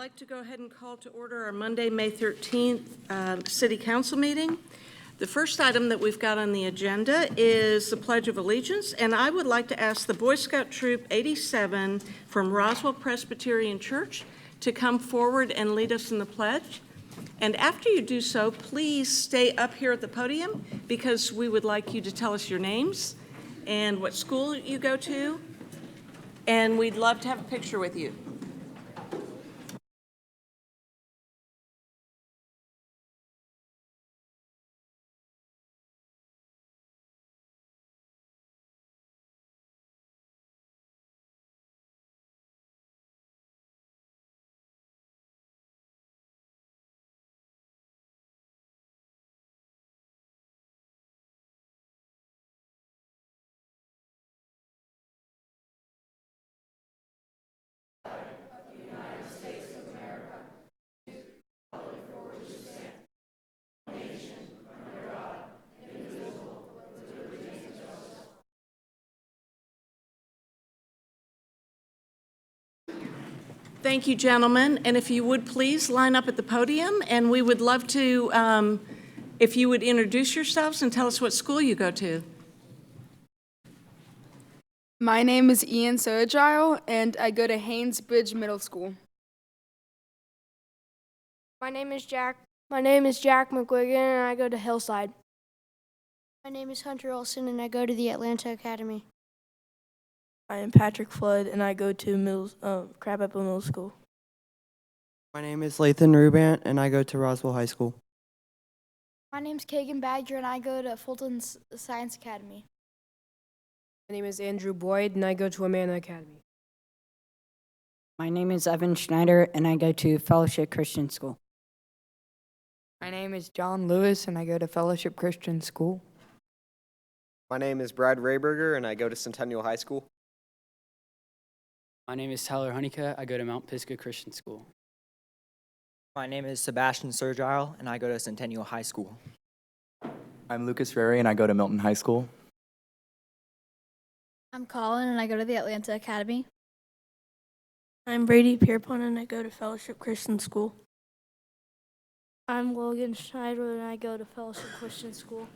like to go ahead and call to order our Monday, May 13th City Council meeting. The first item that we've got on the agenda is the Pledge of Allegiance, and I would like to ask the Boy Scout Troop 87 from Roswell Presbyterian Church to come forward and lead us in the pledge. And after you do so, please stay up here at the podium because we would like you to tell us your names and what school you go to, and we'd love to have a picture with you. Thank you, gentlemen. And if you would please line up at the podium, and we would love to, if you would introduce yourselves and tell us what school you go to. My name is Ian Sojile, and I go to Haynesbridge Middle School. My name is Jack McGuigan, and I go to Hillside. My name is Hunter Olson, and I go to the Atlanta Academy. I am Patrick Flood, and I go to Crabapple Middle School. My name is Lathan Rubant, and I go to Roswell High School. My name is Kagan Badger, and I go to Fulton Science Academy. My name is Andrew Boyd, and I go to Amana Academy. My name is Evan Schneider, and I go to Fellowship Christian School. My name is John Lewis, and I go to Fellowship Christian School. My name is Brad Rayberger, and I go to Centennial High School. My name is Tyler Honeycutt. I go to Mount Pisgah Christian School. My name is Sebastian Sergile, and I go to Centennial High School. I'm Lucas Rary, and I go to Milton High School. I'm Colin, and I go to the Atlanta Academy. I'm Brady Pierpont, and I go to Fellowship Christian School. I'm Logan Schneider, and I go to Fellowship Christian School.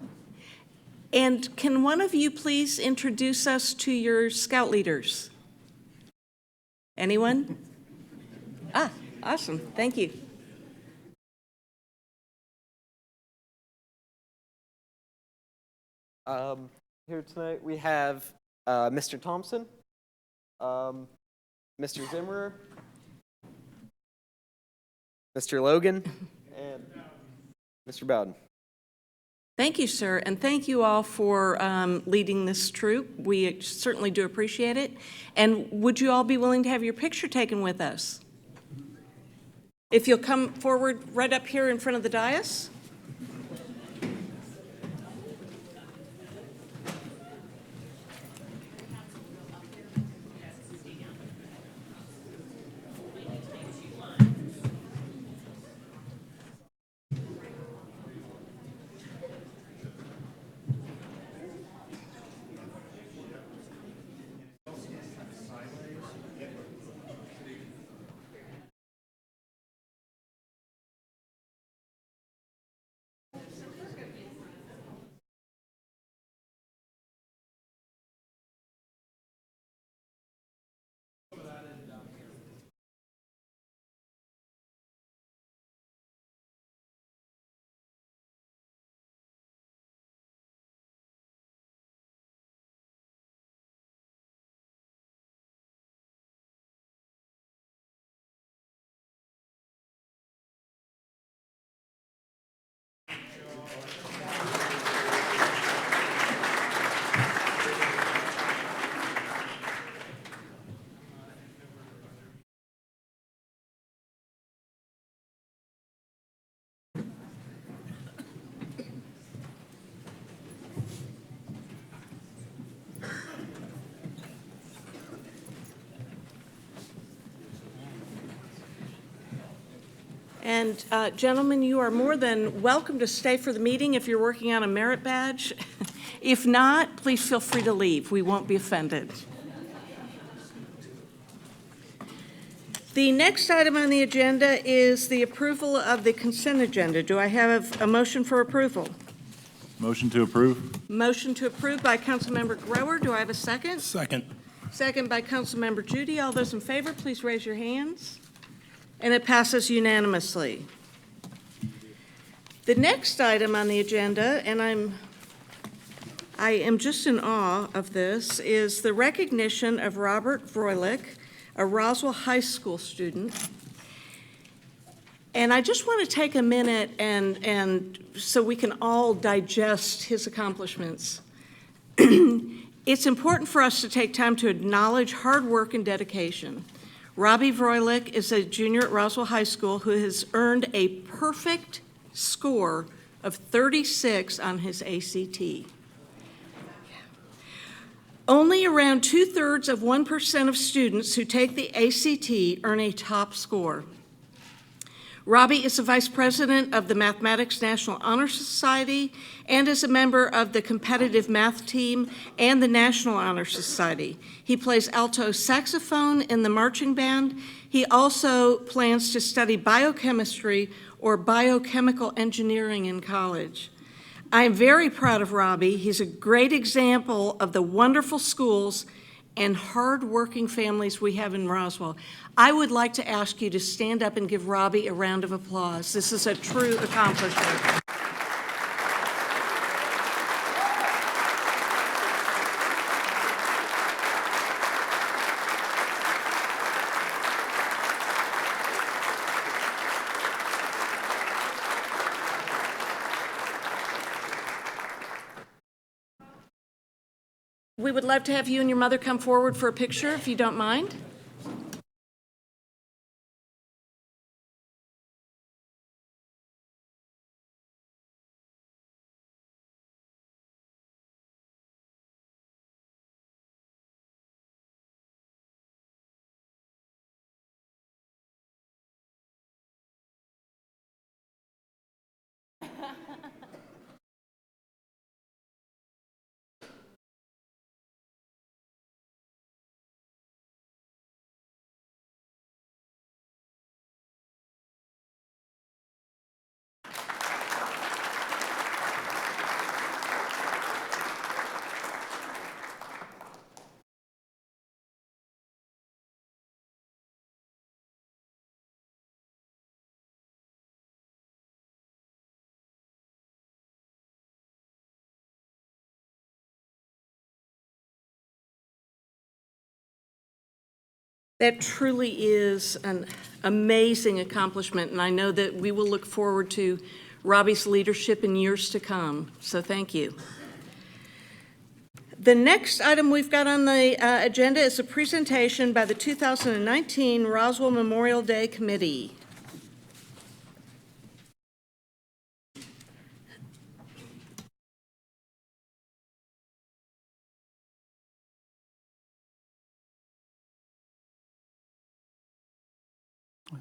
And can one of you please introduce us to your scout leaders? Anyone? Awesome. Thank you. Here tonight we have Mr. Thompson, Mr. Zimmerer, Mr. Logan, and Mr. Bowden. Thank you, sir, and thank you all for leading this troop. We certainly do appreciate it. And would you all be willing to have your picture taken with us? If you'll come forward right up here in front of the dais. And gentlemen, you are more than welcome to stay for the meeting if you're working on a merit badge. If not, please feel free to leave. We won't be offended. The next item on the agenda is the approval of the consent agenda. Do I have a motion for approval? Motion to approve. Motion to approve by Councilmember Grower. Do I have a second? Second. Second by Councilmember Judy. All those in favor, please raise your hands. And it passes unanimously. The next item on the agenda, and I am just in awe of this, is the recognition of Robert Vrolijk, a Roswell High School student. And I just want to take a minute and so we can all digest his accomplishments. It's important for us to take time to acknowledge hard work and dedication. Robbie Vrolijk is a junior at Roswell High School who has earned a perfect score of 36 on his ACT. Only around 2/3 of 1% of students who take the ACT earn a top score. Robbie is the vice president of the Mathematics National Honor Society and is a member of the competitive math team and the National Honor Society. He plays alto saxophone in the marching band. He also plans to study biochemistry or biochemical engineering in college. I am very proud of Robbie. He's a great example of the wonderful schools and hard-working families we have in Roswell. I would like to ask you to stand up and give Robbie a round of applause. This is a true accomplishment. We would love to have you and your mother come forward for a picture, if you don't mind. That truly is an amazing accomplishment, and I know that we will look forward to Robbie's leadership in years to come, so thank you. The next item we've got on the agenda is a presentation by the 2019 Roswell Memorial Day Committee.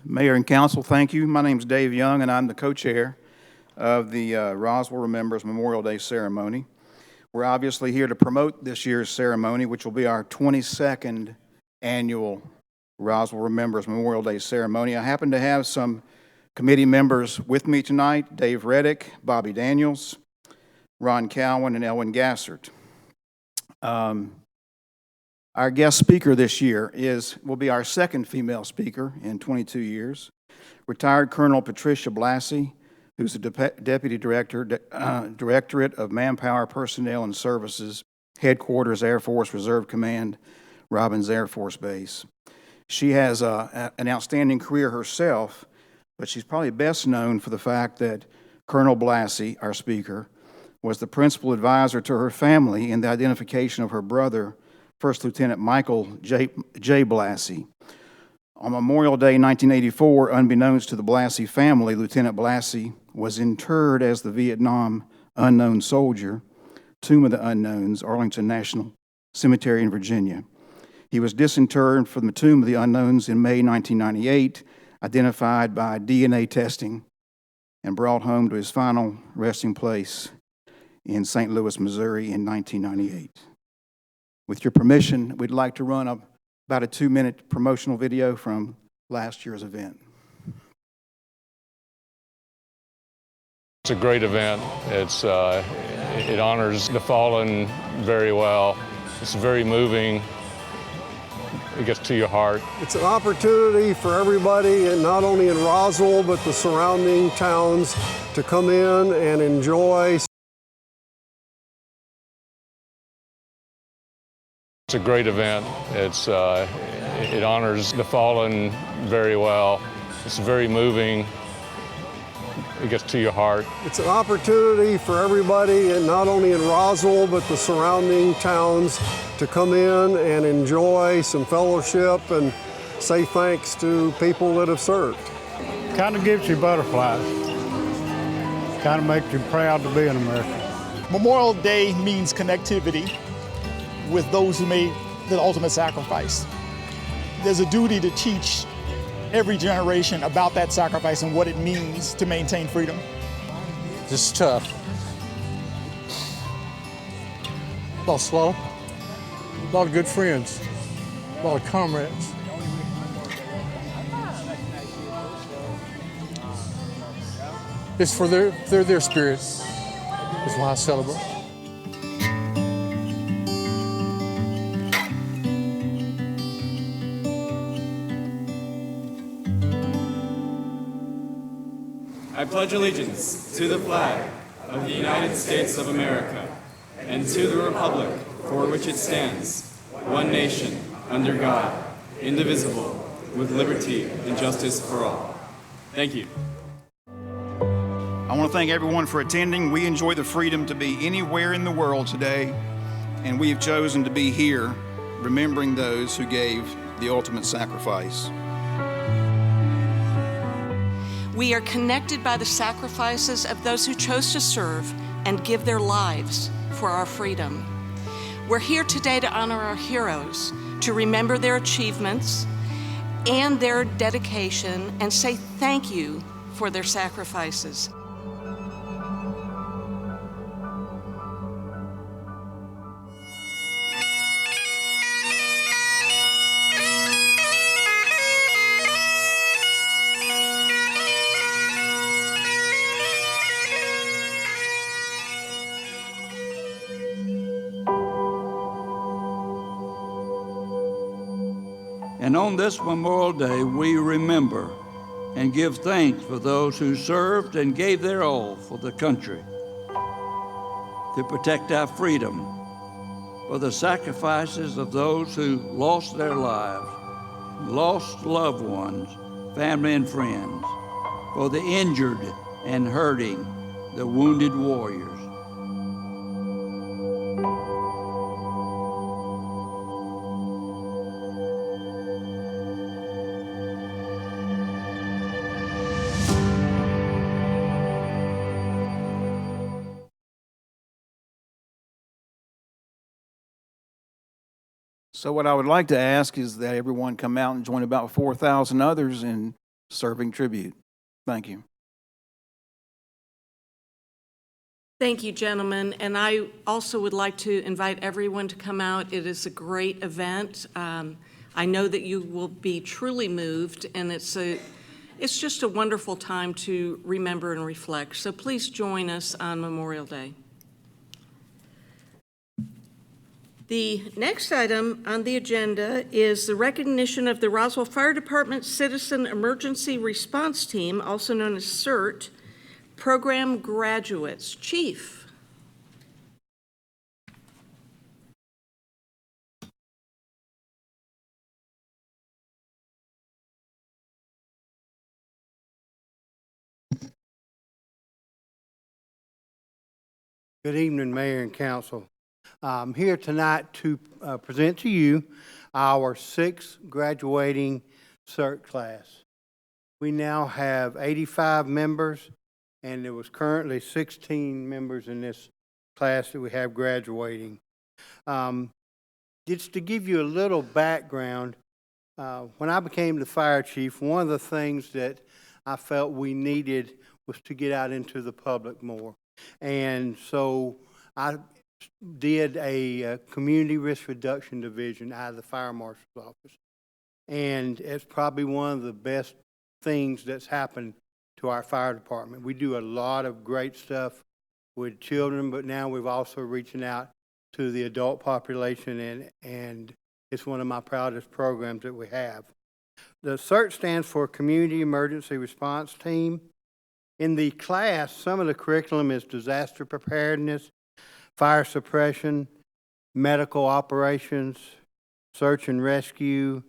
Mayor and council, thank you. My name is Dave Young, and I'm the co-chair of the Roswell Remembers Memorial Day Ceremony. We're obviously here to promote this year's ceremony, which will be our 22nd annual Roswell Remembers Memorial Day Ceremony. I happen to have some committee members with me tonight: Dave Reddick, Bobby Daniels, Ron Cowan, and Elwin Gassert. Our guest speaker this year will be our second female speaker in 22 years, retired Colonel Patricia Blassie, who's the Deputy Director, Directorate of Manpower, Personnel, and Services, Headquarters, Air Force Reserve Command, Robins Air Force Base. She has an outstanding career herself, but she's probably best known for the fact that Colonel Blassie, our speaker, was the principal advisor to her family in the identification of her brother, First Lieutenant Michael J. Blassie. On Memorial Day 1984, unbeknownst to the Blassie family, Lieutenant Blassie was interred as the Vietnam unknown soldier, Tomb of the Unknowns, Arlington National Cemetery in Virginia. He was disinterred from the Tomb of the Unknowns in May 1998, identified by DNA testing, and brought home to his final resting place in St. Louis, Missouri in 1998. With your permission, we'd like to run about a 2-minute promotional video from last year's event. It's a great event. It honors the fallen very well. It's very moving. It gets to your heart. It's an opportunity for everybody, and not only in Roswell, but the surrounding towns, to come in and enjoy. It's a great event. It honors the fallen very well. It's very moving. It gets to your heart. It's an opportunity for everybody, and not only in Roswell, but the surrounding towns, to come in and enjoy some fellowship and say thanks to people that have served. Kind of gives you butterflies. Kind of makes you proud to be an American. Memorial Day means connectivity with those who made the ultimate sacrifice. There's a duty to teach every generation about that sacrifice and what it means to maintain freedom. Just tough. A little slow. A lot of good friends. A lot of comrades. It's for their spirits. That's why I celebrate. I pledge allegiance to the flag of the United States of America and to the republic for which it stands, one nation, under God, indivisible, with liberty and justice for all. Thank you. I want to thank everyone for attending. We enjoy the freedom to be anywhere in the world today, and we have chosen to be here, remembering those who gave the ultimate sacrifice. We are connected by the sacrifices of those who chose to serve and give their lives for our freedom. We're here today to honor our heroes, to remember their achievements and their dedication, and say thank you for their sacrifices. And on this Memorial Day, we remember and give thanks for those who served and gave their all for the country, to protect our freedom, for the sacrifices of those who lost their lives, lost loved ones, family and friends, for the injured and hurting, the wounded warriors. So what I would like to ask is that everyone come out and join about 4,000 others in serving tribute. Thank you. Thank you, gentlemen. And I also would like to invite everyone to come out. It is a great event. I know that you will be truly moved, and it's just a wonderful time to remember and reflect. So please join us on Memorial Day. The next item on the agenda is the recognition of the Roswell Fire Department Citizen Emergency Response Team, also known as CERT, program graduates. Chief. Good evening, Mayor and Council. I'm here tonight to present to you our 6th graduating CERT class. We now have 85 members, and there was currently 16 members in this class that we have graduating. Just to give you a little background, when I became the fire chief, one of the things that I felt we needed was to get out into the public more. And so I did a community risk reduction division out of the fire marshal's office. and it's probably one of the best things that's happened to our fire department. We do a lot of great stuff with children, but now we've also reaching out to the adult population, and it's one of my proudest programs that we have. The CERT stands for Community Emergency Response Team. In the class, some of the curriculum is disaster preparedness, fire suppression, medical operations, search and rescue,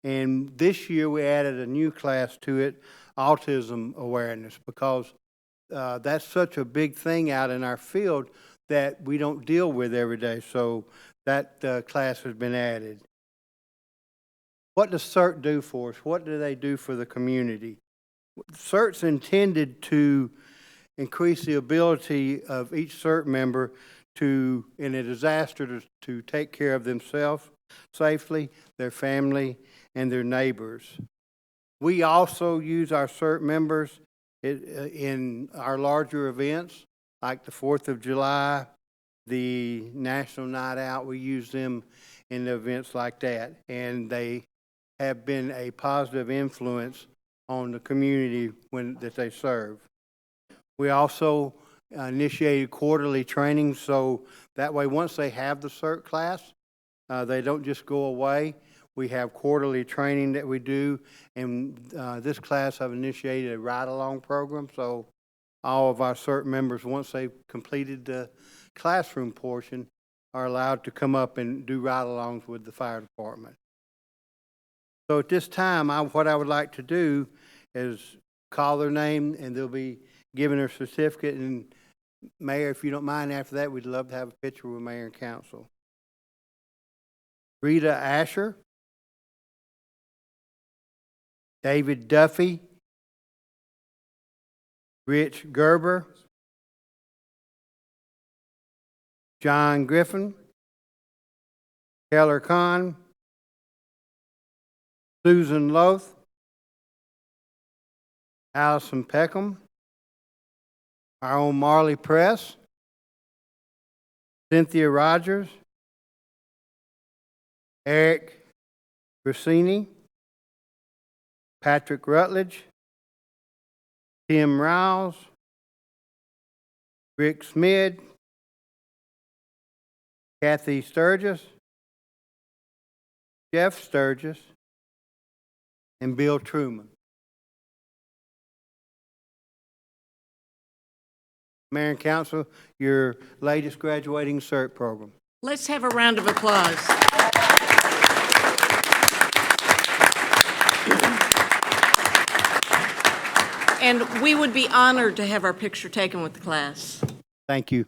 and this year we added a new class to it, autism awareness, because that's such a big thing out in our field that we don't deal with every day. So that class has been added. What does CERT do for us? What do they do for the community? CERT's intended to increase the ability of each CERT member to, in a disaster, to take care of themselves safely, their family, and their neighbors. We also use our CERT members in our larger events, like the 4th of July, the National Night Out. We use them in the events like that, and they have been a positive influence on the community that they serve. We also initiated quarterly training, so that way once they have the CERT class, they don't just go away. We have quarterly training that we do, and this class I've initiated a ride-along program, so all of our CERT members, once they've completed the classroom portion, are allowed to come up and do ride-alongs with the fire department. So at this time, what I would like to do is call their name, and they'll be given their certificate. And Mayor, if you don't mind, after that, we'd love to have a picture with Mayor and Council. Rita Asher, David Duffy, Rich Gerber, John Griffin, Keller Kahn, Susan Loth, Allison Peckham, our own Marley Press, Cynthia Rogers, Eric Grassini, Patrick Rutledge, Tim Rouse, Rick Smid, Kathy Sturgis, Jeff Sturgis, and Bill Truman. Mayor and Council, your latest graduating CERT program. Let's have a round of applause. And we would be honored to have our picture taken with the class. Thank you.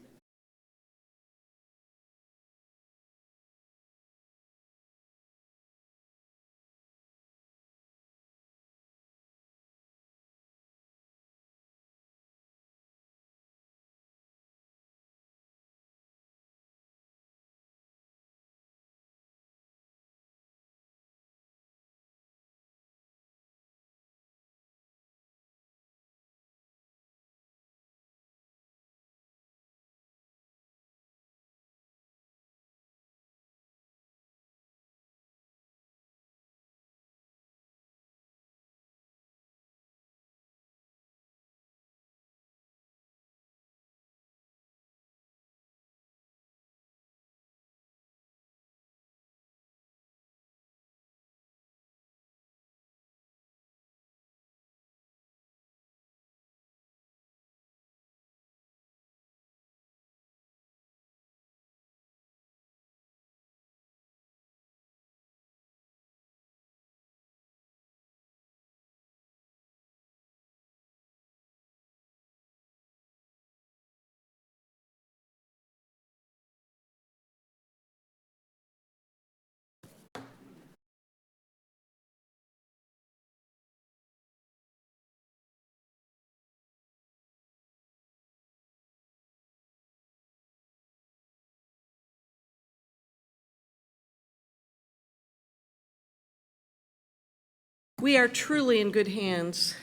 We are truly in good hands.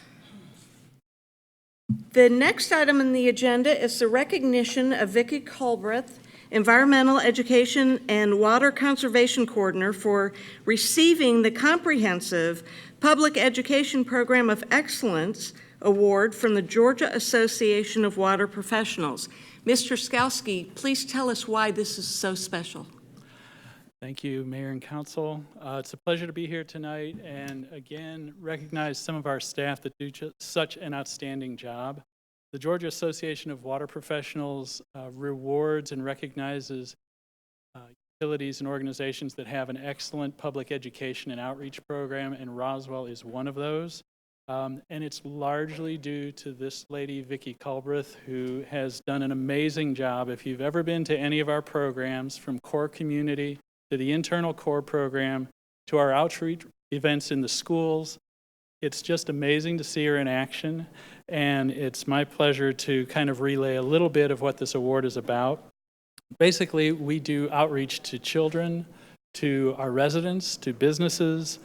The next item on the agenda is the recognition of Vicki Culbreth Environmental Education and Water Conservation Coordinator, for receiving the Comprehensive Public Education Program of Excellence Award from the Georgia Association of Water Professionals. Mr. Skalski, please tell us why this is so special. Thank you, Mayor and Council. It's a pleasure to be here tonight and again recognize some of our staff that do such an outstanding job. The Georgia Association of Water Professionals rewards and recognizes utilities and organizations that have an excellent public education and outreach program, and Roswell is one of those. And it's largely due to this lady, Vicki Culbreth, who has done an amazing job. If you've ever been to any of our programs, from core community to the internal core program to our outreach events in the schools, it's just amazing to see her in action. And it's my pleasure to kind of relay a little bit of what this award is about. Basically, we do outreach to children, to our residents, to businesses,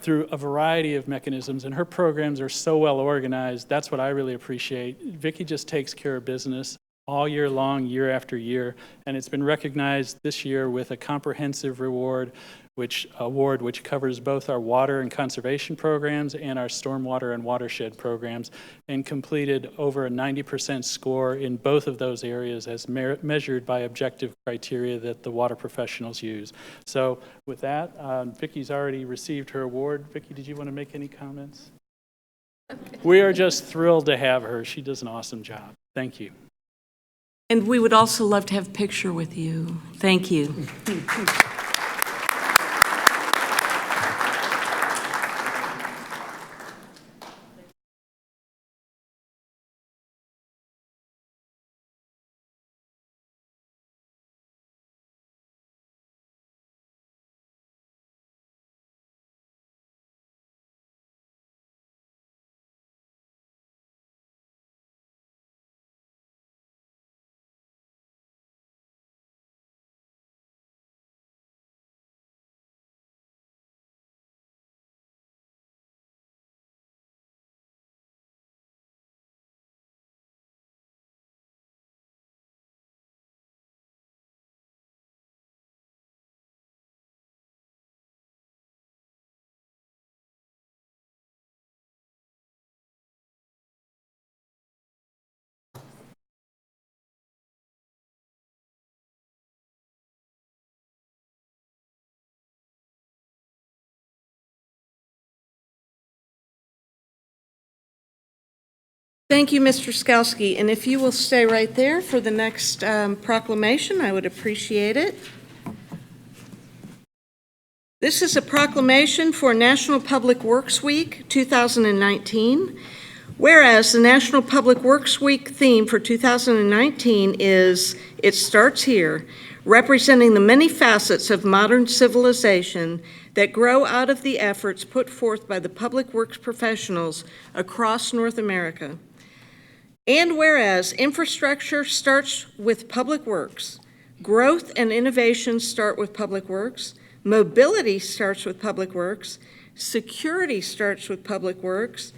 through a variety of mechanisms, and her programs are so well organized. That's what I really appreciate. Vicki just takes care of business all year long, year after year, and it's been recognized this year with a comprehensive award which covers both our water and conservation programs and our stormwater and watershed programs, and completed over a 90% score in both of those areas as measured by objective criteria that the water professionals use. So with that, Vicki's already received her award. Vicki, did you want to make any comments? We are just thrilled to have her. She does an awesome job. Thank you. And we would also love to have a picture with you. Thank you. Thank you, Mr. Skalski. And if you will stay right there for the next proclamation, I would appreciate it. This is a proclamation for National Public Works Week 2019. Whereas the National Public Works Week theme for 2019 is "It Starts Here," representing the many facets of modern civilization that grow out of the efforts put forth by the public works professionals across North America. And whereas infrastructure starts with public works, growth and innovation start with public works, mobility starts with public works, security starts with public works,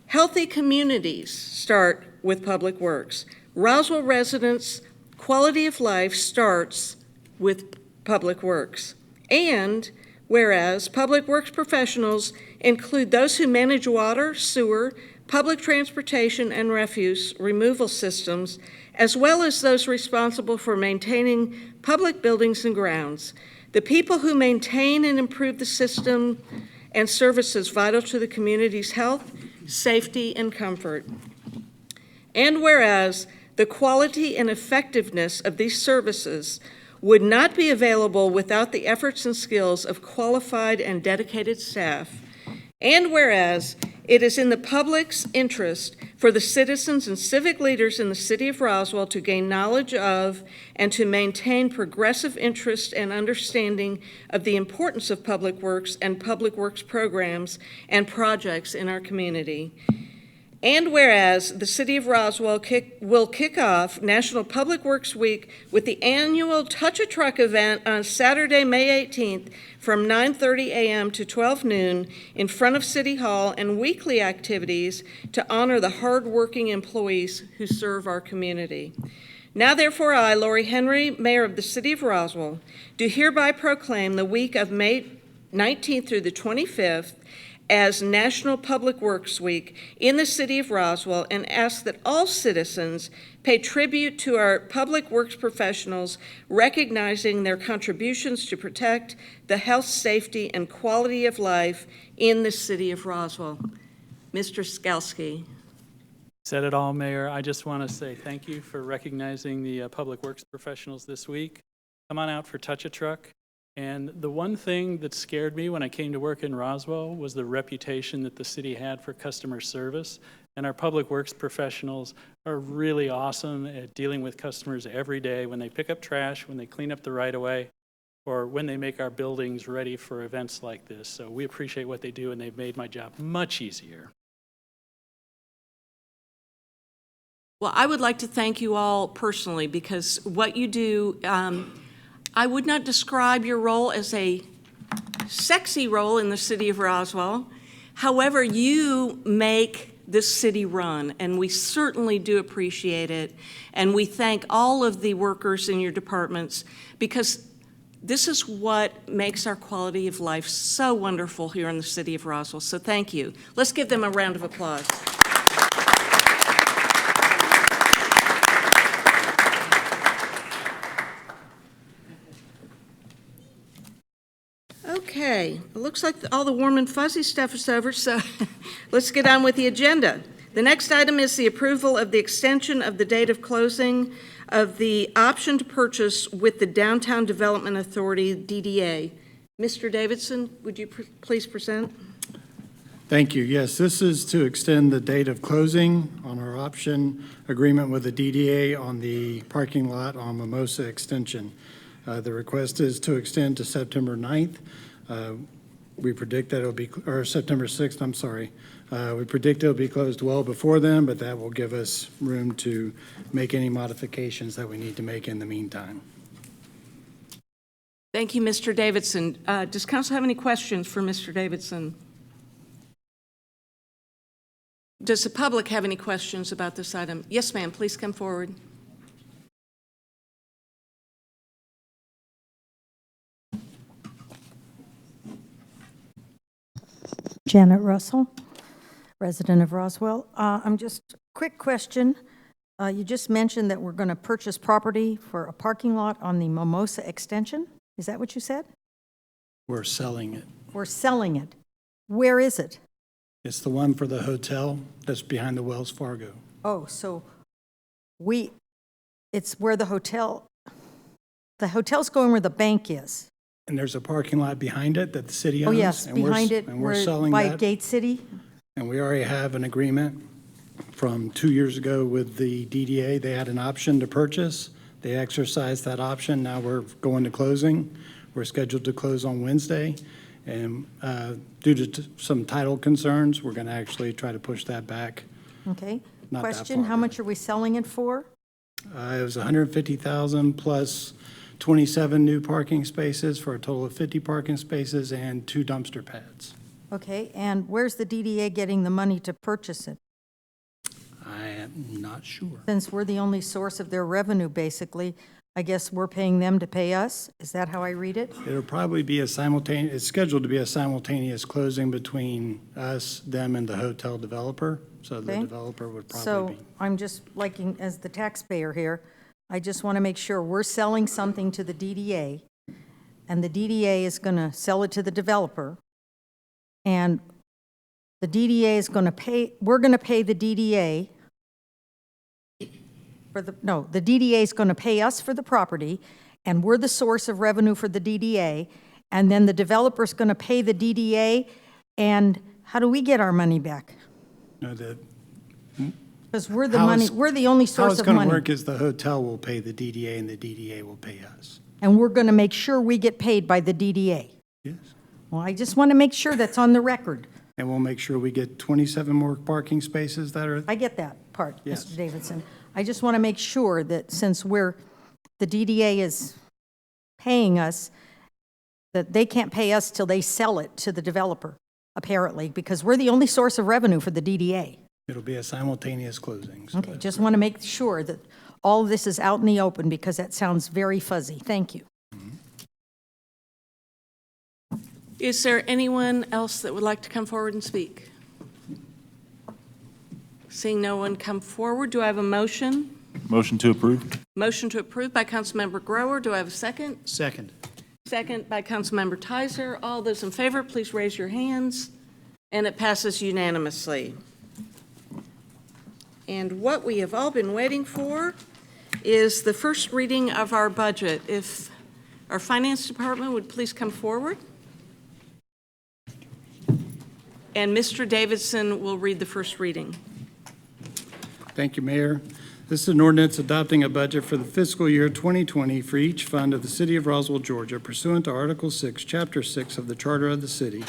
healthy communities start with public works. Roswell residents' quality of life starts with public works. And whereas public works professionals include those who manage water, sewer, public transportation, and refuse removal systems, as well as those responsible for maintaining public buildings and grounds. The people who maintain and improve the system and services vital to the community's health, safety, and comfort. And whereas the quality and effectiveness of these services would not be available without the efforts and skills of qualified and dedicated staff. And whereas it is in the public's interest for the citizens and civic leaders in the city of Roswell to gain knowledge of and to maintain progressive interest and understanding of the importance of public works and public works programs and projects in our community. And whereas the city of Roswell will kick off National Public Works Week with the annual Touch a Truck event on Saturday, May 18th from 9:30 a.m. to 12 noon in front of City Hall, and weekly activities to honor the hardworking employees who serve our community. Now therefore I, Lori Henry, Mayor of the City of Roswell, do hereby proclaim the week of May 19th through the 25th as National Public Works Week in the City of Roswell, and ask that all citizens pay tribute to our public works professionals, recognizing their contributions to protect the health, safety, and quality of life in the City of Roswell. Mr. Skalski. Said it all, Mayor. I just want to say thank you for recognizing the public works professionals this week. Come on out for Touch a Truck. And the one thing that scared me when I came to work in Roswell was the reputation that the city had for customer service. And our public works professionals are really awesome at dealing with customers every day when they pick up trash, when they clean up the right-of-way, or when they make our buildings ready for events like this. So we appreciate what they do, and they've made my job much easier. Well, I would like to thank you all personally, because what you do, I would not describe your role as a sexy role in the City of Roswell. However, you make this city run, and we certainly do appreciate it. And we thank all of the workers in your departments, because this is what makes our quality of life so wonderful here in the City of Roswell. So thank you. Let's give them a round of applause. Okay, it looks like all the warm and fuzzy stuff is over, so let's get on with the agenda. The next item is the approval of the extension of the date of closing of the option to purchase with the Downtown Development Authority, DDA. Mr. Davidson, would you please present? Thank you. Yes, this is to extend the date of closing on our option agreement with the DDA on the parking lot on Mimosa Extension. The request is to extend to September 9th. We predict that it'll be, or September 6th, I'm sorry. We predict it'll be closed well before then, but that will give us room to make any modifications that we need to make in the meantime. Thank you, Mr. Davidson. Does council have any questions for Mr. Davidson? Does the public have any questions about this item? Yes, ma'am, please come forward. Janet Russell, resident of Roswell. Quick question. You just mentioned that we're going to purchase property for a parking lot on the Mimosa Extension. Is that what you said? We're selling it. We're selling it. Where is it? It's the one for the hotel that's behind the Wells Fargo. Oh, so it's where the hotel's going where the bank is. And there's a parking lot behind it that the city owns. Oh, yes, behind it, and we're selling by that. Gate City. And we already have an agreement from 2 years ago with the DDA. They had an option to purchase. They exercised that option. Now we're going to closing. We're scheduled to close on Wednesday. And due to some title concerns, we're going to actually try to push that back. Okay. Not that Question, far. how much are we selling it for? It was $150,000 plus 27 new parking spaces for a total of 50 parking spaces and 2 dumpster pads. Okay, and where's the DDA getting the money to purchase it? I am not sure. Since we're the only source of their revenue, basically, I guess we're paying them to pay us? Is that how I read it? It'll probably be it's scheduled to be a simultaneous closing between us, them, and the hotel developer. So the Okay. developer would probably So I'm just liking, as the taxpayer here, I just want to make sure we're selling something to the DDA, and the DDA is going to sell it to the developer, and the DDA is going to pay, we're going to pay the DDA the DDA is going to pay us for the property, and we're the source of revenue for the DDA, and then the developer's going to pay the DDA, and how do we get our money back? Because we're the money, we're the only source of How it's going money. to work is the hotel will pay the DDA and the DDA will pay us. And we're going to make sure we get paid by the DDA. Yes. Well, I just want to make sure that's on the record. And we'll make sure we get 27 more parking spaces that are. I get that part, Yes. Mr. Davidson. I just want to make sure that since the DDA is paying us, that they can't pay us till they sell it to the developer, apparently, because we're the only source of revenue for the DDA. It'll be a simultaneous closing. So Okay, just want to make sure that all of this is out in the open because that sounds very fuzzy. Thank you. Is there anyone else that would like to come forward and speak? Seeing no one come forward, do I have a motion? Motion to approve. Motion to approve by Councilmember Grower. Do I have a second? Second. Second by Councilmember Tizer. All those in favor, please raise your hands. And it passes unanimously. And what we have all been waiting for is the first reading of our budget. If our finance department would please come forward. And Mr. Davidson will read the first reading. Thank you, Mayor. This is an ordinance adopting a budget for the fiscal year 2020 for each fund of the City of Roswell, Georgia, pursuant to Article 6, Chapter 6 of the Charter of the City,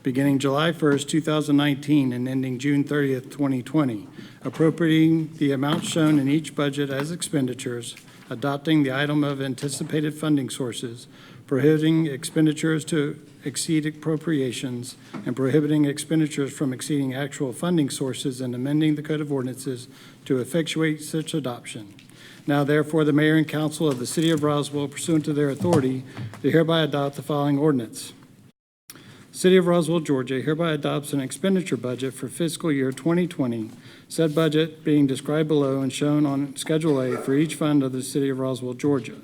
beginning July 1st, 2019, and ending June 30th, 2020, appropriating the amount shown in each budget as expenditures, adopting the item of anticipated funding sources, prohibiting expenditures to exceed appropriations, and prohibiting expenditures from exceeding actual funding sources, and amending the Code of Ordinances to effectuate such adoption. Now therefore, the Mayor and Council of the City of Roswell, pursuant to their authority, do hereby adopt the following ordinance. City of Roswell, Georgia hereby adopts an expenditure budget for fiscal year 2020, said budget being described below and shown on Schedule A for each fund of the City of Roswell, Georgia.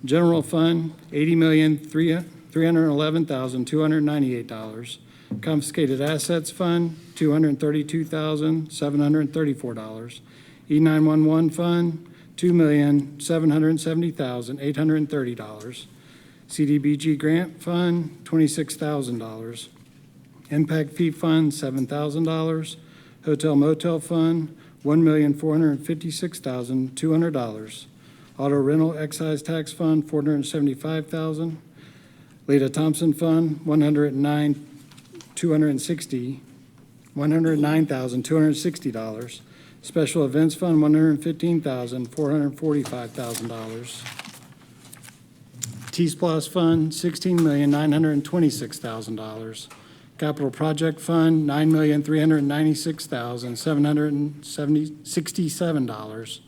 General Fund, $80,311,298. Confiscated Assets Fund, $232,734. E911 Fund, $2,770,830. CDBG Grant Fund, $26,000. Impact Fee Fund, $7,000. Hotel Motel Fund, $1,456,200. Auto Rental Excise Tax Fund, $475,000. Leda Thompson Fund, $109,260. Special Events Fund, $115,445,000. T-Splosh Fund, $16,926,000. Capital Project Fund, $9,396,767.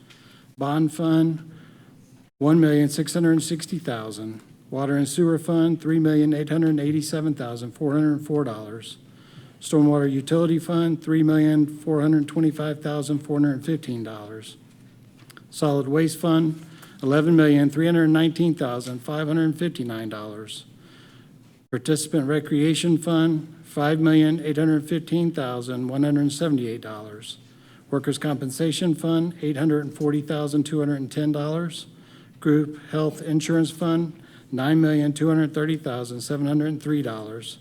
Bond Fund, $1,660,000. Water and Sewer Fund, $3,887,404. Stormwater Utility Fund, $3,425,415. Solid Waste Fund, $11,319,559. Participant Recreation Fund, $5,815,178. Workers' Compensation Fund, $840,210. Group Health Insurance Fund, $9,230,703.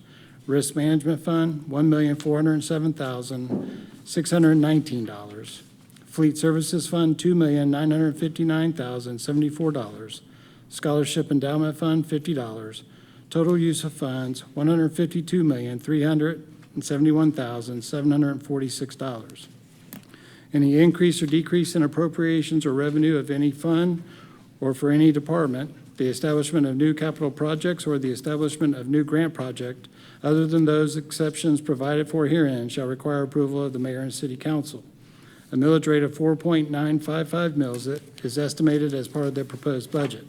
Risk Management Fund, $1,407,619. Fleet Services Fund, $2,959,074. Scholarship Endowment Fund, $50. Total use of funds, $152,371,746. Any increase or decrease in appropriations or revenue of any fund or for any department, the establishment of new capital projects or the establishment of new grant project, other than those exceptions provided for herein, shall require approval of the mayor and city council. A millage rate of 4.955 mils is estimated as part of the proposed budget.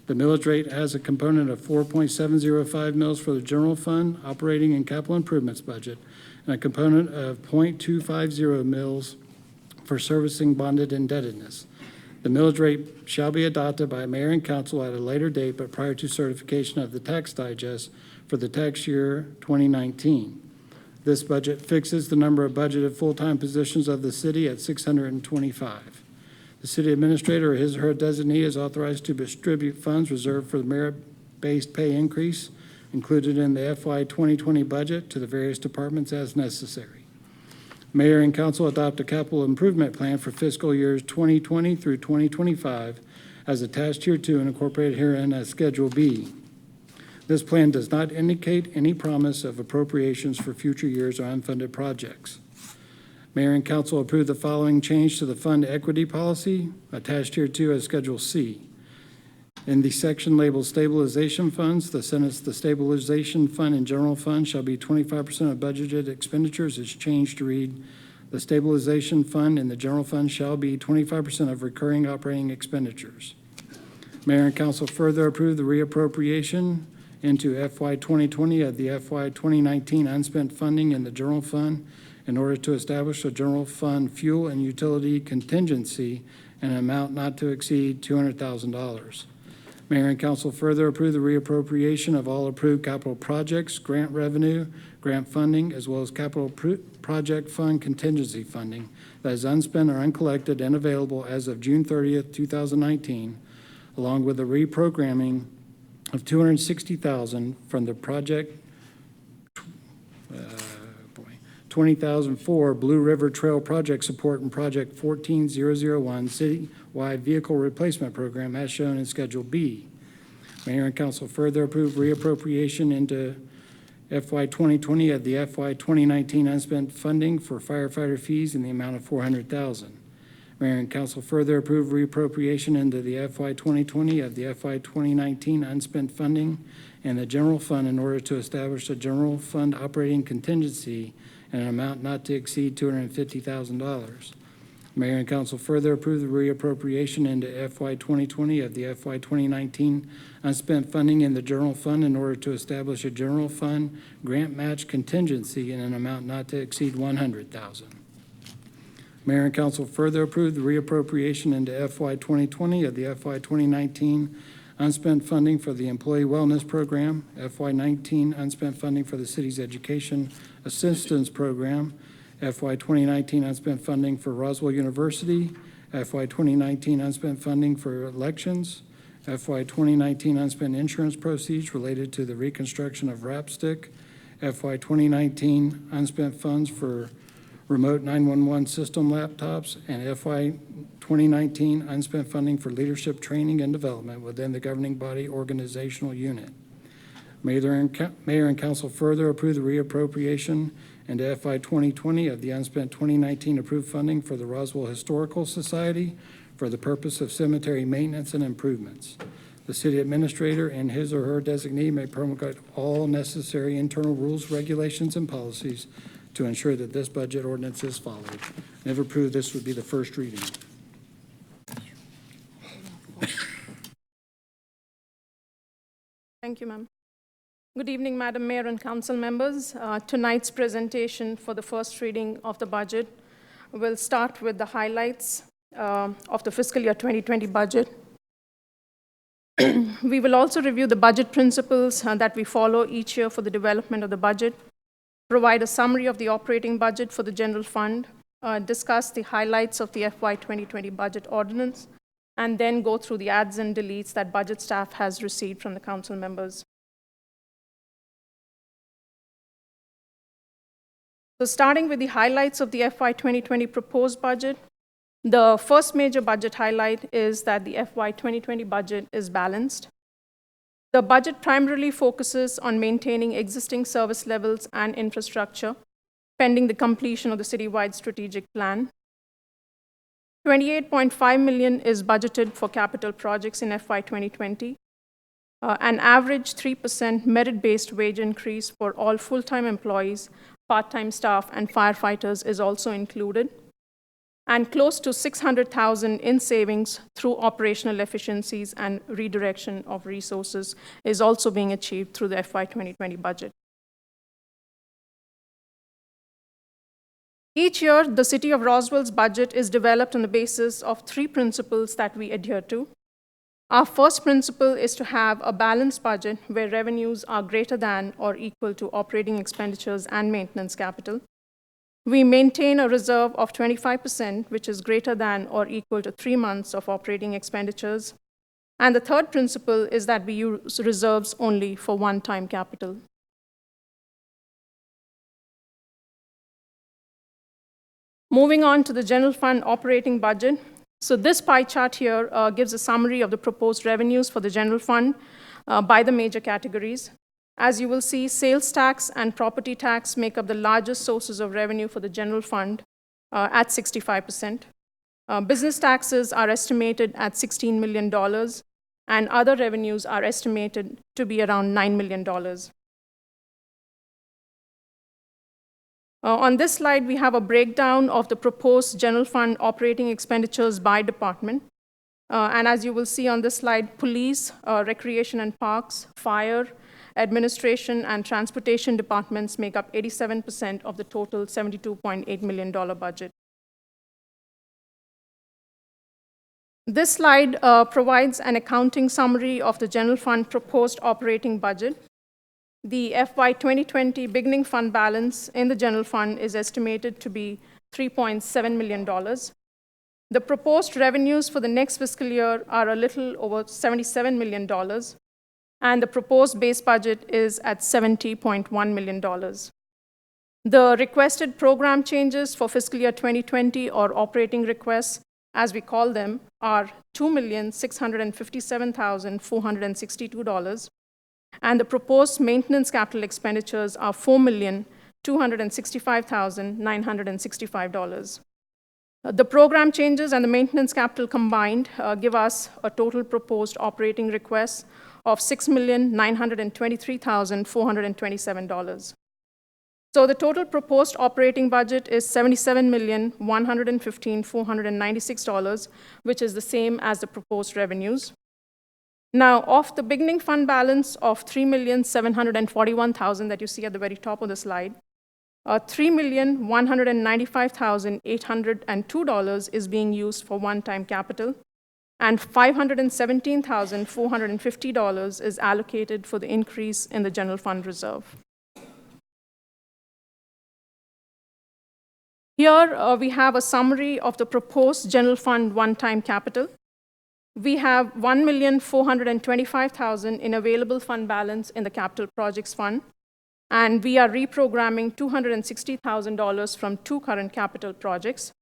The millage rate has a component of 4.705 mils for the general fund, operating and capital improvements budget, and a component of 0.250 mils for servicing bonded indebtedness. The millage rate shall be adopted by mayor and council at a later date, but prior to certification of the tax digest for the tax year 2019. This budget fixes the number of budgeted full-time positions of the city at 625. The city administrator or his or her designee is authorized to distribute funds reserved for the merit-based pay increase included in the FY 2020 budget to the various departments as necessary. Mayor and council adopt a capital improvement plan for fiscal years 2020 through 2025 as attached hereto and incorporated herein as Schedule B. This plan does not indicate any promise of appropriations for future years or unfunded projects. Mayor and council approve the following change to the fund equity policy attached hereto as Schedule C. In the section labeled Stabilization Funds, the sentence, "The stabilization fund and general fund shall be 25% of budgeted expenditures," is changed to read, The stabilization fund in the general fund shall be 25% of recurring operating expenditures. Mayor and council further approve the reappropriation into FY 2020 of the FY 2019 unspent funding in the general fund in order to establish a general fund fuel and utility contingency in an amount not to exceed $200,000. Mayor and council further approve the reappropriation of all approved capital projects, grant revenue, grant funding, as well as capital project fund contingency funding that is unspent or uncollected and available as of June 30th, 2019, along with the reprogramming of $260,000 from the project 20,004 Blue River Trail Project Support and Project 14001 Citywide Vehicle Replacement Program as shown in Schedule B. Mayor and council further approve reappropriation into FY 2020 of the FY 2019 unspent funding for firefighter fees in the amount of $400,000. Mayor and council further approve reappropriation into the FY 2020 of the FY 2019 unspent funding in the general fund in order to establish a general fund operating contingency in an amount not to exceed $250,000. Mayor and council further approve the reappropriation into FY 2020 of the FY 2019 unspent funding in the general fund in order to establish a general fund grant match contingency in an amount not to exceed $100,000. Mayor and council further approve the reappropriation into FY 2020 of the FY 2019 unspent funding for the Employee Wellness Program, FY 19 unspent funding for the city's Education Assistance Program, FY 2019 unspent funding for Roswell University, FY 2019 unspent funding for elections, FY 2019 unspent insurance proceeds related to the reconstruction of Rapstick, FY 2019 unspent funds for remote 911 system laptops, and FY 2019 unspent funding for leadership training and development within the governing body organizational unit. Mayor and council further approve the reappropriation into FY 2020 of the unspent 2019 approved funding for the Roswell Historical Society for the purpose of cemetery maintenance and improvements. The city administrator and his or her designee may promulgate all necessary internal rules, regulations, and policies to ensure that this budget ordinance is followed. If approved, this would be the first reading. Thank you, ma'am. Good evening, Madam Mayor and council members. Tonight's presentation for the first reading of the budget will start with the highlights of the fiscal year 2020 budget. We will also review the budget principles that we follow each year for the development of the budget, provide a summary of the operating budget for the general fund, discuss the highlights of the FY 2020 budget ordinance, and then go through the adds and deletes that budget staff has received from the council members. So starting with the highlights of the FY 2020 proposed budget, the first major budget highlight is that the FY 2020 budget is balanced. The budget primarily focuses on maintaining existing service levels and infrastructure, pending the completion of the citywide strategic plan. $28.5 million is budgeted for capital projects in FY 2020. An average 3% merit-based wage increase for all full-time employees, part-time staff, and firefighters is also included. And close to $600,000 in savings through operational efficiencies and redirection of resources is also being achieved through the FY 2020 budget. Each year, the City of Roswell's budget is developed on the basis of three principles that we adhere to. Our first principle is to have a balanced budget where revenues are greater than or equal to operating expenditures and maintenance capital. We maintain a reserve of 25%, which is greater than or equal to 3 months of operating expenditures. And the third principle is that we use reserves only for one-time capital. Moving on to the general fund operating budget. So this pie chart here gives a summary of the proposed revenues for the general fund by the major categories. As you will see, sales tax and property tax make up the largest sources of revenue for the general fund at 65%. Business taxes are estimated at $16 million, and other revenues are estimated to be around $9 million. On this slide, we have a breakdown of the proposed general fund operating expenditures by department. And as you will see on this slide, police, recreation and parks, fire, administration, and transportation departments make up 87% of the total $72.8 million budget. This slide provides an accounting summary of the general fund proposed operating budget. The FY 2020 beginning fund balance in the general fund is estimated to be $3.7 million. The proposed revenues for the next fiscal year are a little over $77 million, and the proposed base budget is at $70.1 million. The requested program changes for fiscal year 2020, or operating requests, as we call them, are $2,657,462, and the proposed maintenance capital expenditures are $4,265,965. The program changes and the maintenance capital combined give us a total proposed operating request of $6,923,427. So the total proposed operating budget is $77,115,496, which is the same as the proposed revenues. Now, of the beginning fund balance of $3,741,000 that you see at the very top of the slide, $3,195,802 is being used for one-time capital, and $517,450 is allocated for the increase in the general fund reserve. Here we have a summary of the proposed general fund one-time capital. We have $1,425,000 in available fund balance in the capital projects fund, and we are reprogramming $260,000 from two current capital projects.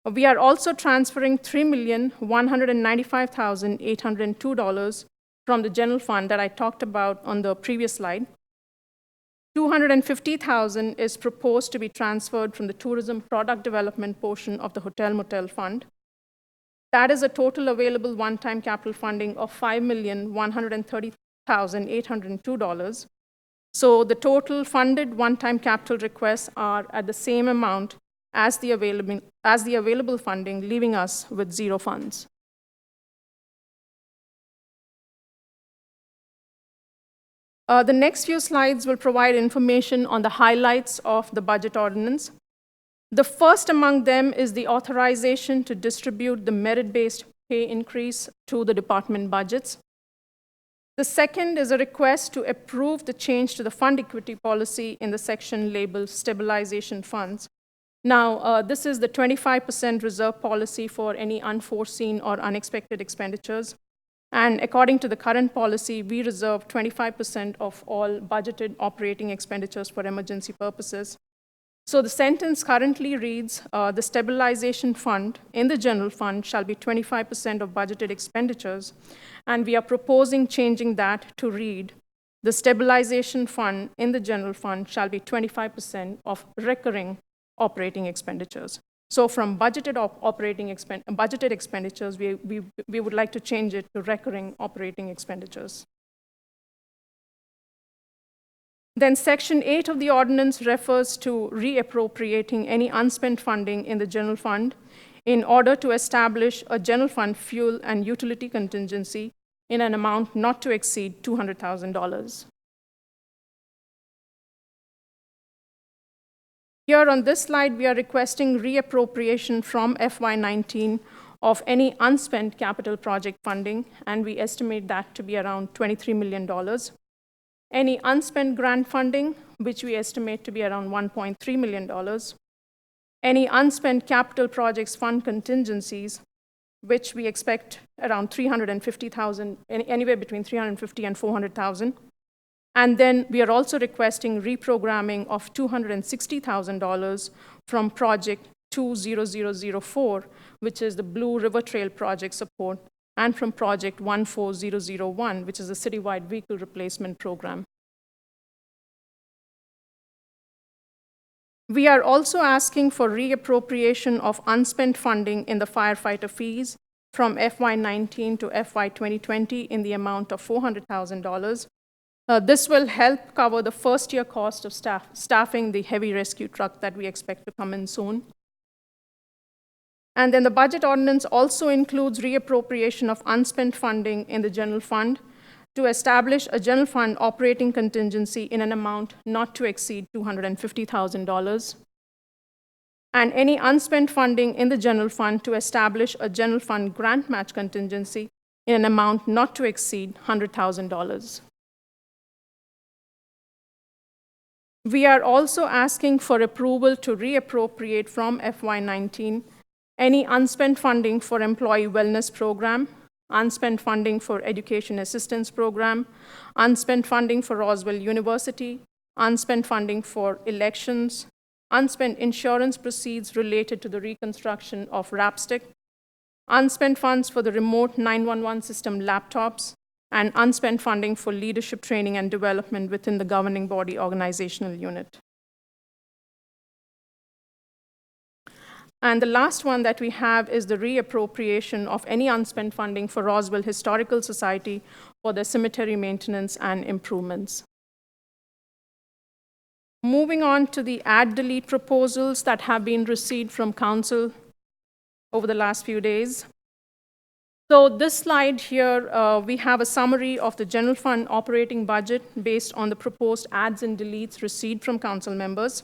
We are also transferring $3,195,802 from the general fund that I talked about on the previous slide. $250,000 is proposed to be transferred from the tourism product development portion of the hotel motel fund. That is a total available one-time capital funding of $5,130,802. So the total funded one-time capital requests are at the same amount as the available funding, leaving us with zero funds. The next few slides will provide information on the highlights of the budget ordinance. The first among them is the authorization to distribute the merit-based pay increase to the department budgets. The second is a request to approve the change to the fund equity policy in the section labeled stabilization funds. Now, this is the 25% reserve policy for any unforeseen or unexpected expenditures. And according to the current policy, we reserve 25% of all budgeted operating expenditures for emergency purposes. So the sentence currently reads, the stabilization fund in the general fund shall be 25% of budgeted expenditures. And we are proposing changing that to read, the stabilization fund in the general fund shall be 25% of recurring operating expenditures. So from budgeted budgeted expenditures, we would like to change it to recurring operating expenditures. Then Section 8 of the ordinance refers to reappropriating any unspent funding in the general fund in order to establish a general fund fuel and utility contingency in an amount not to exceed $200,000. Here on this slide, we are requesting reappropriation from FY19 of any unspent capital project funding, and we estimate that to be around $23 million. Any unspent grant funding, which we estimate to be around $1.3 million. Any unspent capital projects fund contingencies, which we expect around $350,000, anywhere between $350,000 and $400,000. And then we are also requesting reprogramming of $260,000 from project 20004, which is the Blue River Trail project support, and from project 14001, which is a citywide vehicle replacement program. We are also asking for reappropriation of unspent funding in the firefighter fees from FY19 to FY 2020 in the amount of $400,000. This will help cover the first-year cost of staffing the heavy rescue truck that we expect to come in soon. And then the budget ordinance also includes reappropriation of unspent funding in the general fund to establish a general fund operating contingency in an amount not to exceed $250,000. And any unspent funding in the general fund to establish a general fund grant match contingency in an amount not to exceed $100,000. We are also asking for approval to reappropriate from FY19 any unspent funding for employee wellness program, unspent funding for education assistance program, unspent funding for Roswell University, unspent funding for elections, unspent insurance proceeds related to the reconstruction of Rapstick, unspent funds for the remote 911 system laptops, and unspent funding for leadership training and development within the governing body organizational unit. And the last one that we have is the reappropriation of any unspent funding for Roswell Historical Society for their cemetery maintenance and improvements. Moving on to the add-delete proposals that have been received from Council over the last few days. So this slide here, we have a summary of the general fund operating budget based on the proposed adds and deletes received from Council members.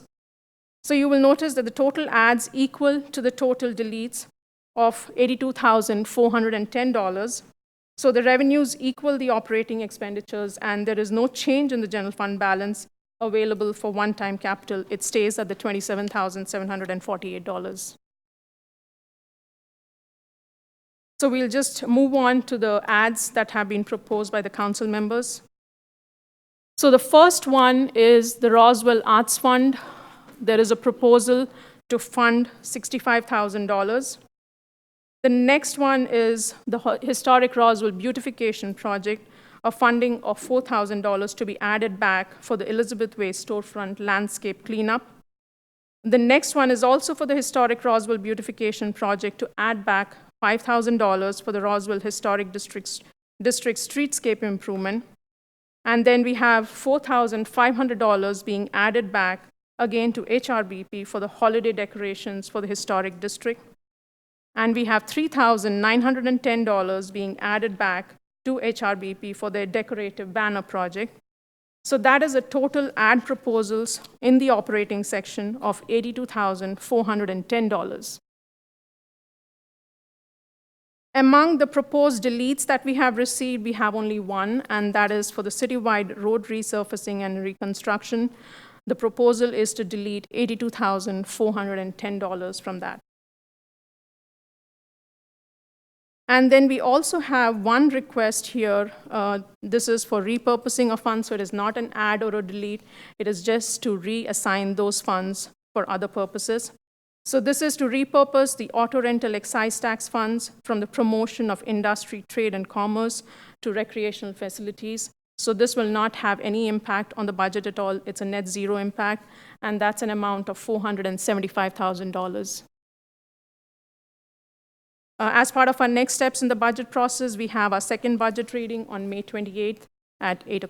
So you will notice that the total adds equal to the total deletes of $82,410. So the revenues equal the operating expenditures, and there is no change in the general fund balance available for one-time capital. It stays at the $27,748. So we'll just move on to the adds that have been proposed by the council members. So the first one is the Roswell Arts Fund. There is a proposal to fund $65,000. The next one is the Historic Roswell Beautification Project, a funding of $4,000 to be added back for the Elizabeth Way storefront landscape cleanup. The next one is also for the Historic Roswell Beautification Project to add back $5,000 for the Roswell Historic District streetscape improvement. And then we have $4,500 being added back again to HRBP for the holiday decorations for the historic district. And we have $3,910 being added back to HRBP for their decorative banner project. So that is a total add proposals in the operating section of $82,410. Among the proposed deletes that we have received, we have only one, and that is for the citywide road resurfacing and reconstruction. The proposal is to delete $82,410 from that. And then we also have one request here. This is for repurposing of funds, so it is not an add or a delete. It is just to reassign those funds for other purposes. So this is to repurpose the auto rental excise tax funds from the promotion of industry, trade, and commerce to recreational facilities. So this will not have any impact on the budget at all. It's a net zero impact, and that's an amount of $475,000. As part of our next steps in the budget process, we have our second budget reading on May 28th at 7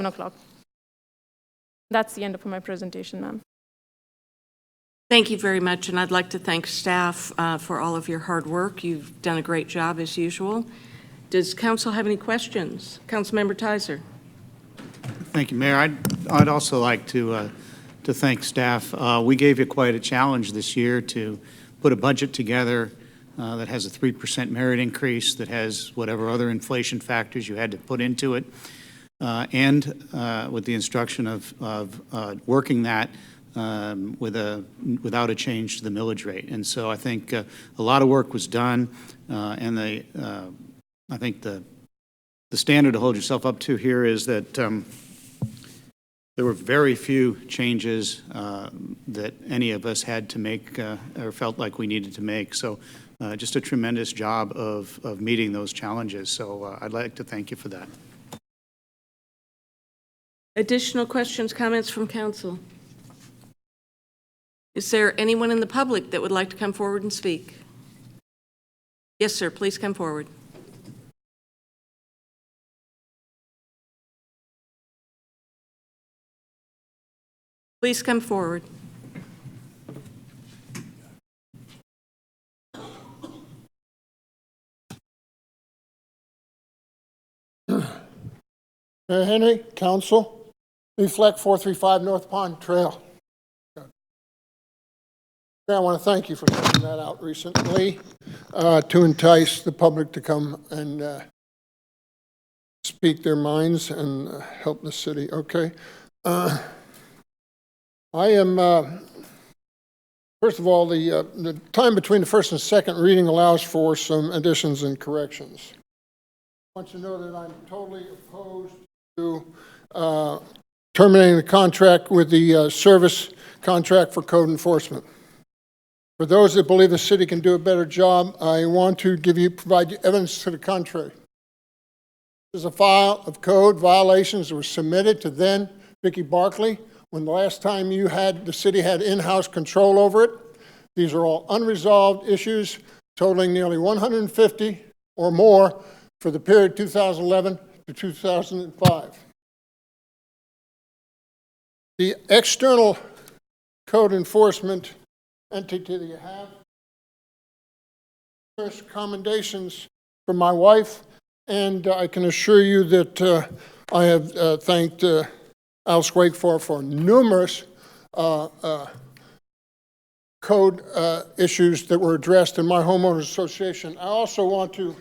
o'clock. That's the end of my presentation, ma'am. Thank you very much, and I'd like to thank staff for all of your hard work. You've done a great job as usual. Does council have any questions? Councilmember Tizer. Thank you, Mayor. I'd also like to thank staff. We gave you quite a challenge this year to put a budget together that has a 3% merit increase, that has whatever other inflation factors you had to put into it, and with the instruction of working that without a change to the millage rate. And so I think a lot of work was done, and I think the standard to hold yourself up to here is that there were very few changes that any of us had to make or felt like we needed to make. So just a tremendous job of meeting those challenges. So I'd like to thank you for that. Additional questions, comments from council? Is there anyone in the public that would like to come forward and speak? Yes, sir, please come forward. Please come forward. Mayor Henry, Council, Reflect 435 North Pond Trail. I want to thank you for sending that out recently to entice the public to come and speak their minds and help the city. Okay. I am, first of all, the time between the first and second reading allows for some additions and corrections. I want you to know that I'm totally opposed to terminating the contract with the service contract for code enforcement. For those that believe the city can do a better job, I want to provide you evidence to the contrary. There's a file of code violations that were submitted to then Vicki Barkley when the last time the city had in-house control over it. These are all unresolved issues totaling nearly 150 or more for the period 2011 to 2005. The external code enforcement entity that you have, numerous commendations from my wife, and I can assure you that I have thanked Alice Wakeford for numerous code issues that were addressed in my homeowners association. I also want to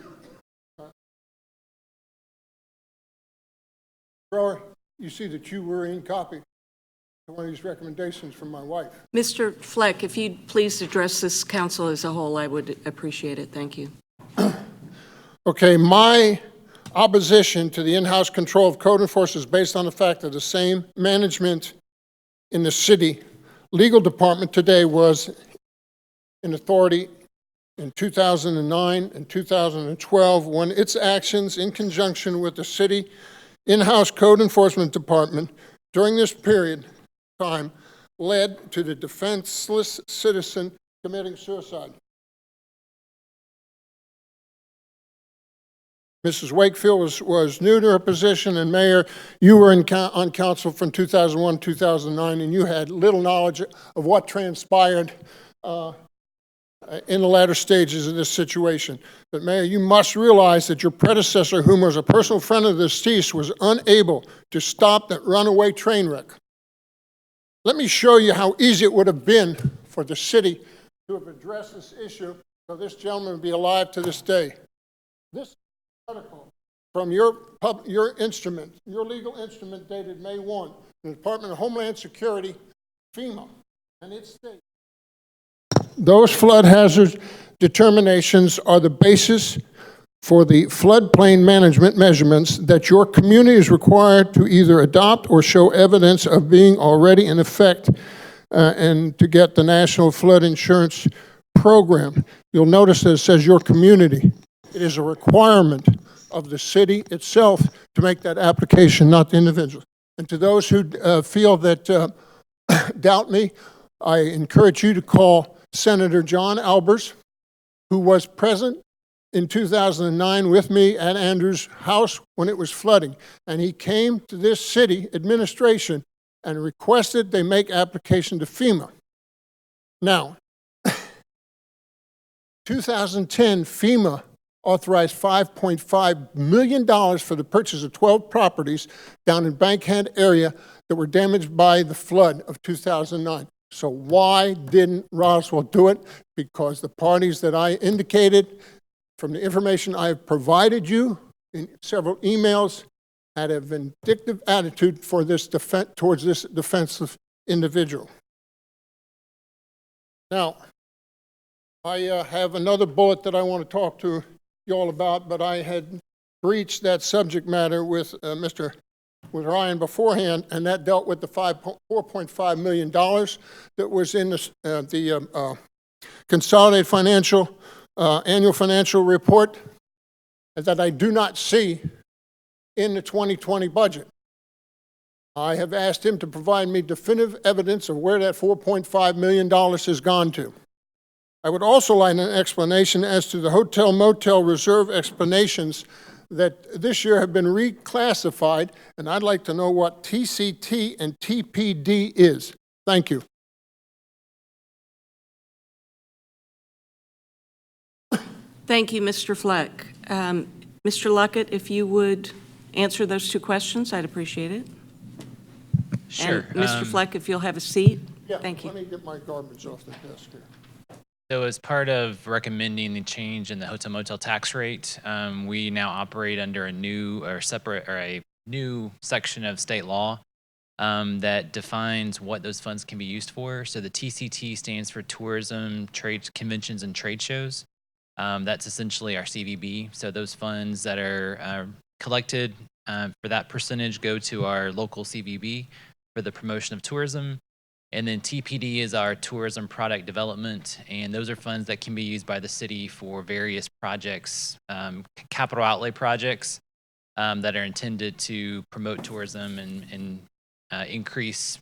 you see that you were in copy of one of these recommendations from my wife. Mr. Fleck, if you'd please address this council as a whole, I would appreciate it. Thank you. Okay, my opposition to the in-house control of code enforcement is based on the fact that the same management in the city legal department today was in authority in 2009 and 2012 when its actions in conjunction with the city in-house code enforcement department during this period of time led to the defenseless citizen committing suicide. Mrs. Wakefield was new to her position, and Mayor, you were on council from 2001 to 2009, and you had little knowledge of what transpired in the latter stages of this situation. But Mayor, you must realize that your predecessor, whom was a personal friend of the deceased, was unable to stop that runaway train wreck. Let me show you how easy it would have been for the city to have addressed this issue so this gentleman would be alive to this day. This article from your instrument, your legal instrument dated May 1, the Department of Homeland Security, FEMA, and it states, those flood hazard determinations are the basis for the floodplain management measurements that your community is required to either adopt or show evidence of being already in effect and to get the National Flood Insurance Program. You'll notice that it says your community. It is a requirement of the city itself to make that application, not the individual. And to those who feel that doubt me, I encourage you to call Senator John Albers, who was present in 2009 with me at Andrew's house when it was flooding. And he came to this city administration and requested they make application to FEMA. Now, 2010, FEMA authorized $5.5 million for the purchase of 12 properties down in Bankhead area that were damaged by the flood of 2009. So why didn't Roswell do it? Because the parties that I indicated from the information I have provided you in several emails had a vindictive attitude for this towards this defenseless individual. Now, I have another bullet that I want to talk to you all about, but I had breached that subject matter with with Ryan beforehand, and that dealt with the $4.5 million that was in the consolidated annual financial report that I do not see in the 2020 budget. I have asked him to provide me definitive evidence of where that $4.5 million has gone to. I would also like an explanation as to the hotel motel reserve explanations that this year have been reclassified, and I'd like to know what TCT and TPD is. Thank you. Thank you, Mr. Fleck. Mr. Luckett, if you would answer those two questions, I'd appreciate it. Sure. And Mr. Fleck, if you'll have a seat. Yeah, Thank you. let me get my garbage off the desk here. So as part of recommending the change in the hotel motel tax rate, we now operate under a new or separate or a new section of state law that defines what those funds can be used for. So the TCT stands for Tourism, Trade Conventions, and Trade Shows. That's essentially our CVB. So those funds that are collected for that percentage go to our local CVB for the promotion of tourism. And then TPD is our tourism product development, and those are funds that can be used by the city for various projects, capital outlay projects that are intended to promote tourism and increase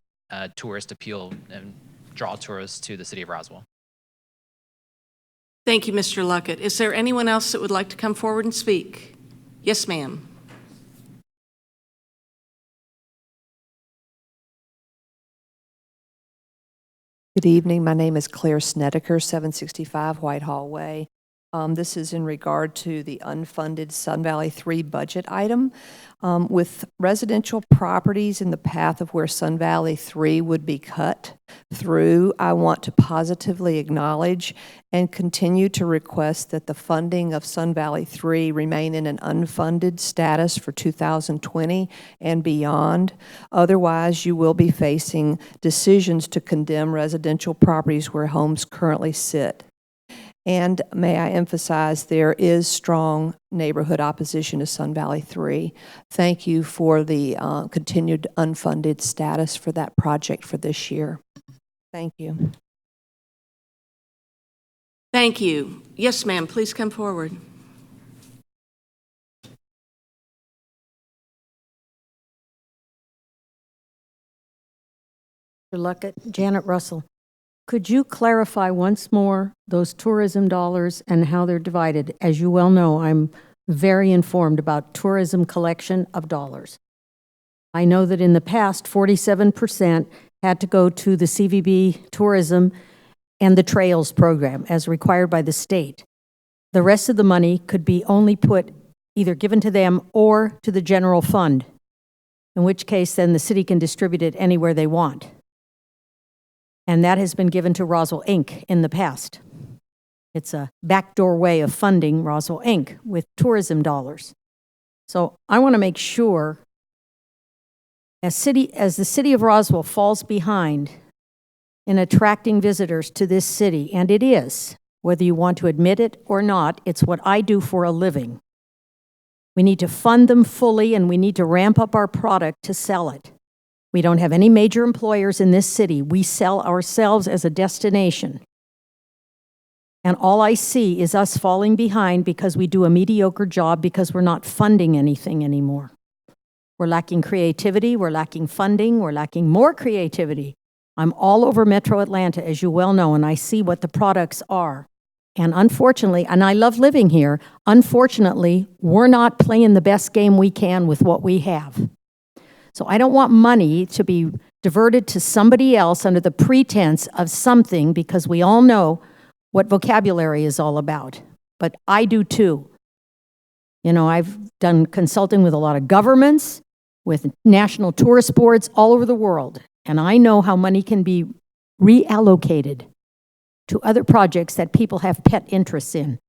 tourist appeal and draw tourists to the city of Roswell. Thank you, Mr. Luckett. Is there anyone else that would like to come forward and speak? Yes, ma'am. Good evening. My name is Claire Snedeker, 765 Whitehall Way. This is in regard to the unfunded Sun Valley 3 budget item. With residential properties in the path of where Sun Valley 3 would be cut through, I want to positively acknowledge and continue to request that the funding of Sun Valley 3 remain in an unfunded status for 2020 and beyond. Otherwise, you will be facing decisions to condemn residential properties where homes currently sit. And may I emphasize, there is strong neighborhood opposition to Sun Valley 3. Thank you for the continued unfunded status for that project for this year. Thank you. Thank you. Yes, ma'am, please come forward. Mr. Luckett, Janet Russell. Could you clarify once more those tourism dollars and how they're divided? As you well know, I'm very informed about tourism collection of dollars. I know that in the past, 47% had to go to the CVB tourism and the trails program as required by the state. The rest of the money could be only put either given to them or to the general fund, in which case then the city can distribute it anywhere they want. And that has been given to Roswell, Inc. in the past. It's a backdoor way of funding Roswell, Inc. with tourism dollars. So I want to make sure, as the city of Roswell falls behind in attracting visitors to this city, and it is, whether you want to admit it or not, it's what I do for a living. We need to fund them fully, and we need to ramp up our product to sell it. We don't have any major employers in this city. We sell ourselves as a destination. And all I see is us falling behind because we do a mediocre job because we're not funding anything anymore. We're lacking creativity, we're lacking funding, we're lacking more creativity. I'm all over Metro Atlanta, as you well know, and I see what the products are. And unfortunately, and I love living here, unfortunately, we're not playing the best game we can with what we have. So I don't want money to be diverted to somebody else under the pretense of something, because we all know what vocabulary is all about. But I do too. You know, I've done consulting with a lot of governments, with national tourist boards all over the world, and I know how money can be reallocated to other projects that people have pet interests in.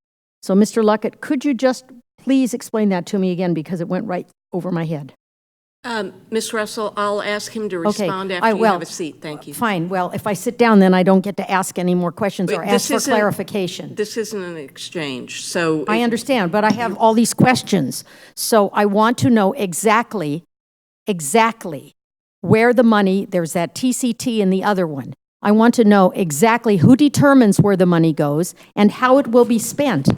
So Mr. Luckett, could you just please explain that to me again, because it went right over my head. Ms. Russell, I'll ask him to respond after you have a seat. Thank you. Fine. Well, if I sit down, then I don't get to ask any more questions or ask for clarification. This isn't an exchange, so... I understand, but I have all these questions. So I want to know exactly where the money, there's that TCT and the other one. I want to know exactly who determines where the money goes and how it will be spent.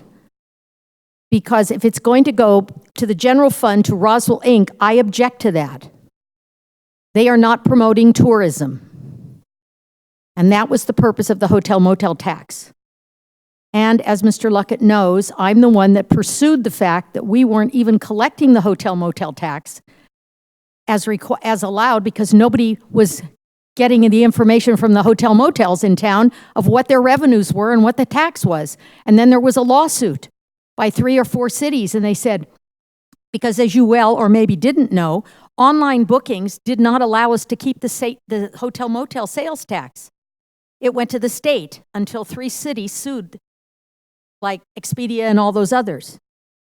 Because if it's going to go to the general fund, to Roswell, Inc., I object to that. They are not promoting tourism. And that was the purpose of the hotel motel tax. And as Mr. Luckett knows, I'm the one that pursued the fact that we weren't even collecting the hotel motel tax as allowed, because nobody was getting the information from the hotel motels in town of what their revenues were and what the tax was. And then there was a lawsuit by 3 or 4 cities, and they said, because as you well or maybe didn't know, online bookings did not allow us to keep the hotel motel sales tax. It went to the state until 3 cities sued, like Expedia and all those others.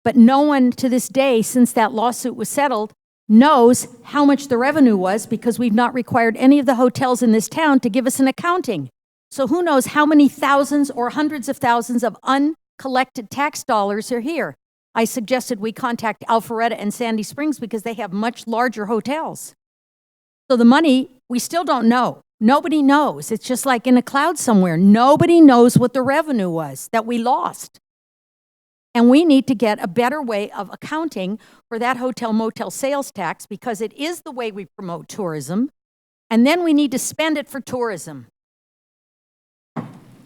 But no one to this day, since that lawsuit was settled, knows how much the revenue was, because we've not required any of the hotels in this town to give us an accounting. So who knows how many thousands or hundreds of thousands of uncollected tax dollars are here. I suggested we contact Alpharetta and Sandy Springs because they have much larger hotels. So the money, we still don't know. Nobody knows. It's just like in a cloud somewhere. Nobody knows what the revenue was that we lost. And we need to get a better way of accounting for that hotel motel sales tax, because it is the way we promote tourism. And then we need to spend it for tourism.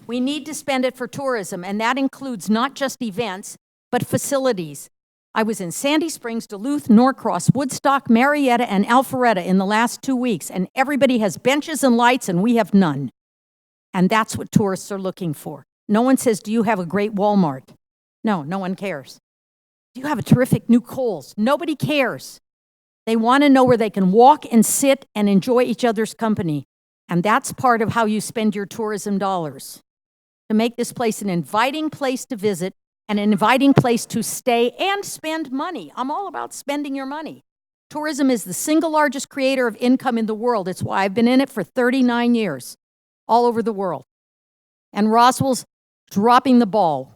We need to spend it for tourism, and that includes not just events, but facilities. I was in Sandy Springs, Duluth, Norcross, Woodstock, Marietta, and Alpharetta in the last 2 weeks, and everybody has benches and lights, and we have none. And that's what tourists are looking for. No one says, do you have a great Walmart? No, no one cares. Do you have a terrific new Kohl's? Nobody cares. They want to know where they can walk and sit and enjoy each other's company. And that's part of how you spend your tourism dollars, to make this place an inviting place to visit, and an inviting place to stay and spend money. I'm all about spending your money. Tourism is the single largest creator of income in the world. It's why I've been in it for 39 years, all over the world. And Roswell's dropping the ball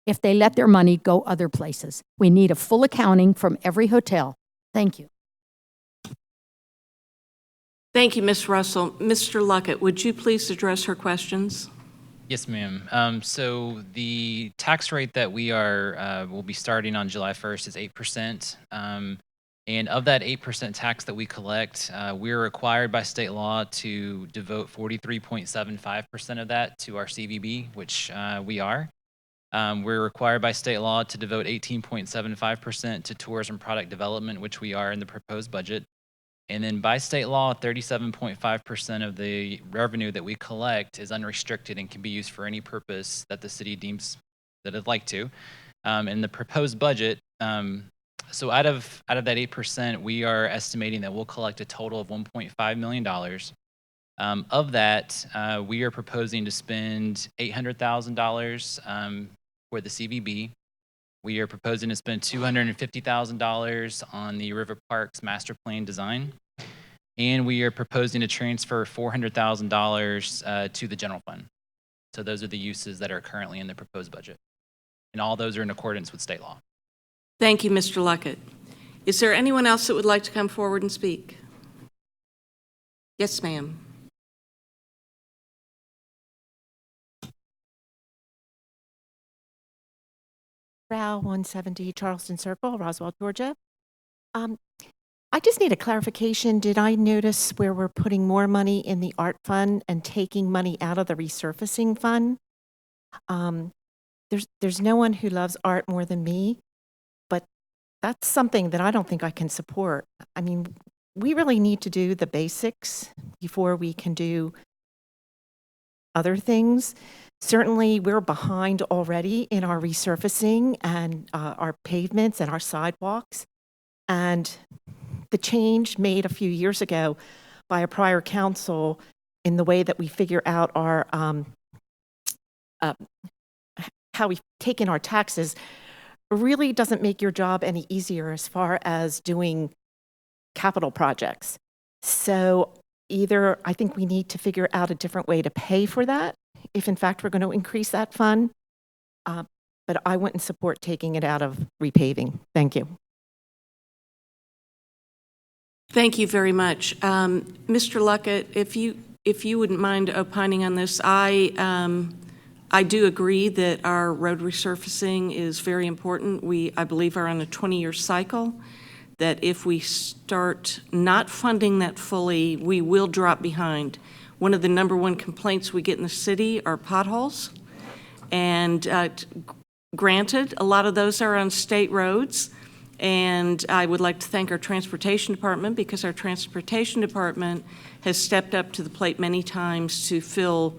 if they let their money go other places. We need a full accounting from every hotel. Thank you. Thank you, Ms. Russell. Mr. Luckett, would you please address her questions? Yes, ma'am. So the tax rate that we will be starting on July 1st is 8%. And of that 8% tax that we collect, we're required by state law to devote 43.75% of that to our CVB, which we are. We're required by state law to devote 18.75% to tourism product development, which we are in the proposed budget. And then by state law, 37.5% of the revenue that we collect is unrestricted and can be used for any purpose that the city deems that it'd like to. In the proposed budget, so out of that 8%, we are estimating that we'll collect a total of $1.5 million. Of that, we are proposing to spend $800,000 for the CVB. We are proposing to spend $250,000 on the River Parks master plan design. And we are proposing to transfer $400,000 to the general fund. So those are the uses that are currently in the proposed budget. And all those are in accordance with state law. Thank you, Mr. Luckett. Is there anyone else that would like to come forward and speak? Yes, ma'am. Route 170 Charleston Circle, Roswell, Georgia. I just need a clarification. Did I notice where we're putting more money in the art fund and taking money out of the resurfacing fund? There's no one who loves art more than me, but that's something that I don't think I can support. I mean, we really need to do the basics before we can do other things. Certainly, we're behind already in our resurfacing and our pavements and our sidewalks. And the change made a few years ago by a prior council in the way that we figure out our how we've taken our taxes really doesn't make your job any easier as far as doing capital projects. So either I think we need to figure out a different way to pay for that, if in fact we're going to increase that fund, but I wouldn't support taking it out of repaving. Thank you. Thank you very much. Mr. Luckett, if you wouldn't mind opining on this, I do agree that our road resurfacing is very important. We, I believe, are on a 20-year cycle, that if we start not funding that fully, we will drop behind. One of the #1 complaints we get in the city are potholes. And granted, a lot of those are on state roads, And I would like to thank our Transportation Department, because our Transportation Department has stepped up to the plate many times to fill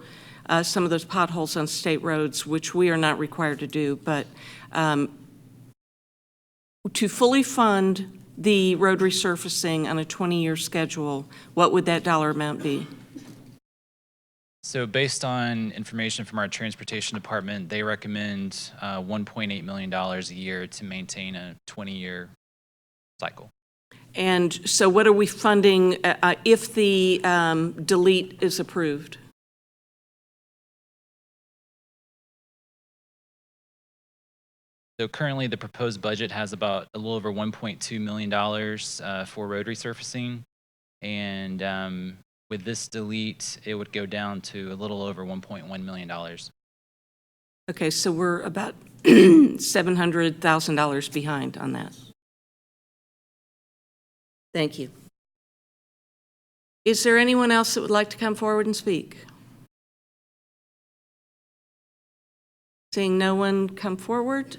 some of those potholes on state roads, which we are not required to do. But to fully fund the road resurfacing on a 20-year schedule, what would that dollar amount be? So based on information from our transportation department, they recommend $1.8 million a year to maintain a 20-year cycle. And so what are we funding if the delete is approved? So currently, the proposed budget has about a little over $1.2 million for road resurfacing. And with this delete, it would go down to a little over $1.1 million. Okay, so we're about $700,000 behind on that. Thank you. Is there anyone else that would like to come forward and speak? Seeing no one come forward,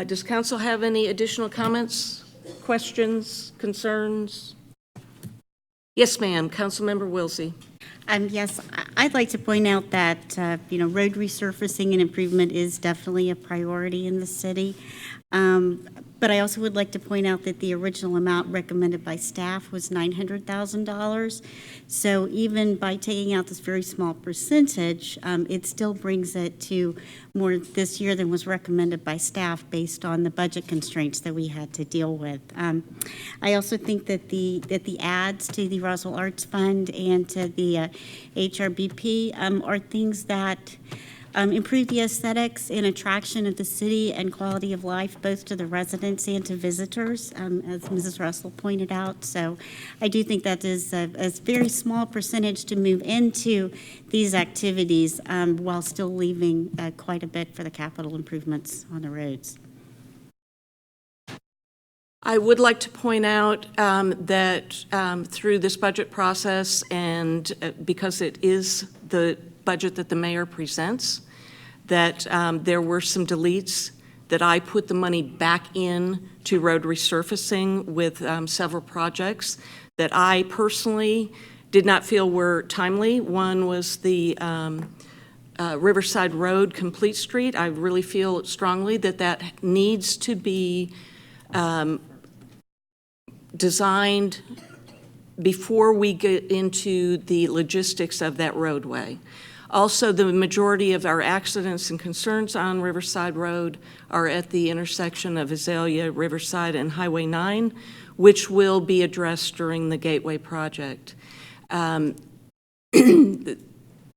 does council have any additional comments, questions, concerns? Yes, ma'am. Councilmember Wilsey. Yes, I'd like to point out that, road resurfacing and improvement is definitely a priority in the city. But I also would like to point out that the original amount recommended by staff was $900,000. So even by taking out this very small percentage, it still brings it to more this year than was recommended by staff based on the budget constraints that we had to deal with. I also think that the adds to the Roswell Arts Fund and to the HRBP are things that improve the aesthetics and attraction of the city and quality of life, both to the residents and to visitors, as Mrs. Russell pointed out. So I do think that is a very small percentage to move into these activities while still leaving quite a bit for the capital improvements on the roads. I would like to point out that through this budget process, and because it is the budget that the mayor presents, that there were some deletes, that I put the money back in to road resurfacing with several projects that I personally did not feel were timely. One was the Riverside Road Complete Street. I really feel strongly that that needs to be designed before we get into the logistics of that roadway. Also, the majority of our accidents and concerns on Riverside Road are at the intersection of Azalea, Riverside, and Highway 9, which will be addressed during the Gateway project.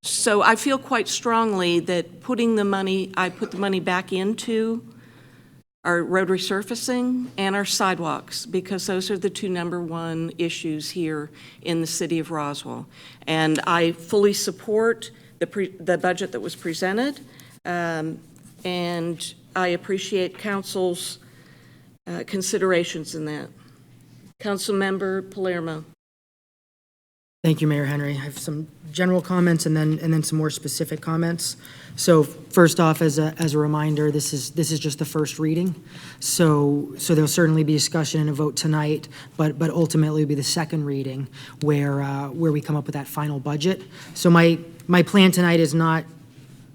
So I feel quite strongly that I put the money back into our road resurfacing and our sidewalks, because those are the two #1 issues here in the city of Roswell. And I fully support the budget that was presented, and I appreciate council's considerations in that. Councilmember Palermo. Thank you, Mayor Henry. I have some general comments and then some more specific comments. So first off, as a reminder, this is just the first reading. So there'll certainly be discussion and a vote tonight, but ultimately it'll be the second reading where we come up with that final budget. So my plan tonight is not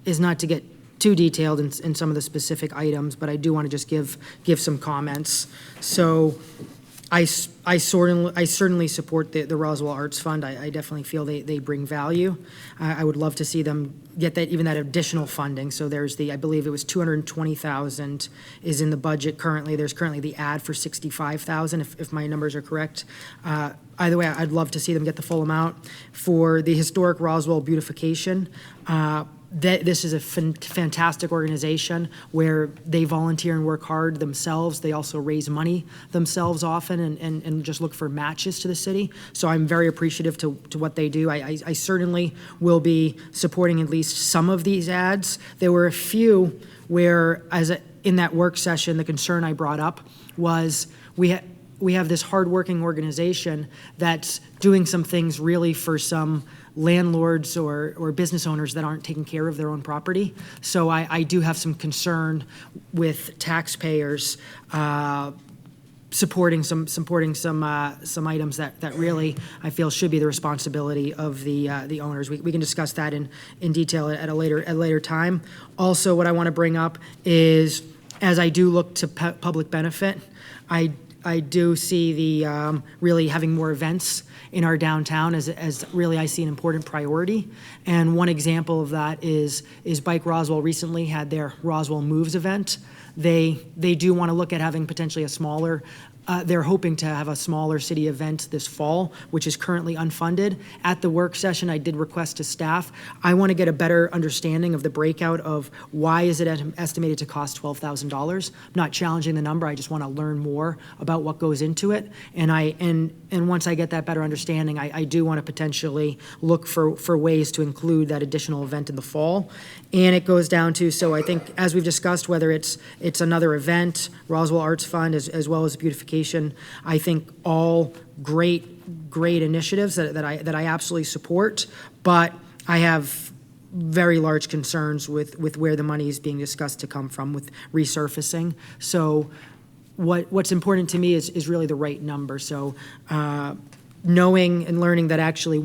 to get too detailed in some of the specific items, but I do want to just give some comments. So I certainly support the Roswell Arts Fund. I definitely feel they bring value. I would love to see them get that additional funding. So there's I believe it was $220,000 is in the budget currently. There's currently the ad for $65,000 if my numbers are correct. Either way, I'd love to see them get the full amount. For the historic Roswell beautification, this is a fantastic organization where they volunteer and work hard themselves. They also raise money themselves often and just look for matches to the city. So I'm very appreciative to what they do. I certainly will be supporting at least some of these ads. There were a few where, in that work session, the concern I brought up was we have this hardworking organization that's doing some things really for some landlords or business owners that aren't taking care of their own property. So I do have some concern with taxpayers supporting some items that really I feel should be the responsibility of the owners. We can discuss that in detail at a later time. Also, what I want to bring up is, as I do look to public benefit, I do see the really having more events in our downtown as really I see an important priority. And one example of that is Bike Roswell recently had their Roswell Moves event. They do want to look at having potentially a smaller, they're hoping to have a smaller city event this fall, which is currently unfunded. At the work session, I did request to staff, I want to get a better understanding of the breakout of why is it estimated to cost $12,000. I'm not challenging the number, I just want to learn more about what goes into it. And once I get that better understanding, I do want to potentially look for ways to include that additional event in the fall. And it goes down to, so I think, as we've discussed, whether it's another event, Roswell Arts Fund, as well as beautification, I think all great initiatives that I absolutely support, but I have very large concerns with where the money is being discussed to come from with resurfacing. So what's important to me is really the right number. So knowing and learning that actually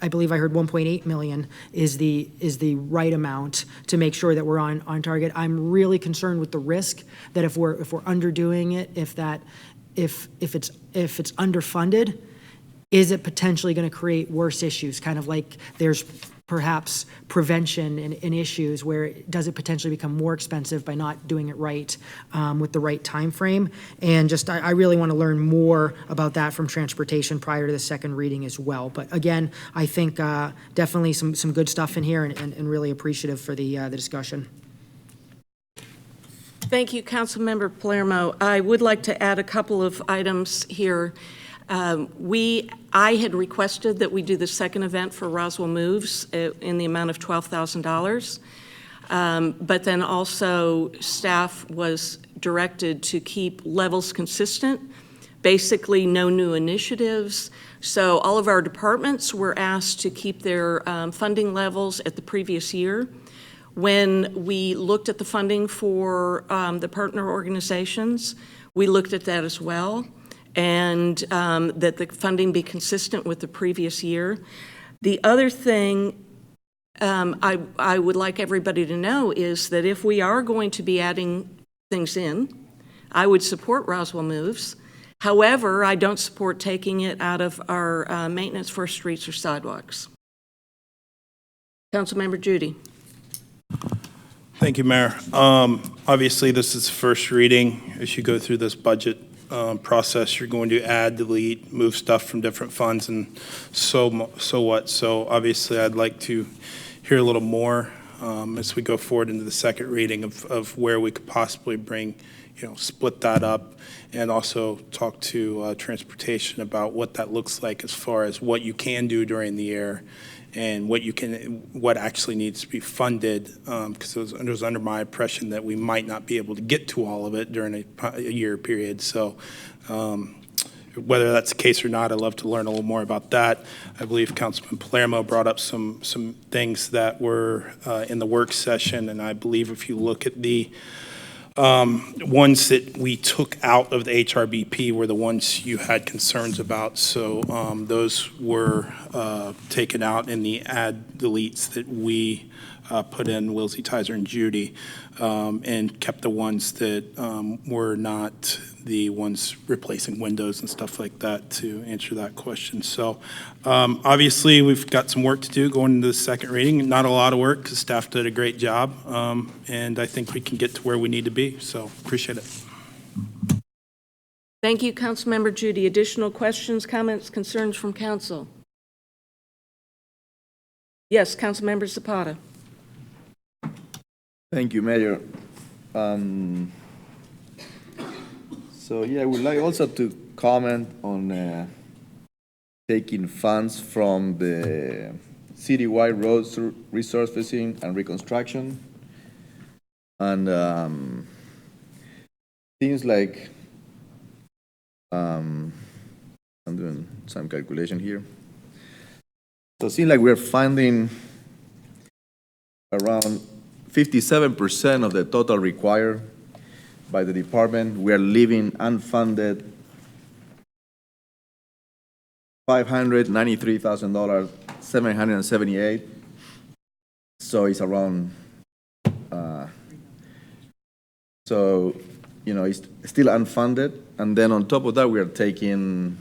I believe I heard 1.8 million is the right amount to make sure that we're on target. I'm really concerned with the risk that if we're underdoing it, if it's underfunded, is it potentially going to create worse issues? Kind of like there's perhaps prevention in issues where does it potentially become more expensive by not doing it right with the right time frame? And just I really want to learn more about that from transportation prior to the second reading as well. But again, I think definitely some good stuff in here and really appreciative for the discussion. Thank you, Councilmember Palermo. I would like to add a couple of items here. I had requested that we do the second event for Roswell Moves in the amount of $12,000. But then also staff was directed to keep levels consistent, basically no new initiatives. So all of our departments were asked to keep their funding levels at the previous year. When we looked at the funding for the partner organizations, we looked at that as well, and that the funding be consistent with the previous year. The other thing I would like everybody to know is that if we are going to be adding things in, I would support Roswell Moves. However, I don't support taking it out of our maintenance for streets or sidewalks. Councilmember Judy. Thank you, Mayor. Obviously, this is first reading. As you go through this budget process, you're going to add, delete, move stuff from different funds, and so what. So obviously, I'd like to hear a little more as we go forward into the second reading of where we could possibly bring, split that up, and also talk to transportation about what that looks like as far as what you can do during the year and what actually needs to be funded, because it was under my impression that we might not be able to get to all of it during a year period. So whether that's the case or not, I'd love to learn a little more about that. I believe Councilman Palermo brought up some things that were in the work session, and I believe if you look at the ones that we took out of the HRBP were the ones you had concerns about. So those were taken out in the add deletes that we put in, Wilsey, Tizer, and Judy, and kept the ones that were not the ones replacing windows and stuff like that to answer that question. So obviously we've got some work to do going into the second reading. Not a lot of work because staff did a great job, and I think we can get to where we need to be. So appreciate it. Thank you, Councilmember Judy. Additional questions, comments, concerns from council? Yes, Councilmember Zapata. Thank you, Mayor. So yeah, I would like also to comment on taking funds from the citywide roads resurfacing and reconstruction. And things like, I'm doing some calculation here. So it seems like we're finding around 57% of the total required by the department. We are leaving unfunded $593,000, $778. So it's around, it's still unfunded. And then on top of that, we are taking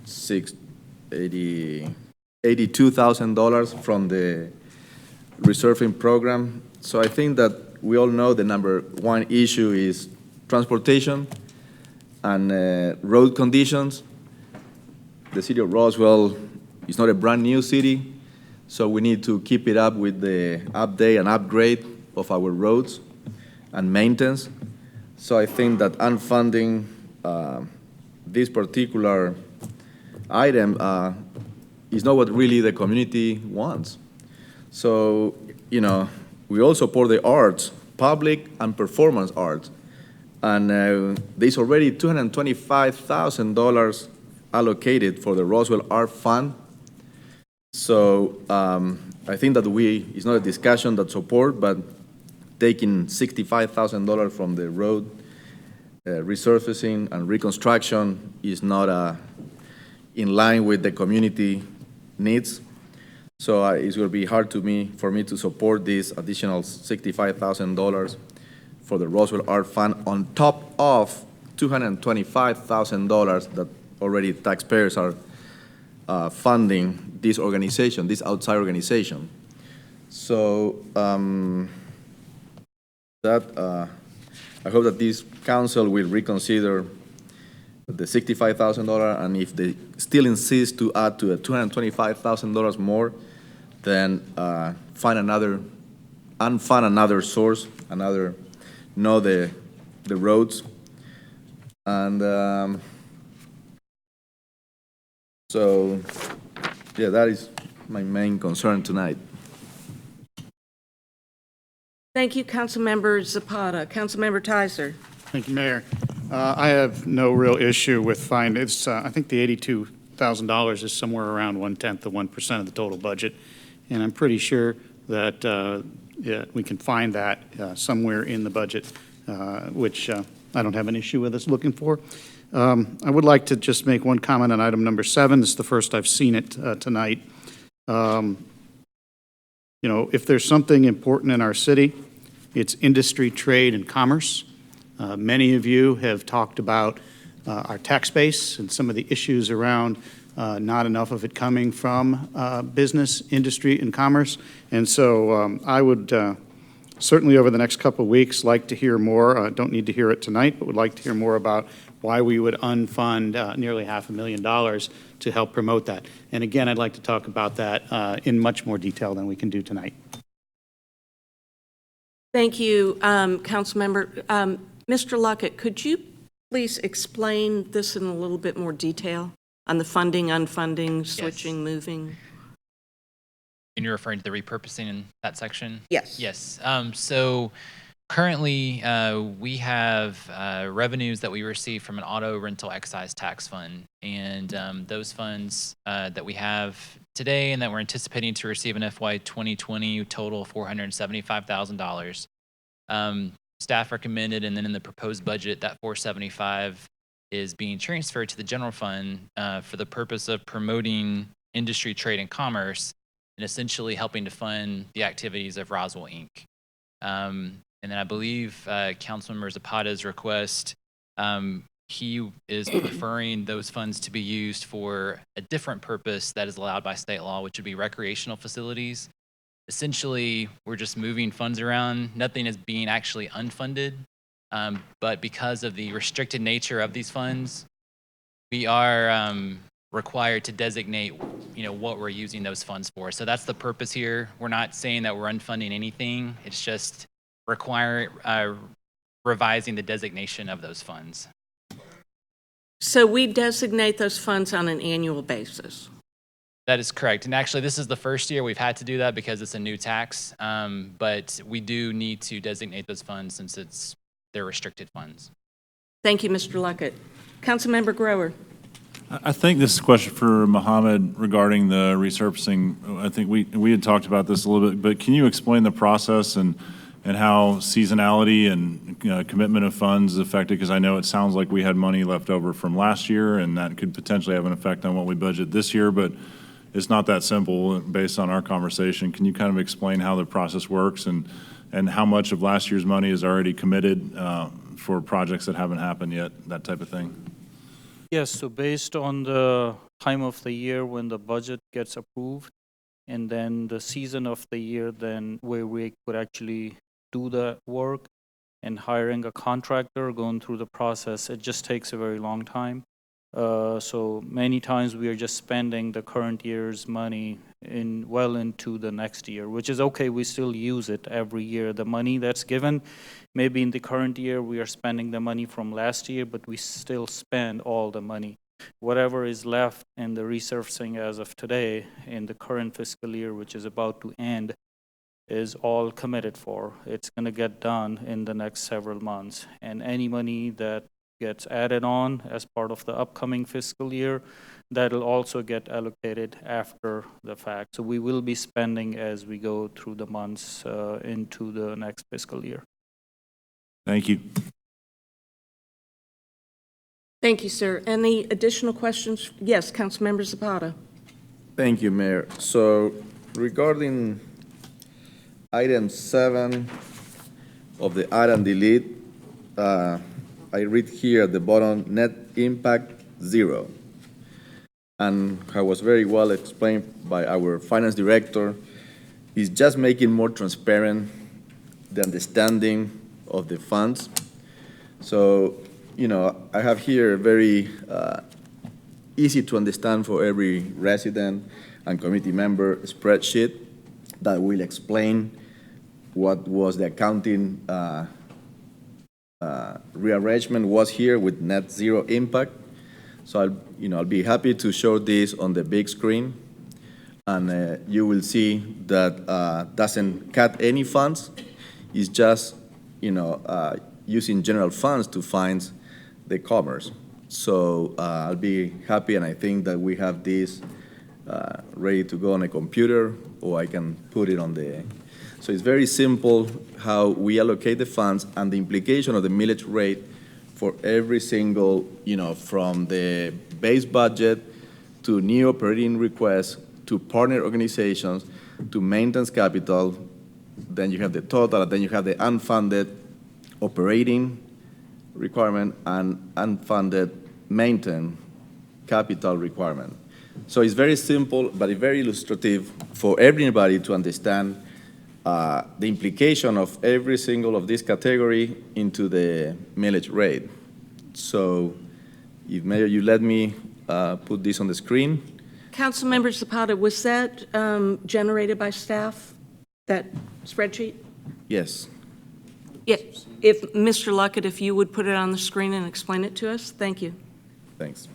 $82,000 from the resurfacing program. So I think that we all know the number one issue is transportation and road conditions. The city of Roswell is not a brand new city, so we need to keep it up with the update and upgrade of our roads and maintenance. So I think that unfunding this particular item is not what really the community wants. So, we all support the arts, public and performance arts. And there's already $225,000 allocated for the Roswell Art Fund. So I think that it's not a discussion that support, but taking $65,000 from the road resurfacing and reconstruction is not in line with the community needs. So it's going to be hard for me to support this additional $65,000 for the Roswell Art Fund on top of $225,000 that already taxpayers are funding this organization, this outside organization. So I hope that this council will reconsider the $65,000, and if they still insist to add to $225,000 more, then unfund another source, the roads. And that is my main concern tonight. Thank you, Councilmember Zapata. Councilmember Tizer. Thank you, Mayor. I have no real issue with finding. I think the $82,000 is somewhere around 1/10 of 1% of the total budget, and I'm pretty sure that we can find that somewhere in the budget, which I don't have an issue with us looking for. I would like to just make one comment on item number 7. This is the first I've seen it tonight. If there's something important in our city, it's industry, trade, and commerce. Many of you have talked about our tax base and some of the issues around not enough of it coming from business, industry, and commerce. And so I would certainly over the next couple of weeks like to hear more. Don't need to hear it tonight, but would like to hear more about why we would unfund nearly $500,000 to help promote that. And again, I'd like to talk about that in much more detail than we can do tonight. Thank you, Councilmember. Mr. Luckett, could you please explain this in a little bit more detail on the funding, unfunding, switching, moving? And you're referring to the repurposing in that section? Yes. Yes. So currently, we have revenues that we receive from an auto rental excise tax fund. And those funds that we have today and that we're anticipating to receive in FY 2020 total $475,000. Staff recommended, and then in the proposed budget, that $475,000 is being transferred to the general fund for the purpose of promoting industry, trade, and commerce, and essentially helping to fund the activities of Roswell, Inc. And then I believe Councilmember Zapata's request, he is preferring those funds to be used for a different purpose that is allowed by state law, which would be recreational facilities. Essentially, we're just moving funds around. Nothing is being actually unfunded, but because of the restricted nature of these funds, we are required to designate, what we're using those funds for. So that's the purpose here. We're not saying that we're unfunding anything. It's just revising the designation of those funds. So we designate those funds on an annual basis? That is correct. And actually, this is the first year we've had to do that because it's a new tax. But we do need to designate those funds since they're restricted funds. Thank you, Mr. Luckett. Councilmember Grower. I think this is a question for Mohammed regarding the resurfacing. I think we had talked about this a little bit, but can you explain the process and and how seasonality and commitment of funds is affected? Because I know it sounds like we had money left over from last year, and that could potentially have an effect on what we budget this year, but it's not that simple based on our conversation. Can you kind of explain how the process works and how much of last year's money is already committed for projects that haven't happened yet, that type of thing? Yes, so based on the time of the year when the budget gets approved, and then the season of the year then where we could actually do the work, and hiring a contractor, going through the process, it just takes a very long time. So many times we are just spending the current year's money well into the next year, which is okay, we still use it every year. The money that's given, maybe in the current year we are spending the money from last year, but we still spend all the money. Whatever is left in the resurfacing as of today in the current fiscal year, which is about to end, is all committed for. It's going to get done in the next several months. And any money that gets added on as part of the upcoming fiscal year, that'll also get allocated after the fact. So we will be spending as we go through the months into the next fiscal year. Thank you. Thank you, sir. Any additional questions? Yes, Councilmember Zapata. Thank you, Mayor. So regarding item 7 of the item delete, I read here at the bottom, net impact 0. And how was very well explained by our finance director, is just making more transparent the understanding of the funds. So, I have here a very easy to understand for every resident and committee member spreadsheet that will explain what was the accounting rearrangement was here with net 0 impact. So I'll be happy to show this on the big screen, and you will see that doesn't cut any funds. It's just using general funds to find the commerce. So I'll be happy, and I think that we have this ready to go on a computer, or I can put it on the. So it's very simple how we allocate the funds and the implication of the millage rate for every single, from the base budget to new operating requests to partner organizations to maintenance capital. Then you have the total, and then you have the unfunded operating requirement and unfunded maintenance capital requirement. So it's very simple, but it's very illustrative for everybody to understand the implication of every single of this category into the millage rate. So, if Mayor, you let me put this on the screen. Councilmember Zapata, was that generated by staff, that spreadsheet? Yes. Yeah. If Mr. Luckett, if you would put it on the screen and explain it to us, thank you. Thanks.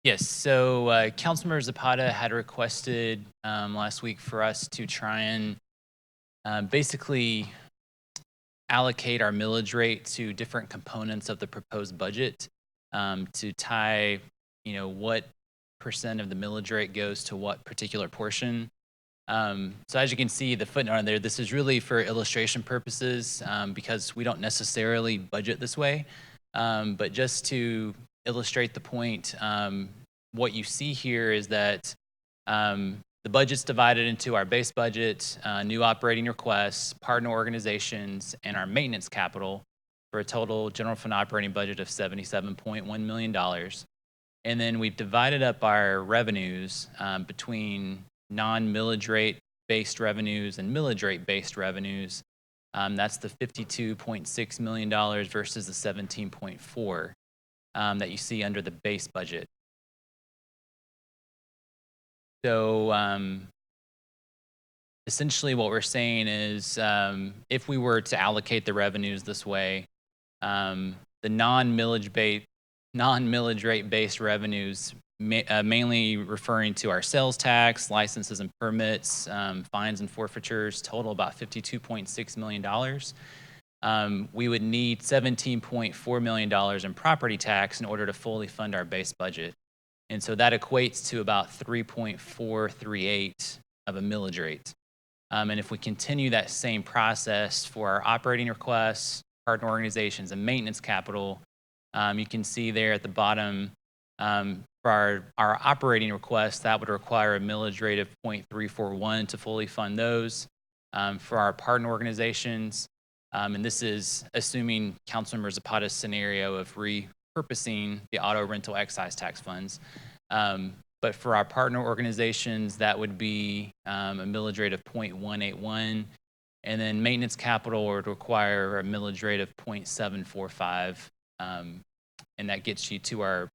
Yes, so Councilmember Zapata had requested last week for us to try and basically allocate our millage rate to different components of the proposed budget to tie, what percent of the millage rate goes to what particular portion. So as you can see, the footnote on there, this is really for illustration purposes because we don't necessarily budget this way, but just to illustrate the point, what you see here is that the budget's divided into our base budget, new operating requests, partner organizations, and our maintenance capital for a total general fund operating budget of $77.1 million. And then we've divided up our revenues between non-millage rate based revenues and millage rate based revenues. That's the $52.6 million versus the $17.4 that you see under the base budget. So essentially what we're saying is if we were to allocate the revenues this way, the non-millage rate based revenues mainly referring to our sales tax, licenses and permits, fines and forfeitures, total about $52.6 million. We would need $17.4 million in property tax in order to fully fund our base budget. And so that equates to about 3.438 of a millage rate. And if we continue that same process for our operating requests, partner organizations, and maintenance capital, you can see there at the bottom, for our operating requests, that would require a millage rate of 0.341 to fully fund those. For our partner organizations, and this is assuming Councilmember Zapata's scenario of repurposing the auto rental excise tax funds. But for our partner organizations, that would be a millage rate of 0.181. And then maintenance capital would require a millage rate of 0.745. And that gets you to our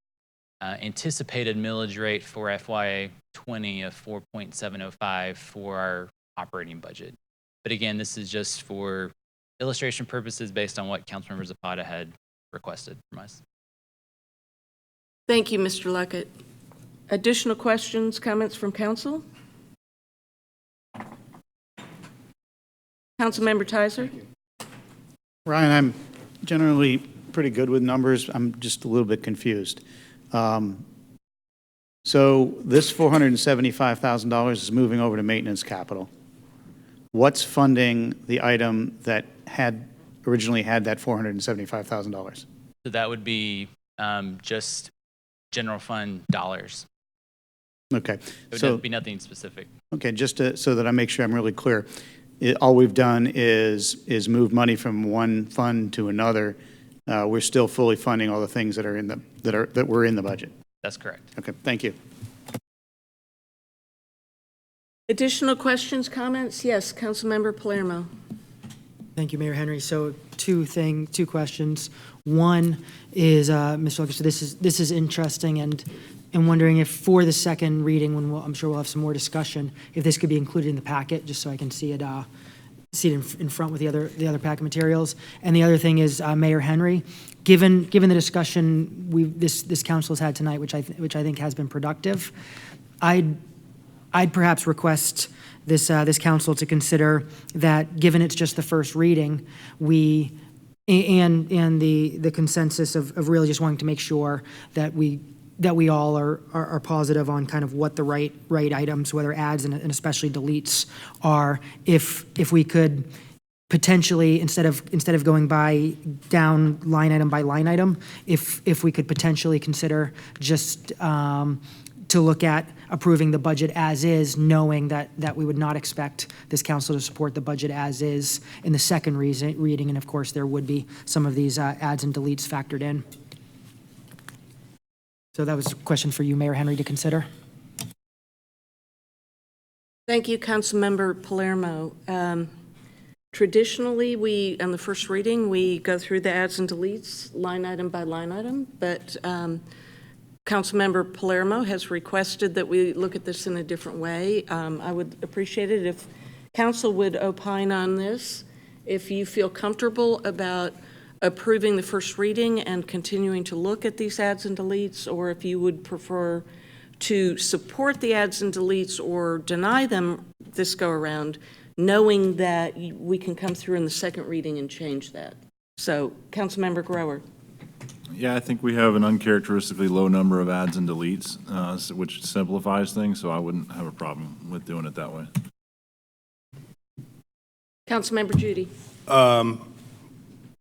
anticipated millage rate for FY 20 of 4.705 for our operating budget. But again, this is just for illustration purposes based on what Councilmember Zapata had requested from us. Thank you, Mr. Luckett. Additional questions, comments from council? Councilmember Tizer? Ryan, I'm generally pretty good with numbers. I'm just a little bit confused. So this $475,000 is moving over to maintenance capital. What's funding the item that originally had that $475,000? So that would be just general fund dollars. Okay. It would be nothing specific. Okay, just so that I make sure I'm really clear, all we've done is move money from one fund to another. We're still fully funding all the things that are that were in the budget. That's correct. Okay, thank you. Additional questions, comments? Yes, Councilmember Palermo. Thank you, Mayor Henry. So two questions. One is, Mr. Luckett, so this is interesting, and wondering if for the second reading, when I'm sure we'll have some more discussion, if this could be included in the packet, just so I can see it in front with the other packet materials. And the other thing is, Mayor Henry, given the discussion this council has had tonight, which I think has been productive, I'd perhaps request this council to consider that, given it's just the first reading, and the consensus of really just wanting to make sure that we all are positive on kind of what the right items, whether adds and especially deletes, are. If we could potentially, instead of going down line item by line item, if we could potentially consider just to look at approving the budget as is, knowing that we would not expect this council to support the budget as is in the second reading, and of course there would be some of these adds and deletes factored in. So that was a question for you, Mayor Henry, to consider. Thank you, Councilmember Palermo. Traditionally, on the first reading, we go through the adds and deletes line item by line item, but Councilmember Palermo has requested that we look at this in a different way. I would appreciate it if council would opine on this. If you feel comfortable about approving the first reading and continuing to look at these adds and deletes, or if you would prefer to support the adds and deletes or deny them this go around, knowing that we can come through in the second reading and change that. So, Councilmember Grower. Yeah, I think we have an uncharacteristically low number of adds and deletes, which simplifies things, so I wouldn't have a problem with doing it that way. Councilmember Judy.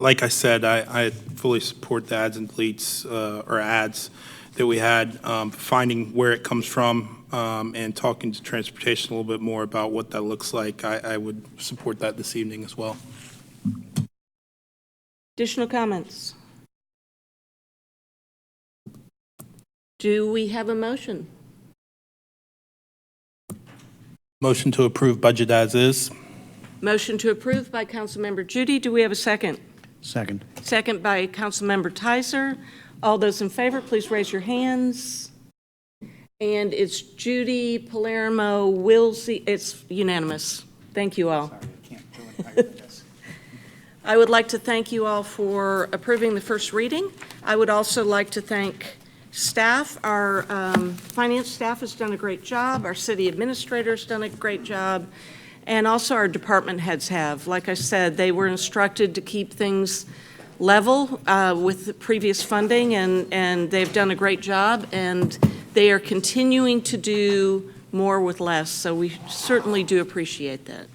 Like I said, I fully support the adds and deletes or adds that we had, finding where it comes from and talking to transportation a little bit more about what that looks like. I would support that this evening as well. Additional comments? Do we have a motion? Motion to approve budget as is. Motion to approve by Councilmember Judy. Do we have a second? Second. Second by Councilmember Tizer. All those in favor, please raise your hands. And it's Judy, Palermo, Wilsey. It's unanimous. Thank you all. Sorry, I can't do it higher than this. I would like to thank you all for approving the first reading. I would also like to thank Staff, our finance staff has done a great job, our city administrator's done a great job, and also our department heads have. Like I said, they were instructed to keep things level with the previous funding, and they've done a great job, and they are continuing to do more with less, so we certainly do appreciate that.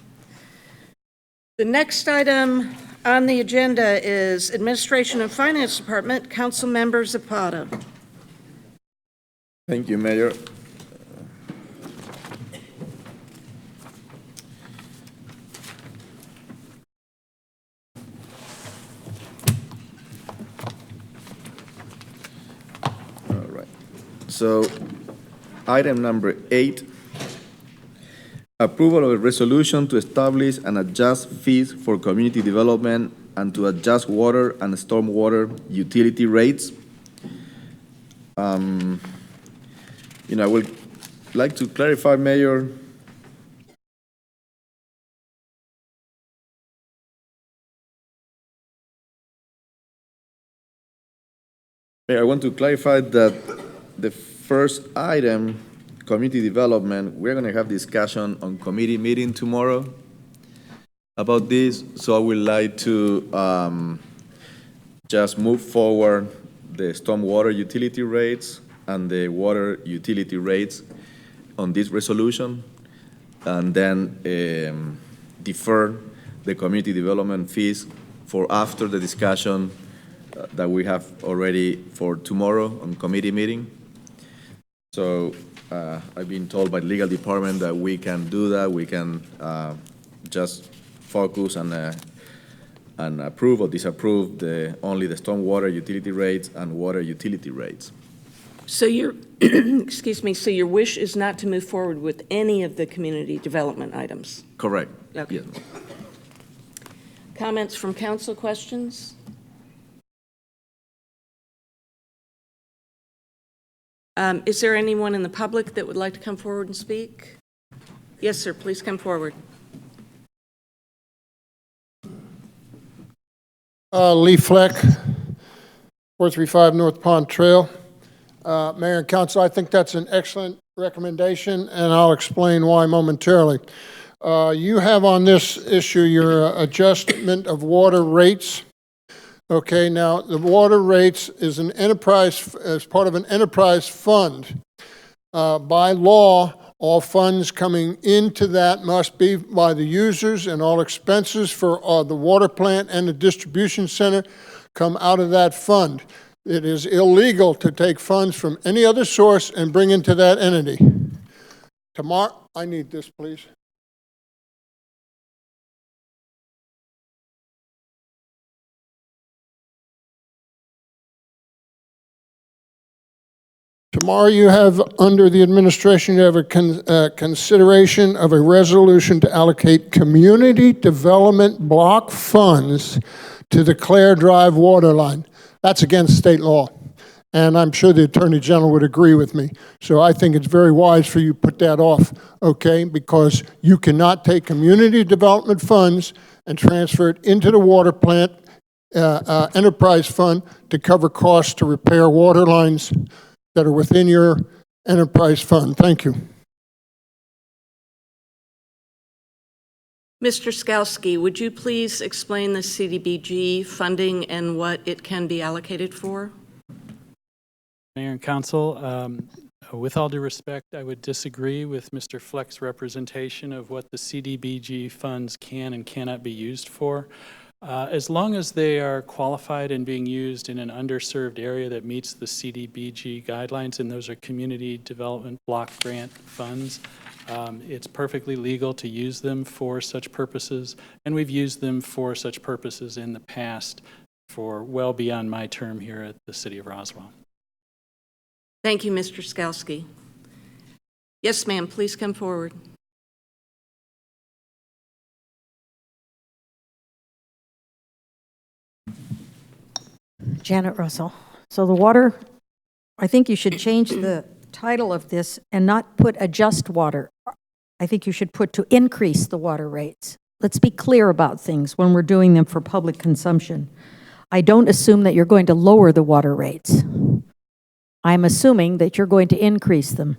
The next item on the agenda is Administration and Finance Department, Councilmember Zapata. Thank you, Mayor. All right. So, item number 8, approval of a resolution to establish and adjust fees for community development and to adjust water and stormwater utility rates. I would like to clarify, Mayor, I want to clarify that the first item, community development, we're going to have discussion on committee meeting tomorrow about this, so I would like to just move forward the stormwater utility rates and the water utility rates on this resolution, and then defer the community development fees for after the discussion that we have already for tomorrow on committee meeting. So I've been told by the legal department that we can do that. We can just focus and approve or disapprove only the stormwater utility rates and water utility rates. So your, excuse me, so your wish is not to move forward with any of the community development items? Correct. Okay. Yes. Comments from council, questions? Is there anyone in the public that would like to come forward and speak? Yes, sir, please come forward. Lee Fleck, 435 North Pond Trail. Mayor and Council, I think that's an excellent recommendation, and I'll explain why momentarily. You have on this issue your adjustment of water rates. Okay, now the water rates is an enterprise, as part of an enterprise fund. By law, all funds coming into that must be by the users, and all expenses for the water plant and the distribution center come out of that fund. It is illegal to take funds from any other source and bring into that entity. Tomorrow, I need this, please. Tomorrow you have, under the administration, you have a consideration of a resolution to allocate community development block funds to the Clare Drive water line. That's against state law, and I'm sure the Attorney General would agree with me. So I think it's very wise for you to put that off, okay? Because you cannot take community development funds and transfer it into the water plant enterprise fund to cover costs to repair water lines that are within your enterprise fund. Thank you. Mr. Skalsky, would you please explain the CDBG funding and what it can be allocated for? Mayor and Council, with all due respect, I would disagree with Mr. Fleck's representation of what the CDBG funds can and cannot be used for. As long as they are qualified and being used in an underserved area that meets the CDBG guidelines, and those are community development block grant funds, it's perfectly legal to use them for such purposes, and we've used them for such purposes in the past for well beyond my term here at the City of Roswell. Thank you, Mr. Skalsky. Yes, ma'am, please come forward. Janet Russell. So the water, I think you should change the title of this and not put adjust water. I think you should put to increase the water rates. Let's be clear about things when we're doing them for public consumption. I don't assume that you're going to lower the water rates. I'm assuming that you're going to increase them.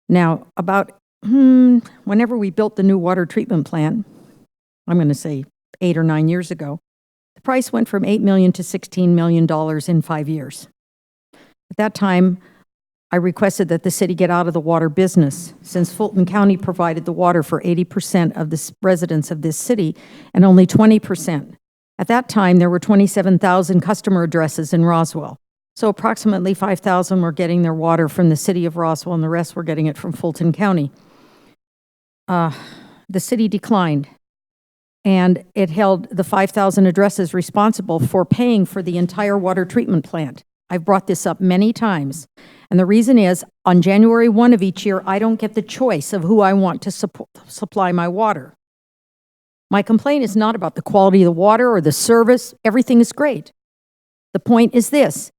Now, about whenever we built the new water treatment plant, I'm going to say 8 or 9 years ago, the price went from $8 million to $16 million in 5 years. At that time, I requested that the city get out of the water business, since Fulton County provided the water for 80% of the residents of this city and only 20%. At that time, there were 27,000 customer addresses in Roswell. So approximately 5,000 were getting their water from the city of Roswell, and the rest were getting it from Fulton County. The city declined, and it held the 5,000 addresses responsible for paying for the entire water treatment plant. I've brought this up many times, and the reason is, on January 1 of each year, I don't get the choice of who I want to supply my water. My complaint is not about the quality of the water or the service. Everything is great. The point is this: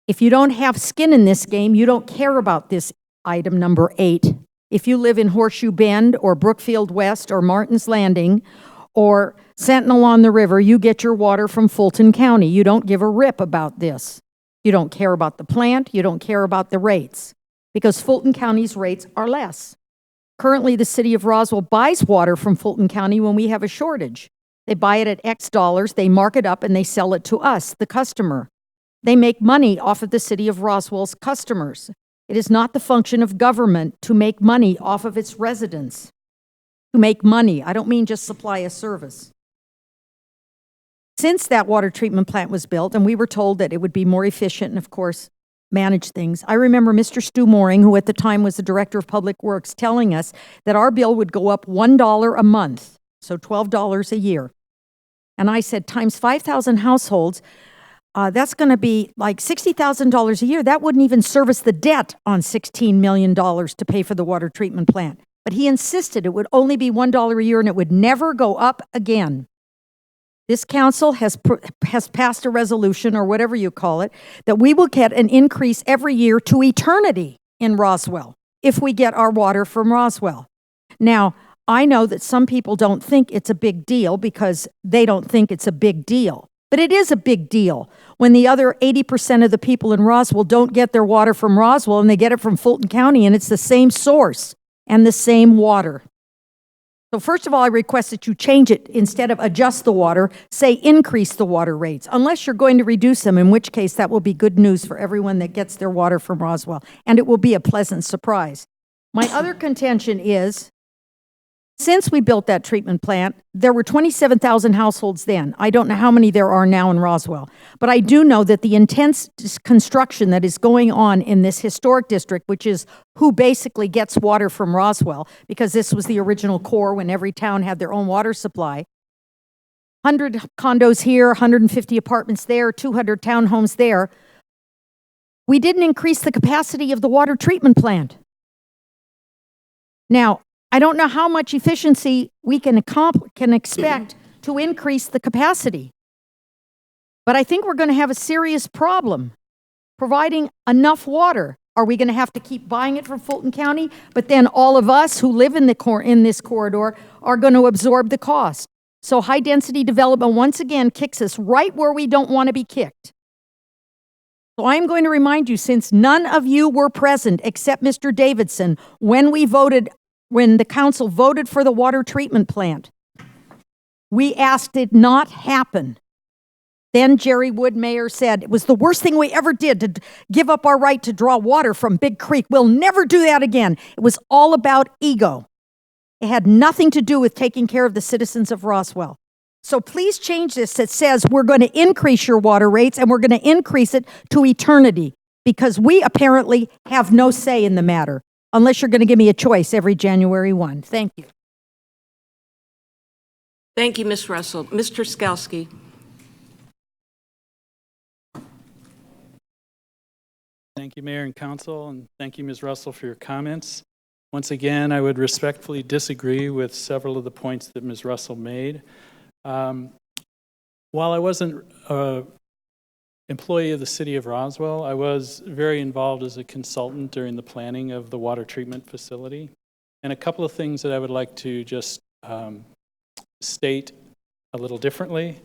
if you don't have skin in this game, you don't care about this item number 8. If you live in Horseshoe Bend or Brookfield West or Martin's Landing or Sentinel on the River, you get your water from Fulton County. You don't give a rip about this. You don't care about the plant. You don't care about the rates, because Fulton County's rates are less. Currently, the city of Roswell buys water from Fulton County when we have a shortage. They buy it at X dollars, they mark it up, and they sell it to us, the customer. They make money off of the city of Roswell's customers. It is not the function of government to make money off of its residents. To make money, I don't mean just supply a service. Since that water treatment plant was built, and we were told that it would be more efficient and, of course, manage things, I remember Mr. Stu Mooring, who at the time was the Director of Public Works, telling us that our bill would go up $1 a month, so $12 a year. And I said, times 5,000 households, that's going to be like $60,000 a year. That wouldn't even service the debt on $16 million to pay for the water treatment plant. But he insisted it would only be $1 a year and it would never go up again. This council has passed a resolution, or whatever you call it, that we will get an increase every year to eternity in Roswell if we get our water from Roswell. Now, I know that some people don't think it's a big deal because they don't think it's a big deal. But it is a big deal when the other 80% of the people in Roswell don't get their water from Roswell and they get it from Fulton County, and it's the same source and the same water. So first of all, I request that you change it. Instead of adjust the water, say increase the water rates, unless you're going to reduce them, in which case that will be good news for everyone that gets their water from Roswell, and it will be a pleasant surprise. My other contention is, since we built that treatment plant, there were 27,000 households then. I don't know how many there are now in Roswell, but I do know that the intense construction that is going on in this historic district, which is who basically gets water from Roswell, because this was the original core when every town had their own water supply. 100 condos here, 150 apartments there, 200 townhomes there. We didn't increase the capacity of the water treatment plant. Now, I don't know how much efficiency we can expect to increase the capacity. But I think we're going to have a serious problem providing enough water. Are we going to have to keep buying it from Fulton County? But then all of us who live in this corridor are going to absorb the cost. So high-density development once again kicks us right where we don't want to be kicked. So I'm going to remind you, since none of you were present except Mr. Davidson when the council voted for the water treatment plant, we asked it not happen. Then Jerry Wood, mayor, said it was the worst thing we ever did to give up our right to draw water from Big Creek. We'll never do that again. It was all about ego. It had nothing to do with taking care of the citizens of Roswell. So please change this that says we're going to increase your water rates and we're going to increase it to eternity, because we apparently have no say in the matter, unless you're going to give me a choice every January 1. Thank you. Thank you, Ms. Russell. Mr. Skalsky. Thank you, Mayor and Council, and thank you, Ms. Russell, for your comments. Once again, I would respectfully disagree with several of the points that Ms. Russell made. While I wasn't an employee of the city of Roswell, I was very involved as a consultant during the planning of the water treatment facility. And a couple of things that I would like to just state a little differently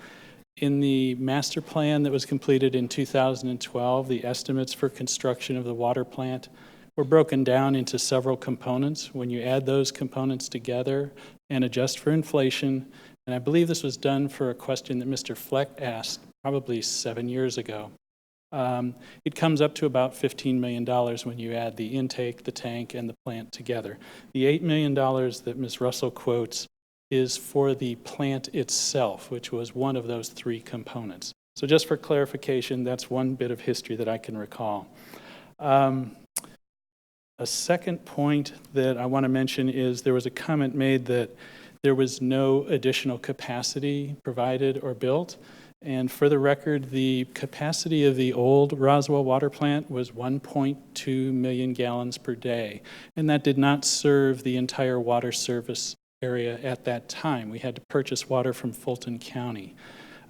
In the master plan that was completed in 2012, the estimates for construction of the water plant were broken down into several components. When you add those components together and adjust for inflation, and I believe this was done for a question that Mr. Fleck asked probably 7 years ago, it comes up to about $15 million when you add the intake, the tank, and the plant together. The $8 million that Ms. Russell quotes is for the plant itself, which was one of those three components. So just for clarification, that's one bit of history that I can recall. A second point that I want to mention is there was a comment made that there was no additional capacity provided or built. And for the record, the capacity of the old Roswell water plant was 1.2 million gallons per day. And that did not serve the entire water service area at that time. We had to purchase water from Fulton County.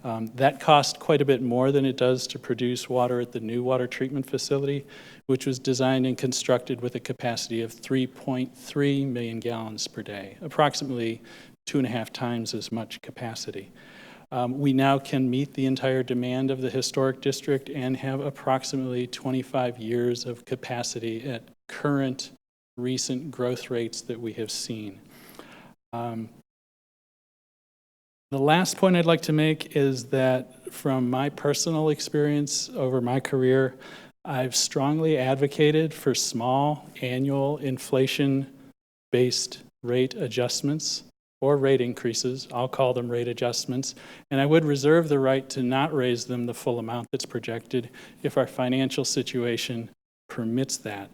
That cost quite a bit more than it does to produce water at the new water treatment facility, which was designed and constructed with a capacity of 3.3 million gallons per day, approximately 2.5 times as much capacity. We now can meet the entire demand of the historic district and have approximately 25 years of capacity at current recent growth rates that we have seen. The last point I'd like to make is that from my personal experience over my career, I've strongly advocated for small annual inflation-based rate adjustments or rate increases. I'll call them rate adjustments. And I would reserve the right to not raise them the full amount that's projected if our financial situation permits that.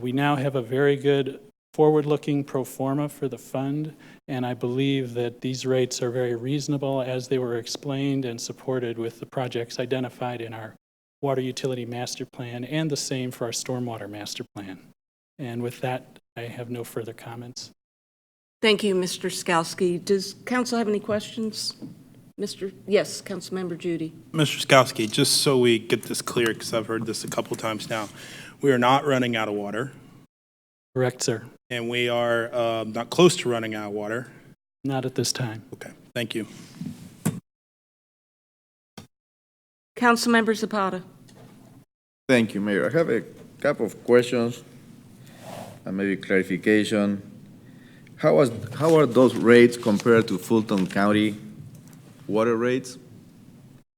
We now have a very good forward-looking pro forma for the fund, and I believe that these rates are very reasonable as they were explained and supported with the projects identified in our water utility master plan and the same for our stormwater master plan. And with that, I have no further comments. Thank you, Mr. Skalski. Does council have any questions? Yes, Councilmember Judy. Mr. Skalski, just so we get this clear, because I've heard this a couple times now, we are not running out of water. Correct, sir. And we are not close to running out of water. Not at this time. Okay, thank you. Councilmember Zapata. Thank you, Mayor. I have a couple of questions and maybe clarification. How are those rates compared to Fulton County water rates?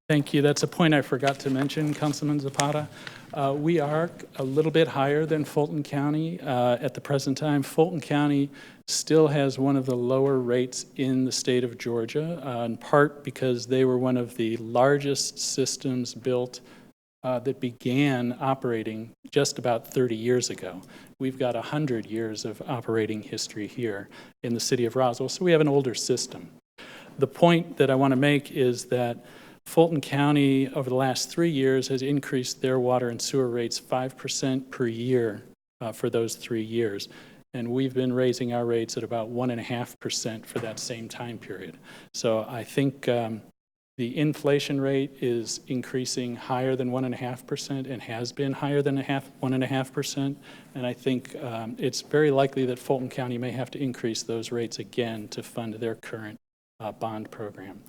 Thank you. That's a point I forgot to mention, Councilman Zapata. We are a little bit higher than Fulton County at the present time. Fulton County still has one of the lower rates in the state of Georgia, in part because they were one of the largest systems built that began operating just about 30 years ago. We've got 100 years of operating history here in the city of Roswell, so we have an older system. The point that I want to make is that Fulton County, over the last 3 years, has increased their water and sewer rates 5% per year for those 3 years. And we've been raising our rates at about 1.5% for that same time period. So I think the inflation rate is increasing higher than 1.5% and has been higher than 1.5%. And I think it's very likely that Fulton County may have to increase those rates again to fund their current bond program.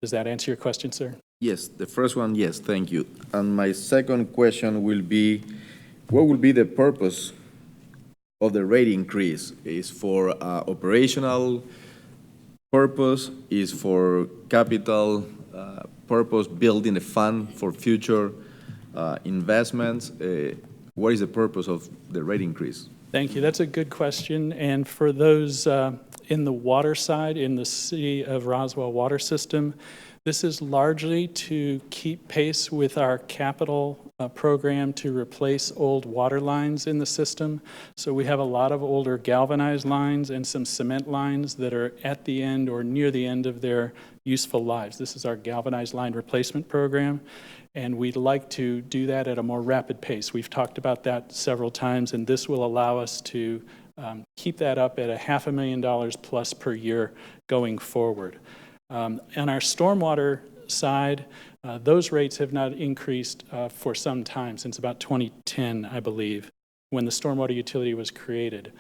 Does that answer your question, sir? Yes, the first one, yes, thank you. And my second question will be, what will be the purpose of the rate increase? Is for operational purpose, is for capital purpose, building a fund for future investments? What is the purpose of the rate increase? Thank you. That's a good question. And for those in the water side, in the city of Roswell water system, this is largely to keep pace with our capital program to replace old water lines in the system. So we have a lot of older galvanized lines and some cement lines that are at the end or near the end of their useful lives. This is our galvanized line replacement program, and we'd like to do that at a more rapid pace. We've talked about that several times, and this will allow us to keep that up at $500,000 plus per year going forward. On our stormwater side, those rates have not increased for some time, since about 2010, I believe, when the stormwater utility was created.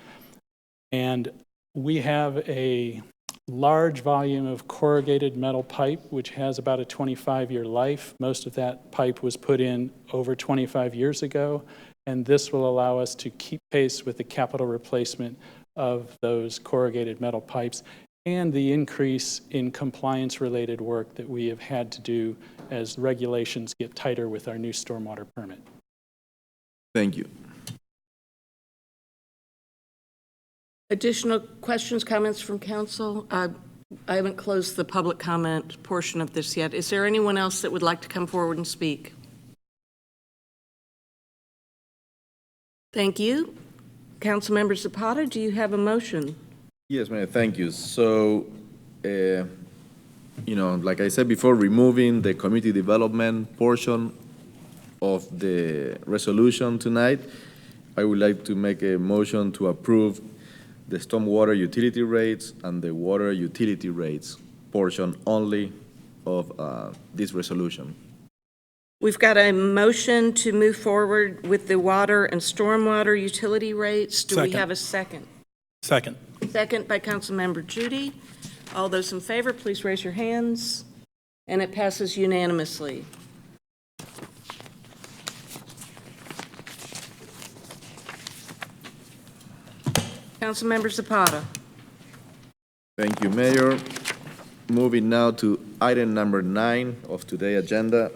And we have a large volume of corrugated metal pipe, which has about a 25-year life. Most of that pipe was put in over 25 years ago, and this will allow us to keep pace with the capital replacement of those corrugated metal pipes and the increase in compliance-related work that we have had to do as regulations get tighter with our new stormwater permit. Thank you. Additional questions, comments from council? I haven't closed the public comment portion of this yet. Is there anyone else that would like to come forward and speak? Thank you. Councilmember Zapata, do you have a motion? Yes, Mayor, thank you. So, like I said before, removing the community development portion of the resolution tonight, I would like to make a motion to approve the stormwater utility rates and the water utility rates portion only of this resolution. We've got a motion to move forward with the water and stormwater utility rates. Do we Second. have a second? Second. Second by Councilmember Judy. All those in favor, please raise your hands. And it passes unanimously. Councilmember Zapata. Thank you, Mayor. Moving now to item number 9 of today's agenda,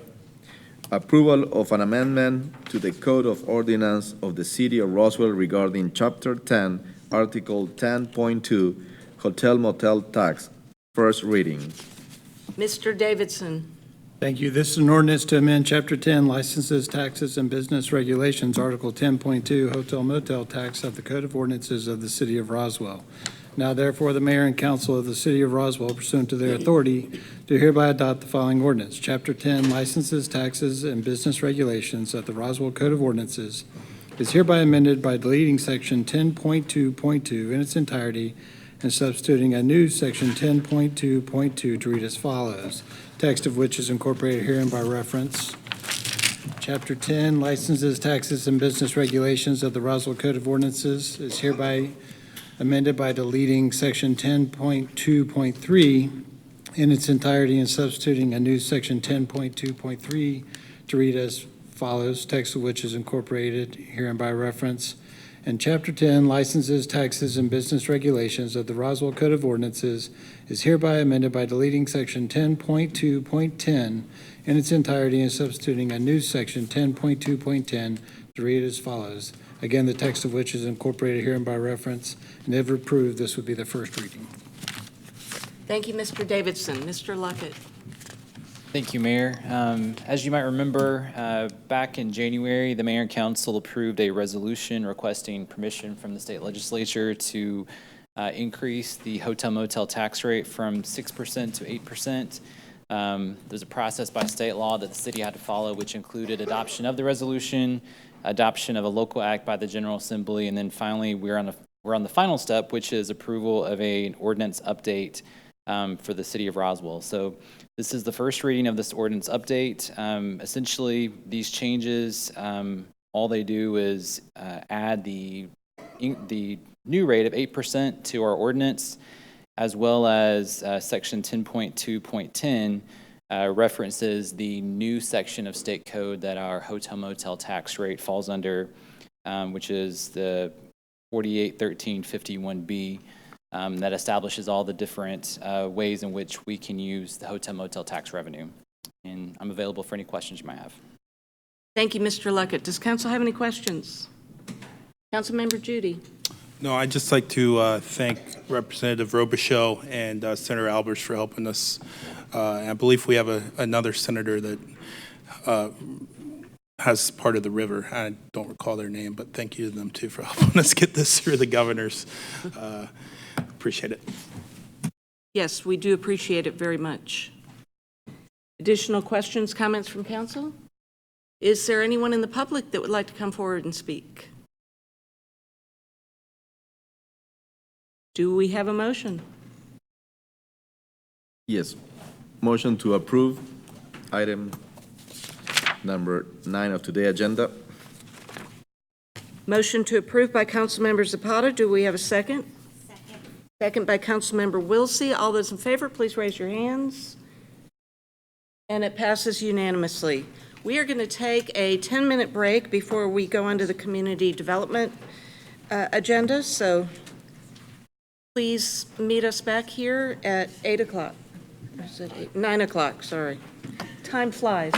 approval of an amendment to the Code of Ordinance of the City of Roswell regarding Chapter 10, Article 10.2, Hotel Motel Tax, first reading. Mr. Davidson. Thank you. This is an ordinance to amend Chapter 10, Licenses, Taxes, and Business Regulations, Article 10.2, Hotel Motel Tax of the Code of Ordinances of the City of Roswell. Now therefore, the mayor and council of the City of Roswell, pursuant to their authority, do hereby adopt the following ordinance. Chapter 10, Licenses, Taxes, and Business Regulations of the Roswell Code of Ordinances is hereby amended by deleting Section 10.2.2 in its entirety and substituting a new Section 10.2.2 to read as follows, text of which is incorporated herein by reference. Chapter 10, Licenses, Taxes, and Business Regulations of the Roswell Code of Ordinances is hereby amended by deleting Section 10.2.3 in its entirety and substituting a new Section 10.2.3 to read as follows, text of which is incorporated herein by reference. And Chapter 10, Licenses, Taxes, and Business Regulations of the Roswell Code of Ordinances is hereby amended by deleting Section 10.2.10 in its entirety and substituting a new Section 10.2.10 to read as follows. Again, the text of which is incorporated herein by reference, and if approved, this would be the first reading. Thank you, Mr. Davidson. Mr. Luckett. Thank you, Mayor. As you might remember, back in January, the Mayor and Council approved a resolution requesting permission from the state legislature to increase the hotel motel tax rate from 6% to 8%. There's a process by state law that the city had to follow, which included adoption of the resolution, adoption of a local act by the General Assembly, and then finally we're on the final step, which is approval of an ordinance update for the city of Roswell. So this is the first reading of this ordinance update. Essentially, these changes, all they do is add the new rate of 8% to our ordinance, as well as Section 10.2.10 references the new section of state code that our hotel motel tax rate falls under, which is the 481351B. That establishes all the different ways in which we can use the hotel motel tax revenue. And I'm available for any questions you might have. Thank you, Mr. Luckett. Does council have any questions? Councilmember Judy. No, I'd just like to thank Representative Robichaux and Senator Albers for helping us. I believe we have another senator that has part of the river. I don't recall their name, but thank you to them too for helping us get this through the governors. Appreciate it. Yes, we do appreciate it very much. Additional questions, comments from council? Is there anyone in the public that would like to come forward and speak? Do we have a motion? Yes. Motion to approve item number 9 of today's agenda. Motion to approve by Councilmember Zapata. Do we have a second? Second by Councilmember Wilsey. All those in favor, please raise your hands. And it passes unanimously. We are going to take a 10-minute break before we go on to the community development agenda, so please meet us back here at 8 o'clock. Or is it 8? 9 o'clock, sorry. Time flies.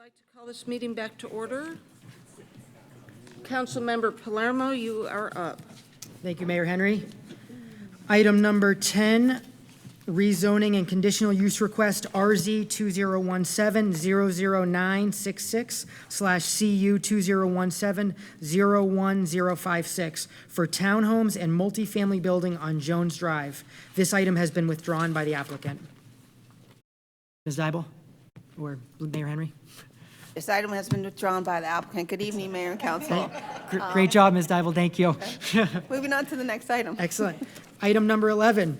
like to call this meeting back to order. Councilmember Palermo, you are up. Thank you, Mayor Henry. Item number 10, rezoning and conditional use request RZ 2017-00966/CU 2017-01056 for townhomes and multifamily building on Jones Drive. This item has been withdrawn by the applicant. Ms. Dybel or Mayor Henry? This item has been withdrawn by the applicant. Good evening, Mayor and Council. Great job, Ms. Dybel, thank you. Moving on to the next item. Excellent. Item number 11,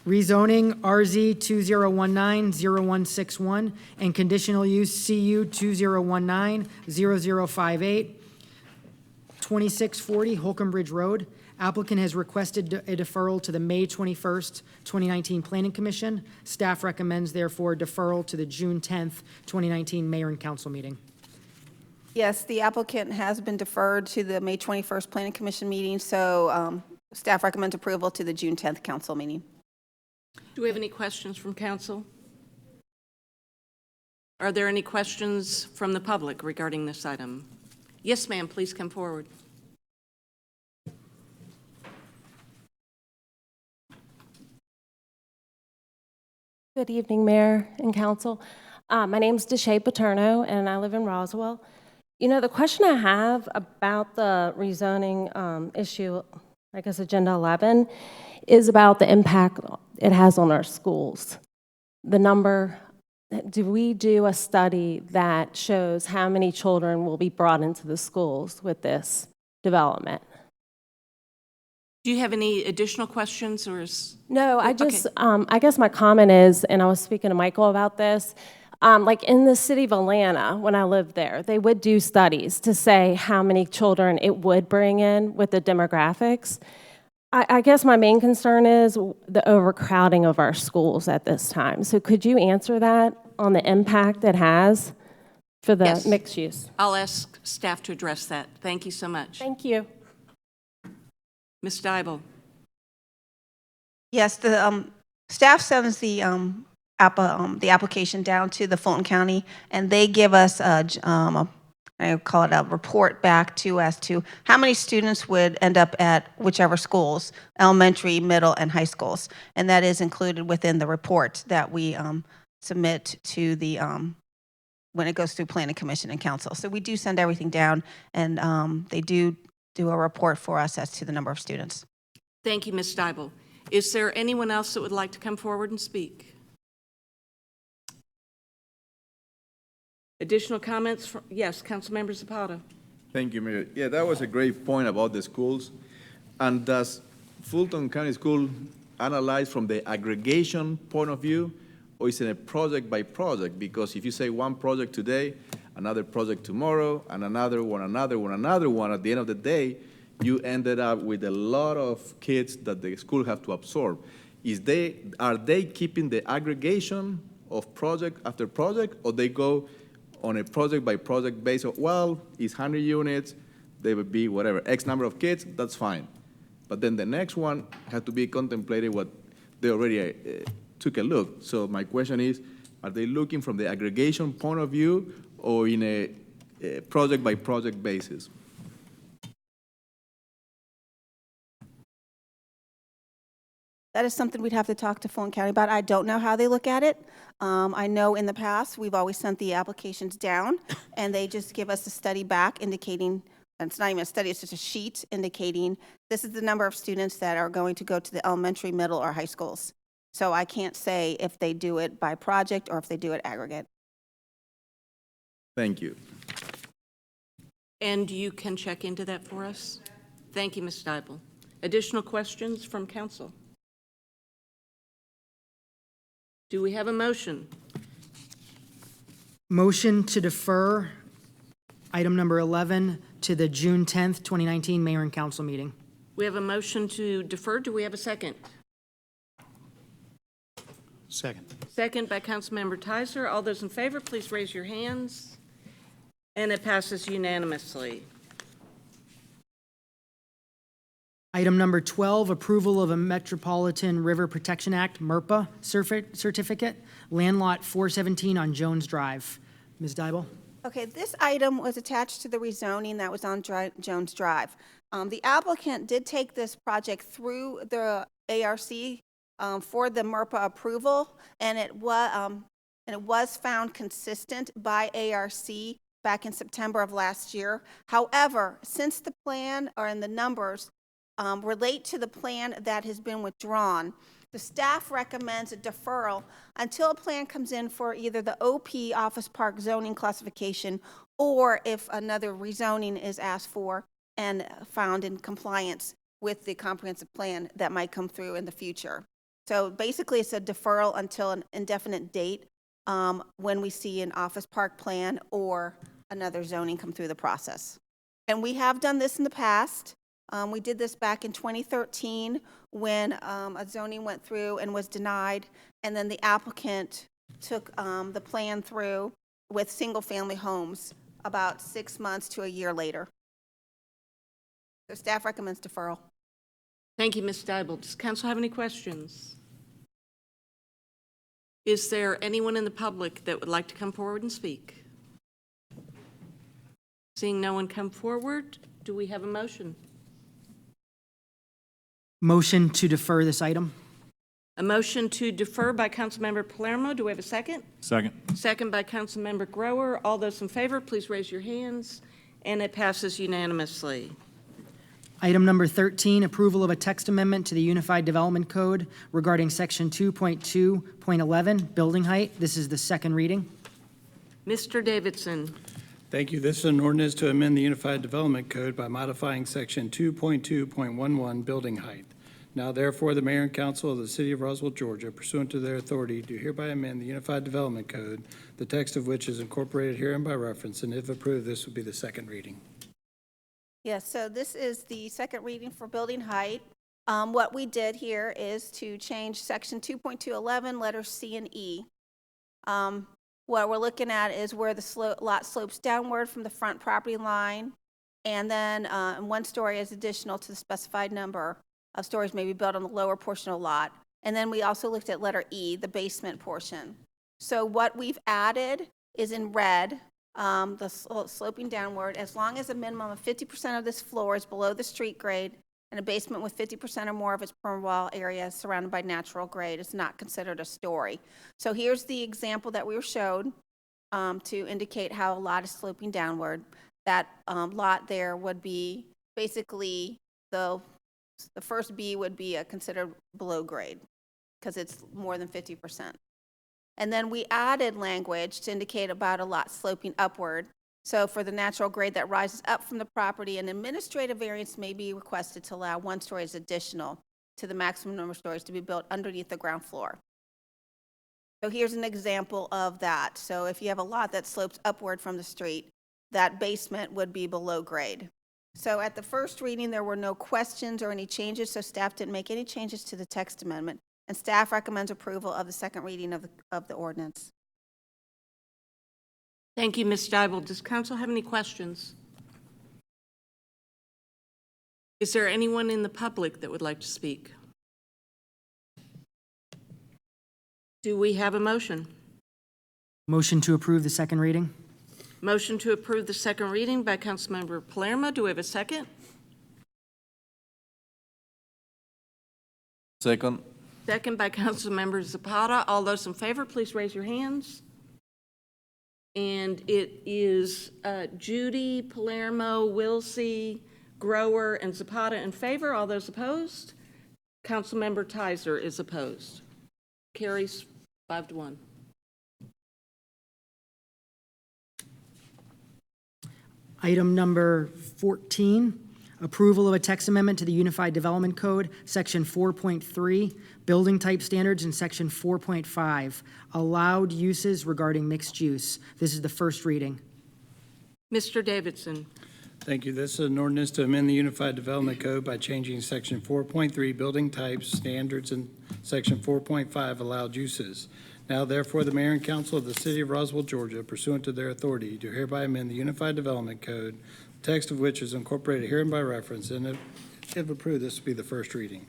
rezoning RZ 2019-0161 and conditional use CU 2019-0058, 2640 Holcomb Bridge Road. Applicant has requested a deferral to the May 21st, 2019 Planning Commission. Staff recommends therefore deferral to the June 10th, 2019 Mayor and Council meeting. Yes, the applicant has been deferred to the May 21st Planning Commission meeting, so staff recommends approval to the June 10th council meeting. Do we have any questions from council? Are there any questions from the public regarding this item? Yes, ma'am, please come forward. Good evening, Mayor and Council. My name is Deshae Paterno, and I live in Roswell. You know, the question I have about the rezoning issue, I guess Agenda 11, is about the impact it has on our schools. The number, do we do a study that shows how many children will be brought into the schools with this development? Do you have any additional questions or is? No, I just, I guess my comment is, and I was speaking to Michael about this, like in the city of Atlanta, when I lived there, they would do studies to say how many children it would bring in with the demographics. I guess my main concern is the overcrowding of our schools at this time. So could you answer that on the impact it has for the Yes. mixed use? I'll ask staff to address that. Thank you so much. Thank you. Ms. Dybel. Yes, the staff sends the application down to the Fulton County, and they give us I call it a report back to us to how many students would end up at whichever schools, elementary, middle, and high schools, and that is included within the report that we submit to the when it goes through Planning Commission and Council. So we do send everything down, and they do a report for us as to the number of students. Thank you, Ms. Dybel. Is there anyone else that would like to come forward and speak? Additional comments? Yes, Councilmember Zapata. Thank you, Mayor. Yeah, that was a great point about the schools. And does Fulton County School analyze from the aggregation point of view, or is it a project by project? Because if you say one project today, another project tomorrow, and another one, at the end of the day, you ended up with a lot of kids that the school have to absorb. Are they keeping the aggregation of project after project, or they go on a project by project basis? Well, it's 100 units, they would be whatever, X number of kids, that's fine. But then the next one had to be contemplated what they already took a look. So my question is, are they looking from the aggregation point of view or in a project by project basis? That is something we'd have to talk to Fulton County about. I don't know how they look at it. I know in the past, we've always sent the applications down, and they just give us a study back indicating, and it's not even a study, it's just a sheet indicating this is the number of students that are going to go to the elementary, middle, or high schools. So I can't say if they do it by project or if they do it aggregate. Thank you. And you can check into that for us? Thank you, Ms. Dybel. Additional questions from council? Do we have a motion? Motion to defer item number 11 to the June 10th, 2019 Mayor and Council meeting. We have a motion to defer. Do we have a second? Second. Second by Councilmember Tyser. All those in favor, please raise your hands. And it passes unanimously. Item number 12, approval of a Metropolitan River Protection Act, MERPA certificate, land lot 417 on Jones Drive. Ms. Dybel? Okay, this item was attached to the rezoning that was on Jones Drive. The applicant did take this project through the ARC for the MRPA approval, and it was found consistent by ARC back in September of last year. However, since the plan and the numbers relate to the plan that has been withdrawn, the staff recommends a deferral until a plan comes in for either the OP Office Park zoning classification, or if another rezoning is asked for and found in compliance with the comprehensive plan that might come through in the future. So basically it's a deferral until an indefinite date when we see an Office Park plan or another zoning come through the process. And we have done this in the past. We did this back in 2013 when a zoning went through and was denied, and then the applicant took the plan through with single-family homes about 6 months to a year later. So staff recommends deferral. Thank you, Ms. Dybel. Does council have any questions? Is there anyone in the public that would like to come forward and speak? Seeing no one come forward, do we have a motion? Motion to defer this item? A motion to defer by Councilmember Palermo. Do we have a second? Second. Second by Councilmember Grower. All those in favor, please raise your hands. And it passes unanimously. Item number 13, approval of a text amendment to the Unified Development Code regarding Section 2.2.11, building height. This is the second reading. Mr. Davidson. Thank you. This is an ordinance to amend the Unified Development Code by modifying Section 2.2.11, building height. Now therefore, the Mayor and Council of the City of Roswell, Georgia, pursuant to their authority, do hereby amend the Unified Development Code, the text of which is incorporated herein by reference, and if approved, this would be the second reading. Yes, so this is the second reading for building height. What we did here is to change Section 2.211, letters C and E. What we're looking at is where the lot slopes downward from the front property line, and then one story is additional to the specified number of stories may be built on the lower portion of the lot. And then we also looked at letter E, the basement portion. So what we've added is in red, the sloping downward, as long as a minimum of 50% of this floor is below the street grade, and a basement with 50% or more of its perm wall area is surrounded by natural grade is not considered a story. So here's the example that we were showed to indicate how a lot is sloping downward. That lot there would be basically the first B would be considered below grade because it's more than 50%. And then we added language to indicate about a lot sloping upward. So for the natural grade that rises up from the property, an administrative variance may be requested to allow 1 story as additional to the maximum number of stories to be built underneath the ground floor. So here's an example of that. So if you have a lot that slopes upward from the street, that basement would be below grade. So at the first reading, there were no questions or any changes, so staff didn't make any changes to the text amendment, and staff recommends approval of the second reading of the ordinance. Thank you, Ms. Dybel. Does council have any questions? Is there anyone in the public that would like to speak? Do we have a motion? Motion to approve the second reading? Motion to approve the second reading by Councilmember Palermo. Do we have a second? Second. Second by Councilmember Zapata. All those in favor, please raise your hands. And it is Judy, Palermo, Wilsey, Grower, and Zapata in favor. All those opposed? Councilmember Tizer is opposed. Carries 5-1. Item number 14, approval of a text amendment to the Unified Development Code, Section 4.3, building type standards, and Section 4.5, allowed uses regarding mixed use. This is the first reading. Mr. Davidson. Thank you. This is an ordinance to amend the Unified Development Code by changing Section 4.3, building types, standards, and Section 4.5, allowed uses. Now therefore, the Mayor and Council of the City of Roswell, Georgia, pursuant to their authority, do hereby amend the Unified Development Code, the text of which is incorporated herein by reference, and if approved, this will be the first reading.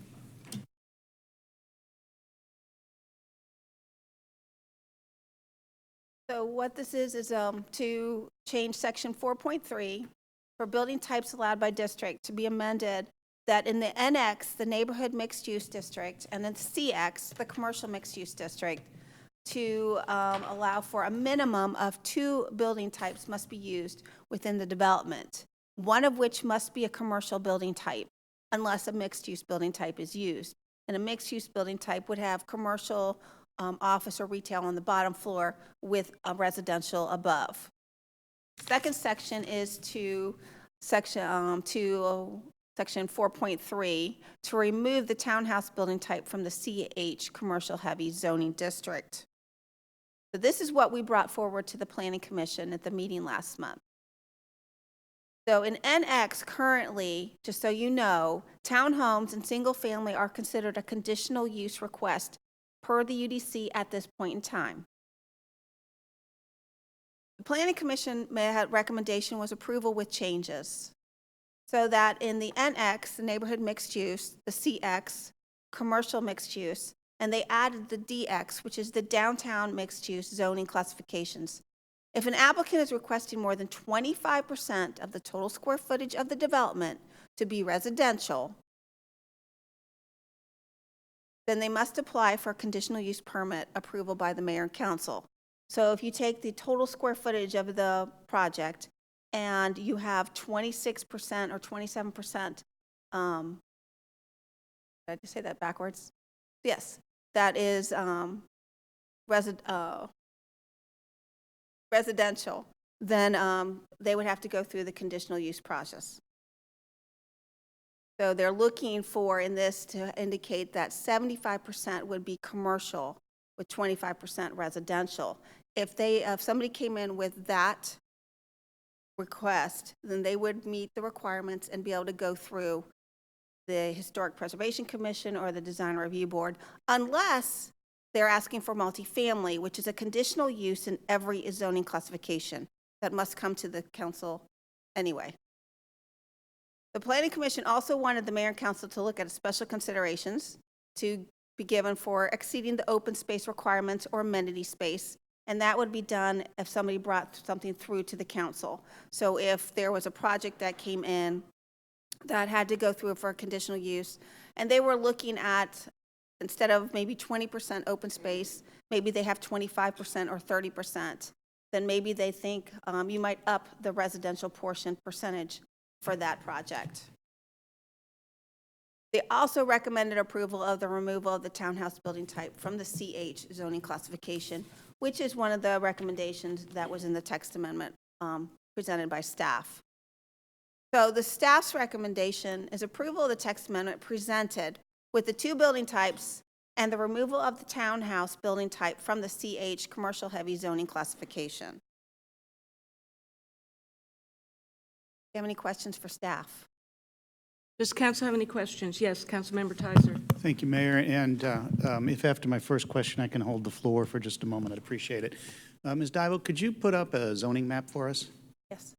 So what this is to change section 4.3 for building types allowed by district to be amended, that in the NX, the neighborhood mixed-use district, and then CX, the commercial mixed-use district, to allow for a minimum of 2 building types must be used within the development, one of which must be a commercial building type, unless a mixed-use building type is used. And a mixed-use building type would have commercial, office or retail on the bottom floor with a residential above. Second section is to section 4.3 to remove the townhouse building type from the CH commercial heavy zoning district. So this is what we brought forward to the Planning Commission at the meeting last month. So in NX currently, just so you know, townhomes and single family are considered a conditional use request per the UDC at this point in time. The Planning Commission recommendation was approval with changes. So that in the NX, the neighborhood mixed use, the CX, commercial mixed use, and they added the DX, which is the downtown mixed use zoning classifications. If an applicant is requesting more than 25% of the total square footage of the development to be residential, then they must apply for a conditional use permit approval by the mayor and council. So if you take the total square footage of the project and you have 26% or 27%, did I just say that backwards? Yes, that is residential, then they would have to go through the conditional use process. So they're looking for in this to indicate that 75% would be commercial with 25% residential. If somebody came in with that request, then they would meet the requirements and be able to go through the Historic Preservation Commission or the Design Review Board, unless they're asking for multifamily, which is a conditional use in every zoning classification that must come to the council anyway. The Planning Commission also wanted the mayor and council to look at special considerations to be given for exceeding the open space requirements or amenity space, and that would be done if somebody brought something through to the council. So if there was a project that came in that had to go through for a conditional use, and they were looking at, instead of maybe 20% open space, maybe they have 25% or 30%, then maybe they think you might up the residential portion percentage for that project. They also recommended approval of the removal of the townhouse building type from the CH zoning classification, which is one of the recommendations that was in the text amendment presented by staff. So the staff's recommendation is approval of the text amendment presented with the 2 building types and the removal of the townhouse building type from the CH commercial heavy zoning classification. Do you have any questions for staff? Does council have any questions? Yes, Councilmember Tizer. Thank you, Mayor. And if after my first question I can hold the floor for just a moment, I'd appreciate it. Ms. Dival, could you put up a zoning map for us? Yes.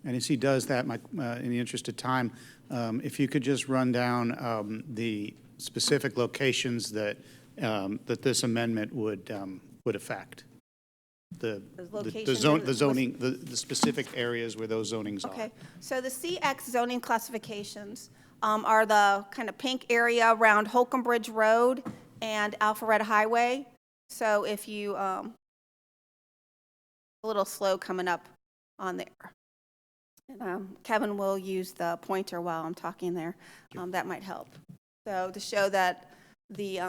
And as he does that, in the interest of time, if you could just run down the specific locations that this amendment would affect. The specific areas where those zonings are. Okay, so the CX zoning classifications are the kind of pink area around Holcomb Bridge Road and Alpharetta Highway. So if you, a little slow coming up on there. And, Kevin will use the pointer while I'm talking there. That might help. So to show that the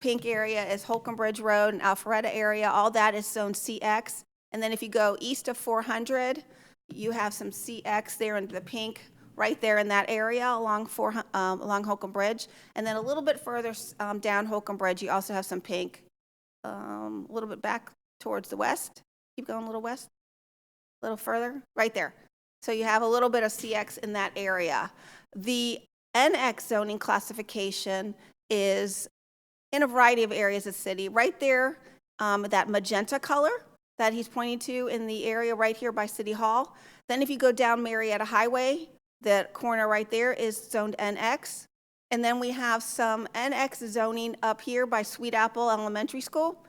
pink area is Holcomb Bridge Road and Alpharetta area. All that is zone CX. And then if you go east of 400, you have some CX there in the pink right there in that area along Holcomb Bridge. And then a little bit further down Holcomb Bridge, you also have some pink a little bit back towards the west. Keep going a little west, a little further, right there. So you have a little bit of CX in that area. The NX zoning classification is in a variety of areas of the city. Right there, that magenta color that he's pointing to in the area right here by City Hall. Then if you go down Marietta Highway, that corner right there is zoned NX. And then we have some NX zoning up here by Sweet Apple Elementary School.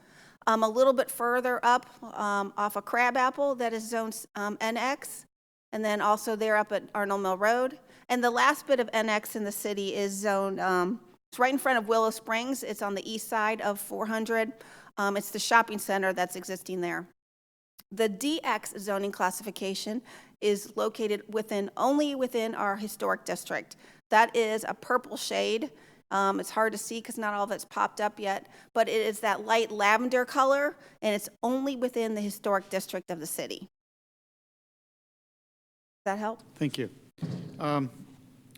A little bit further up off of Crab Apple, that is zone NX. And then also there up at Arnold Mill Road. And the last bit of NX in the city is zone, it's right in front of Willow Springs. It's on the east side of 400. It's the shopping center that's existing there. The DX zoning classification is located only within our historic district. That is a purple shade. It's hard to see because not all of it's popped up yet, but it is that light lavender color, and it's only within the historic district of the city. Does that help? Thank you. I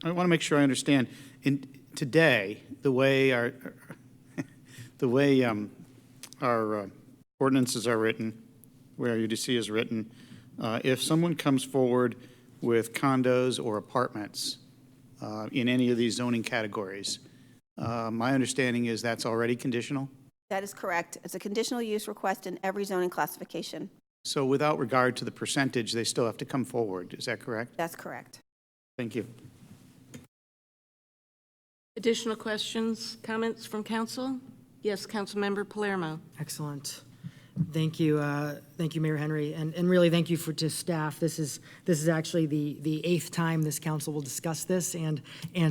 want to make sure I understand. Today, the way our ordinances are written, where UDC is written, if someone comes forward with condos or apartments in any of these zoning categories, my understanding is that's already conditional? That is correct. It's a conditional use request in every zoning classification. So without regard to the percentage, they still have to come forward. Is that correct? That's correct. Thank you. Additional questions, comments from council? Yes, Councilmember Palermo. Excellent. Thank you, Mayor Henry, and really thank you to staff. This is actually the 8th time this council will discuss this, and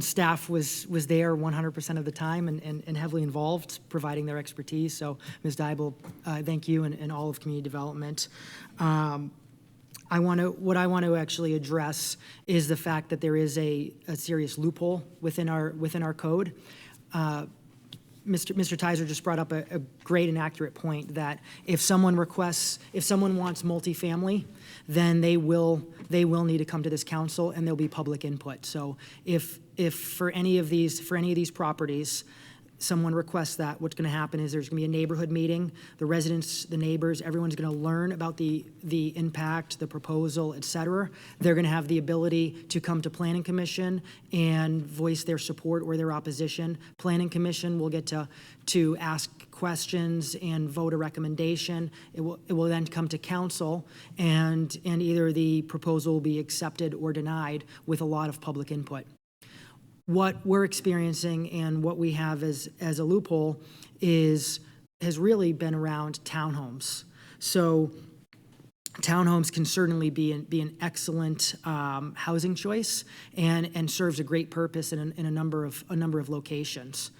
staff was there 100% of the time and heavily involved, providing their expertise. So, Ms. Dybel, thank you, and all of community development. What I want to actually address is the fact that there is a serious loophole within our code. Mr. Tizer just brought up a great and accurate point that if someone wants multifamily, then they will need to come to this council and there'll be public input. So if for any of these properties, someone requests that, what's going to happen is there's going to be a neighborhood meeting. The residents, the neighbors, everyone's going to learn about the impact, the proposal, et cetera. They're going to have the ability to come to Planning Commission and voice their support or their opposition. Planning Commission will get to ask questions and vote a recommendation. It will then come to council, and either the proposal will be accepted or denied with a lot of public input. What we're experiencing and what we have as a loophole has really been around townhomes. So townhomes can certainly be an excellent housing choice and serves a great purpose in a number of locations.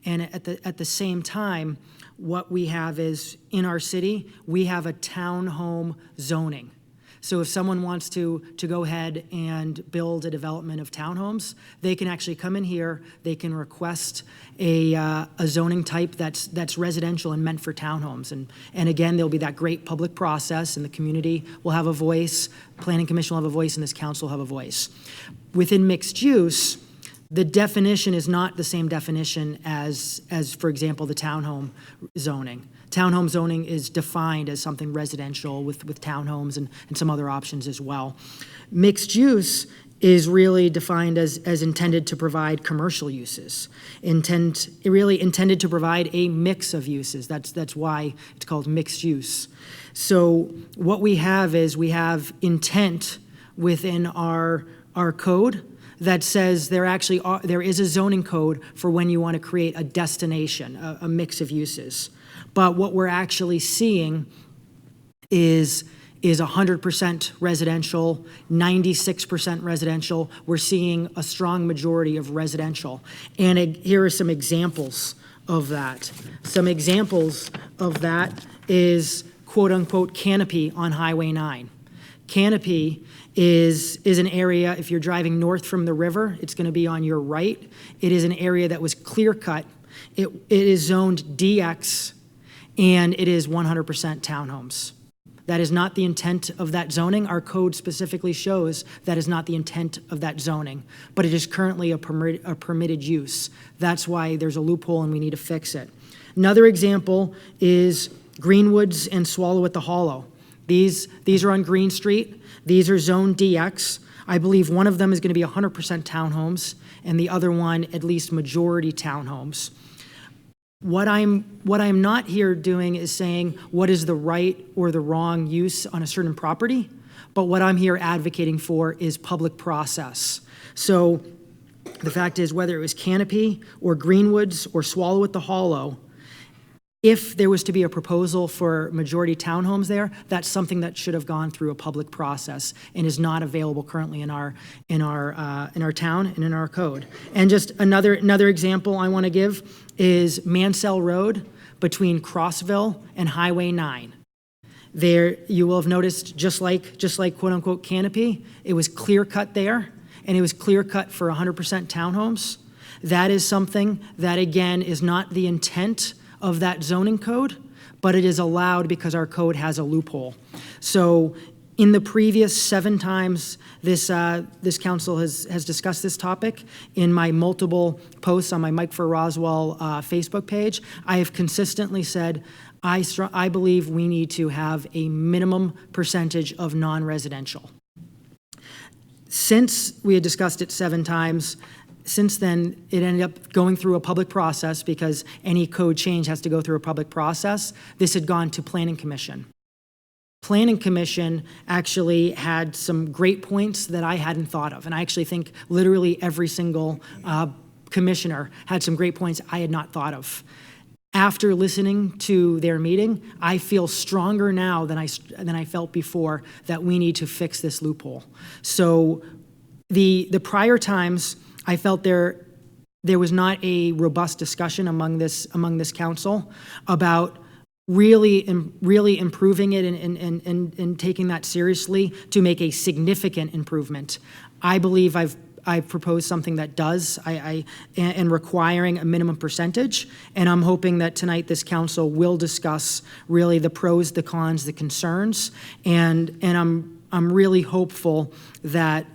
And at the same time, what we have is in our city, we have a townhome zoning. So if someone wants to go ahead and build a development of townhomes, they can actually come in here, they can request a zoning type that's residential and meant for townhomes. And again, there'll be that great public process, and the community will have a voice, Planning Commission will have a voice, and this council will have a voice. Within mixed use, the definition is not the same definition as for example, the townhome zoning. Townhome zoning is defined as something residential with townhomes and some other options as well. Mixed use is really defined as intended to provide commercial uses, really intended to provide a mix of uses. That's why it's called mixed use. So what we have is we have intent within our code that says there is a zoning code for when you want to create a destination, a mix of uses. But what we're actually seeing is 100% residential, 96% residential. We're seeing a strong majority of residential. And here are some examples of that. Some examples of that is quote-unquote canopy on Highway 9. Canopy is an area, if you're driving north from the river, it's going to be on your right. It is an area that was clear-cut. It is zoned DX, and it is 100% townhomes. That is not the intent of that zoning. Our code specifically shows that is not the intent of that zoning, but it is currently a permitted use. That's why there's a loophole and we need to fix it. Another example is Greenwoods and Swallow at the Hollow. These are on Green Street. These are zone DX. I believe one of them is going to be 100% townhomes, and the other one at least majority townhomes. What I'm not here doing is saying what is the right or the wrong use on a certain property, but what I'm here advocating for is public process. So The fact is, whether it was Canopy or Greenwoods or Swallow at the Hollow, if there was to be a proposal for majority townhomes there, that's something that should have gone through a public process and is not available currently in our town and in our code. And just another example I want to give is Mansell Road between Crossville and Highway 9. There, you will have noticed, just like quote unquote Canopy, it was clear cut there, and it was clear cut for 100% townhomes. That is something that, again, is not the intent of that zoning code, but it is allowed because our code has a loophole. So in the previous 7 times this council has discussed this topic, in my multiple posts on my Mike for Roswell Facebook page, I have consistently said, I believe we need to have a minimum percentage of non-residential. Since we had discussed it 7 times, since then, it ended up going through a public process because any code change has to go through a public process. This had gone to Planning Commission. Planning Commission actually had some great points that I hadn't thought of. And I actually think literally every single commissioner had some great points I had not thought of. After listening to their meeting, I feel stronger now than I felt before that we need to fix this loophole. So the prior times, I felt there was not a robust discussion among this council about really improving it and taking that seriously to make a significant improvement. I believe I've proposed something that does, and requiring a minimum percentage, and I'm hoping that tonight this council will discuss really the pros, the cons, the concerns, and I'm really hopeful that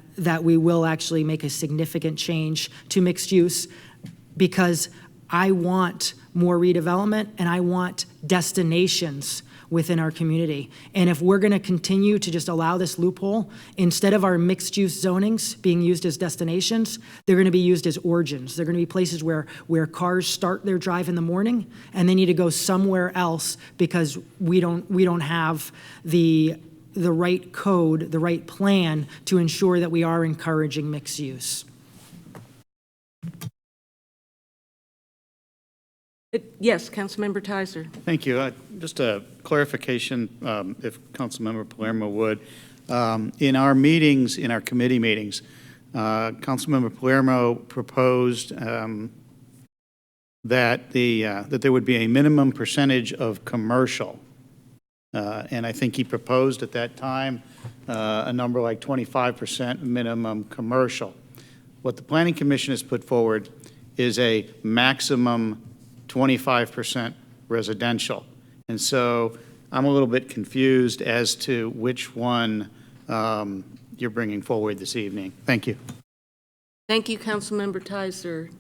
we will actually make a significant change to mixed use, because I want more redevelopment and I want destinations within our community. And if we're going to continue to just allow this loophole, instead of our mixed-use zonings being used as destinations, they're going to be used as origins. They're going to be places where cars start their drive in the morning and they need to go somewhere else because we don't have the right code, the right plan to ensure that we are encouraging mixed use. Yes, Councilmember Tizer. Thank you. Just a clarification, if Councilmember Palermo would. In our meetings, in our committee meetings, Councilmember Palermo proposed that there would be a minimum percentage of commercial. And I think he proposed at that time a number like 25% minimum commercial. What the Planning Commission has put forward is a maximum 25% residential. And so I'm a little bit confused as to which one you're bringing forward this evening. Thank you. Thank you, Councilmember Tizer.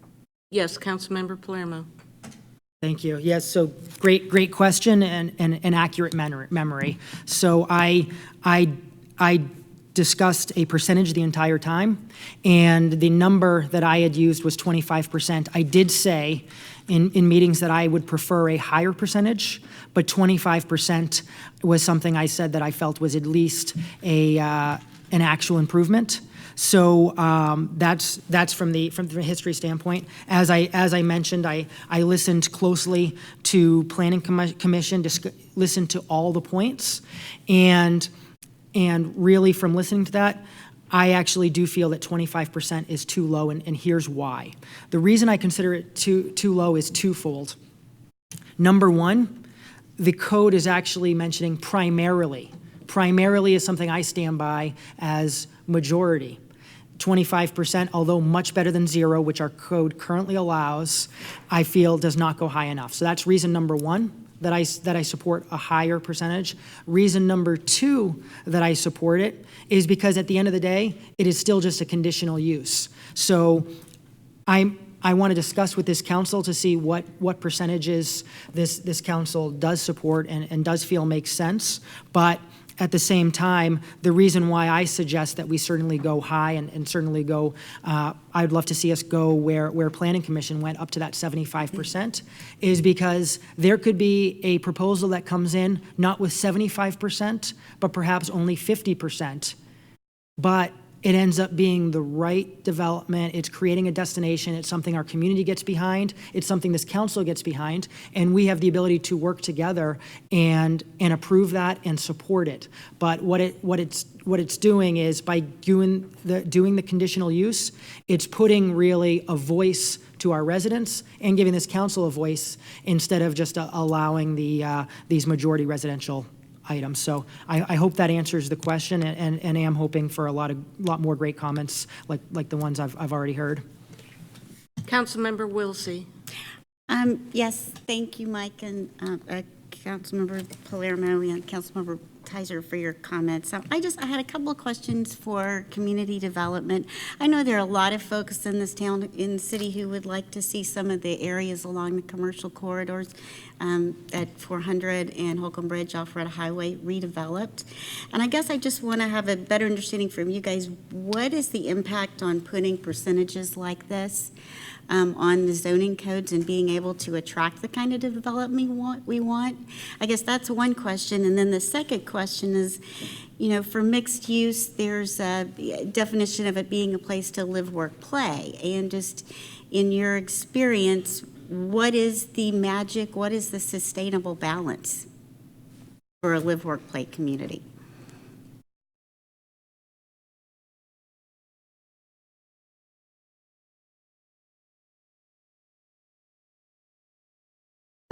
Yes, Councilmember Palermo. Thank you. Yes, so great question and accurate memory. So I discussed a percentage the entire time, and the number that I had used was 25%. I did say in meetings that I would prefer a higher percentage, but 25% was something I said that I felt was at least an actual improvement. So that's from the history standpoint. As I mentioned, I listened closely to Planning Commission, listened to all the points, and really from listening to that, I actually do feel that 25% is too low, and here's why. The reason I consider it too low is twofold. Number one, the code is actually mentioning primarily. Primarily is something I stand by as majority. 25%, although much better than 0, which our code currently allows, I feel does not go high enough. So that's reason number one, that I support a higher percentage. Reason number two that I support it is because at the end of the day, it is still just a conditional use. So I want to discuss with this council to see what percentages this council does support and does feel makes sense. But at the same time, the reason why I suggest that we certainly go high and certainly go, I'd love to see us go where Planning Commission went up to that 75%, is because there could be a proposal that comes in not with 75%, but perhaps only 50%. But it ends up being the right development. It's creating a destination. It's something our community gets behind. It's something this council gets behind. And we have the ability to work together and approve that and support it. But what it's doing is by doing the conditional use, it's putting really a voice to our residents and giving this council a voice instead of just allowing these majority residential items. So I hope that answers the question, and am hoping for a lot more great comments like the ones I've already heard. Councilmember Wilsey. Yes, thank you, Mike, and Councilmember Palermo and Councilmember Kaiser for your comments. I had a couple of questions for community development. I know there are a lot of folks in this town, in the city, who would like to see some of the areas along the commercial corridors at 400 and Holcomb Bridge, Alpharetta Highway redeveloped. And I guess I just want to have a better understanding from you guys, what is the impact on putting percentages like this on the zoning codes and being able to attract the kind of development we want? I guess that's one question. And then the second question is, for mixed use, there's a definition of it being a place to live, work, play. And just in your experience, what is the magic, what is the sustainable balance for a live, work, play community?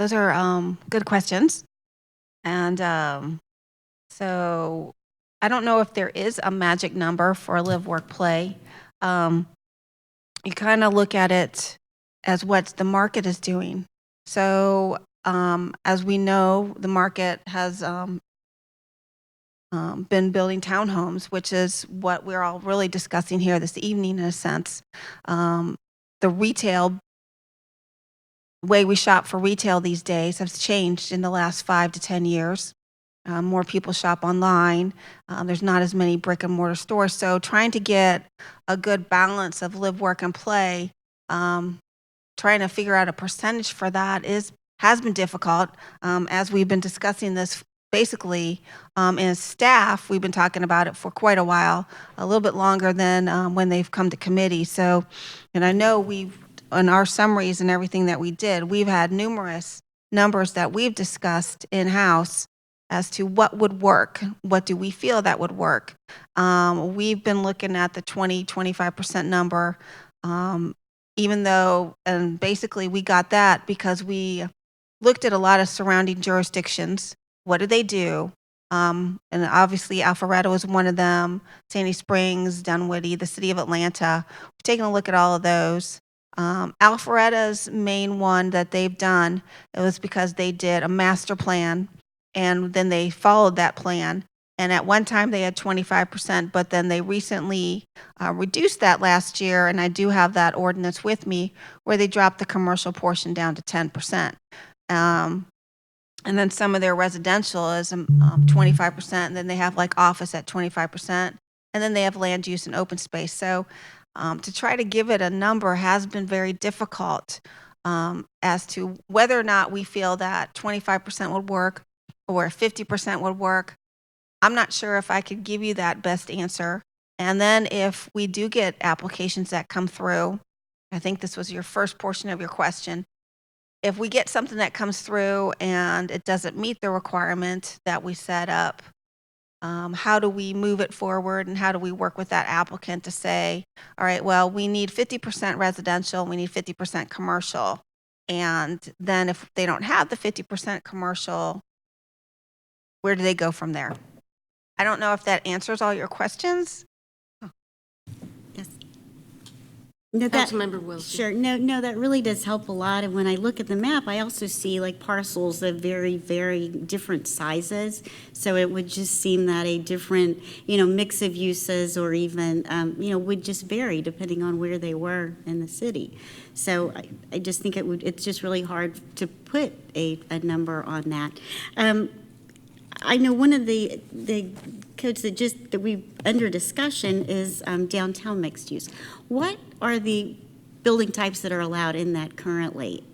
Those are good questions. And so I don't know if there is a magic number for live, work, play. You kind of look at it as what the market is doing. So as we know, the market has been building townhomes, which is what we're all really discussing here this evening in a sense. The retail way we shop for retail these days has changed in the last 5 to 10 years. More people shop online. There's not as many brick and mortar stores. So trying to get a good balance of live, work, and play, trying to figure out a percentage for that has been difficult. As we've been discussing this basically as staff, we've been talking about it for quite a while, a little bit longer than when they've come to committee. So, and I know in our summaries and everything that we did, we've had numerous numbers that we've discussed in-house as to what would work. What do we feel that would work? We've been looking at the 20-25% number, even though, and basically we got that because we looked at a lot of surrounding jurisdictions. What do they do? And obviously Alpharetta was one of them, Sandy Springs, Dunwoody, the city of Atlanta. We've taken a look at all of those. Alpharetta's main one that they've done, it was because they did a master plan and then they followed that plan. And at one time they had 25%, but then they recently reduced that last year, and I do have that ordinance with me, where they dropped the commercial portion down to 10%. And then some of their residential is 25%, and then they have like office at 25%, and then they have land use and open space. So to try to give it a number has been very difficult as to whether or not we feel that 25% would work or 50% would work. I'm not sure if I could give you that best answer. And then if we do get applications that come through, I think this was your first portion of your question, if we get something that comes through and it doesn't meet the requirement that we set up, how do we move it forward and how do we work with that applicant to say, all right, well, we need 50% residential, we need 50% commercial. And then if they don't have the 50% commercial, where do they go from there? I don't know if that answers all your questions. No, Councilmember Wilson. Sure. No, that really does help a lot. And when I look at the map, I also see like parcels of very, very different sizes. So it would just seem that a different, mix of uses or even, would just vary depending on where they were in the city. So I just think it's just really hard to put a number on that. I know one of the codes that we under discussion is downtown mixed use. What are the building types that are allowed in that currently?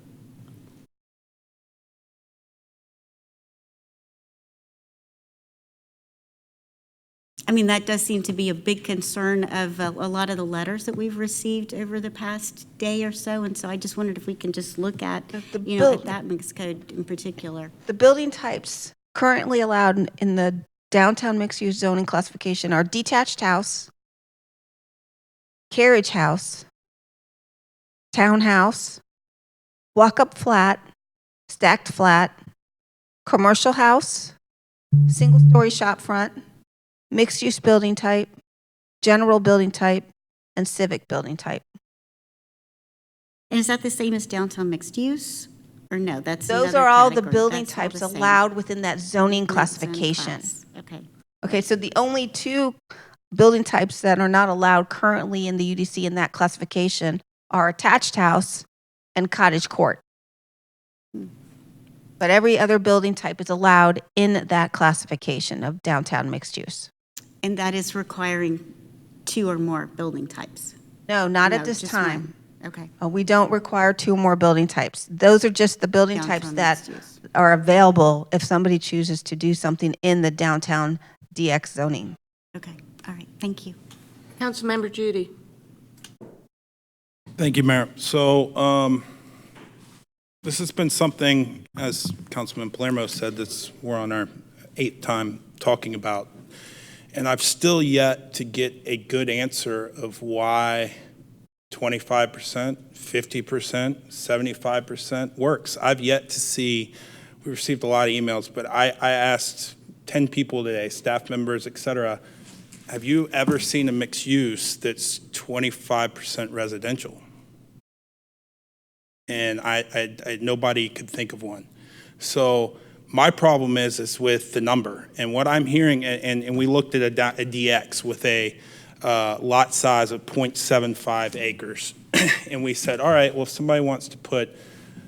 I mean, that does seem to be a big concern of a lot of the letters that we've received over the past day or so, and so I just wondered if we can just look at, at that mixed code in particular. The building types currently allowed in the downtown mixed-use zoning classification are detached house, carriage house, townhouse, walk-up flat, stacked flat, commercial house, single-story shop front, mixed-use building type, general building type, and civic building type. And is that the same as downtown mixed use, or no? That's Those another are all the category. building That's all types the same. allowed within that zoning Zoning classification. class. Okay. Okay, so the only two building types that are not allowed currently in the UDC in that classification are attached house and cottage court. But every other building type is allowed in that classification of downtown mixed use. And that is requiring 2 or more building types? No, not No, at this just time. one. Okay. We don't require 2 more building types. Those are just the building types Downtown that mixed use. are available if somebody chooses to do something in the downtown DX zoning. Okay, all right, thank you. Councilmember Judy. Thank you, Mayor. So this has been something, as Councilman Palermo said, we're on our 8th time talking about. And I've still yet to get a good answer of why 25%, 50%, 75% works. I've yet to see, we received a lot of emails, but I asked 10 people today, staff members, et cetera, have you ever seen a mixed use that's 25% residential? And I nobody could think of one. So my problem is with the number. And what I'm hearing, and we looked at a DX with a lot size of 0.75 acres. And we said, all right, well, if somebody wants to put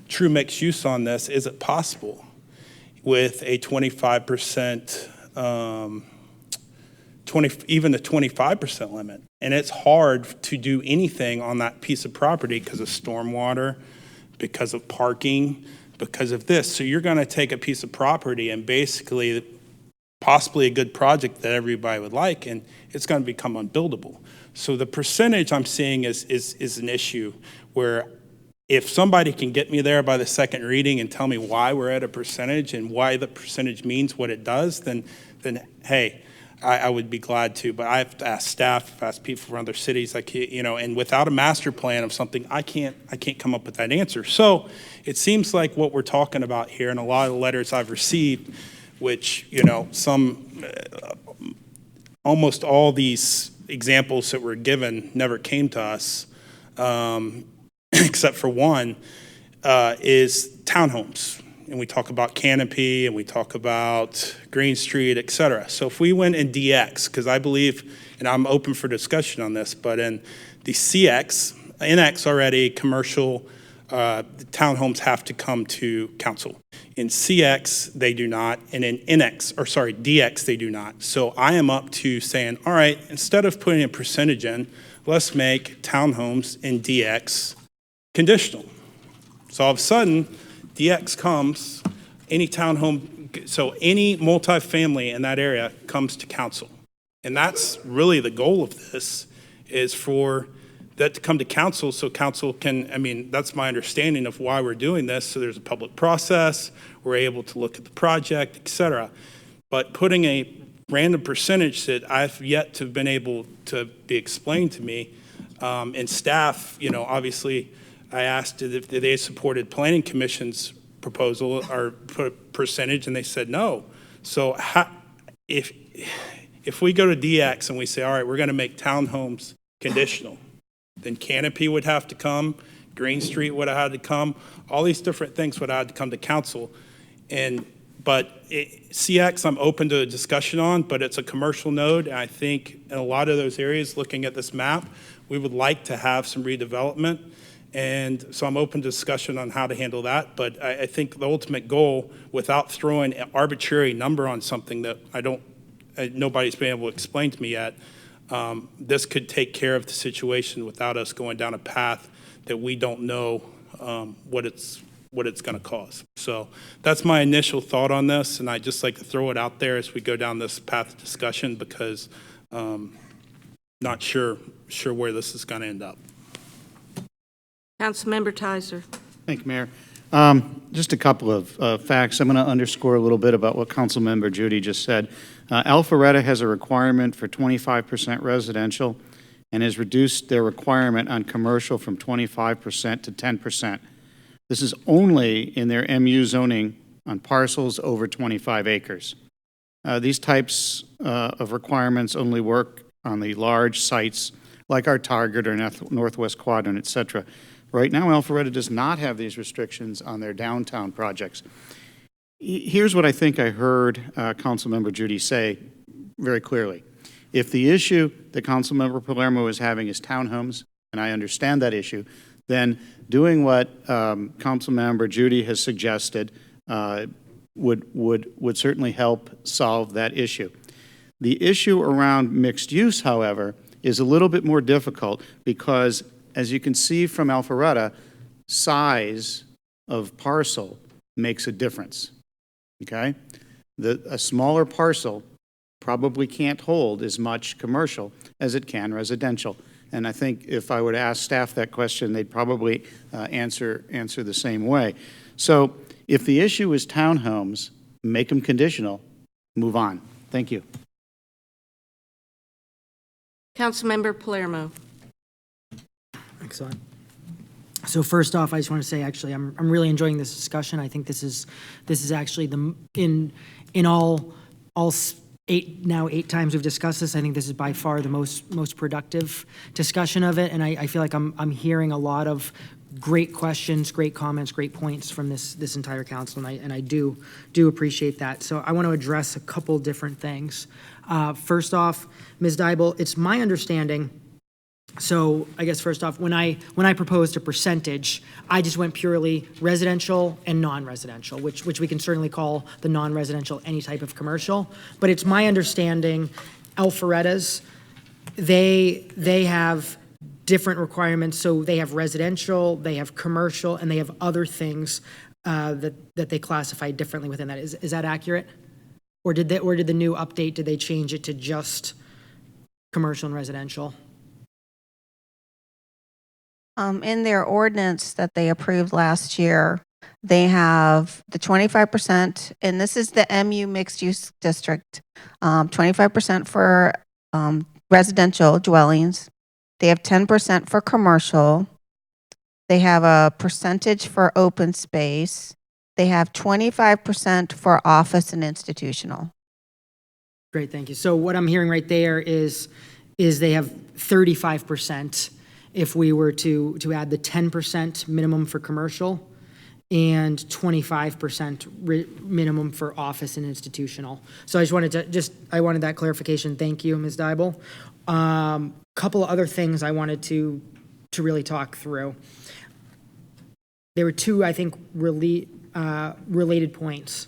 true mixed use on this, is it possible with a 25%, even a 25% limit? And it's hard to do anything on that piece of property because of stormwater, because of parking, because of this. So you're going to take a piece of property and basically possibly a good project that everybody would like, and it's going to become unbuildable. So the percentage I'm seeing is an issue where if somebody can get me there by the second reading and tell me why we're at a percentage and why the percentage means what it does, then hey, I would be glad to. But I have to ask staff, I've asked people from other cities, and without a master plan of something, I can't come up with that answer. So it seems like what we're talking about here, and a lot of the letters I've received, which, almost all these examples that were given never came to us, except for one, is townhomes. And we talk about Canopy, and we talk about Green Street, et cetera. So if we went in DX, because I believe, and I'm open for discussion on this, but in the CX, NX already, commercial, the townhomes have to come to council. In CX, they do not, and in DX, they do not. So I am up to saying, all right, instead of putting a percentage in, let's make townhomes in DX conditional. So all of a sudden, DX comes, any townhome, so any multifamily in that area comes to council. And that's really the goal of this, is for that to come to council so council can, that's my understanding of why we're doing this. So there's a public process, we're able to look at the project, et cetera. But putting a random percentage that I've yet to have been able to be explained to me, and staff, obviously, I asked if they supported Planning Commission's proposal or percentage, and they said no. So if we go to DX and we say, all right, we're going to make townhomes conditional, then Canopy would have to come, Green Street would have had to come, all these different things would have had to come to council. But CX, I'm open to a discussion on, but it's a commercial node, and I think in a lot of those areas, looking at this map, we would like to have some redevelopment. And so I'm open to discussion on how to handle that. But I think the ultimate goal, without throwing an arbitrary number on something that nobody's been able to explain to me yet, this could take care of the situation without us going down a path that we don't know what it's what it's going to cause. So that's my initial thought on this, and I just like to throw it out there as we go down this path of discussion because not sure where this is going to end up. Councilmember Tizer. Thank you, Mayor. Just a couple of facts. I'm going to underscore a little bit about what Councilmember Judy just said. Alpharetta has a requirement for 25% residential and has reduced their requirement on commercial from 25% to 10%. This is only in their MU zoning on parcels over 25 acres. These types of requirements only work on the large sites like our Target or Northwest Quadrant, et cetera. Right now, Alpharetta does not have these restrictions on their downtown projects. Here's what I think I heard Councilmember Judy say very clearly. If the issue that Councilmember Palermo is having is townhomes, and I understand that issue, then doing what Councilmember Judy has suggested would certainly help solve that issue. The issue around mixed use, however, is a little bit more difficult because, as you can see from Alpharetta, size of parcel makes a difference, okay? A smaller parcel probably can't hold as much commercial as it can residential. And I think if I were to ask staff that question, they'd probably answer the same way. So if the issue is townhomes, make them conditional, move on. Thank you. Councilmember Palermo. Excellent. So first off, I just want to say, actually, I'm really enjoying this discussion. I think this is actually in all eight times we've discussed this, I think this is by far the most productive discussion of it, and I feel like I'm hearing a lot of great questions, great comments, great points from this entire council, and I do appreciate that. So I want to address a couple different things. First off, Ms. Dybel, it's my understanding. So I guess first off, when I proposed a percentage, I just went purely residential and non-residential, which we can certainly call the non-residential any type of commercial. But it's my understanding, Alpharetta's, they have different requirements. So they have residential, they have commercial, and they have other things that they classify differently within that. Is that accurate? Or did the new update, did they change it to just commercial and residential? In their ordinance that they approved last year, they have the 25%, and this is the MU mixed use district, 25% for residential dwellings. They have 10% for commercial. They have a percentage for open space. They have 25% for office and institutional. Great, thank you. So what I'm hearing right there is they have 35% if we were to add the 10% minimum for commercial and 25% minimum for office and institutional. So I wanted that clarification. Thank you, Ms. Dybel. Couple of other things I wanted to really talk through. There were two, I think, really related points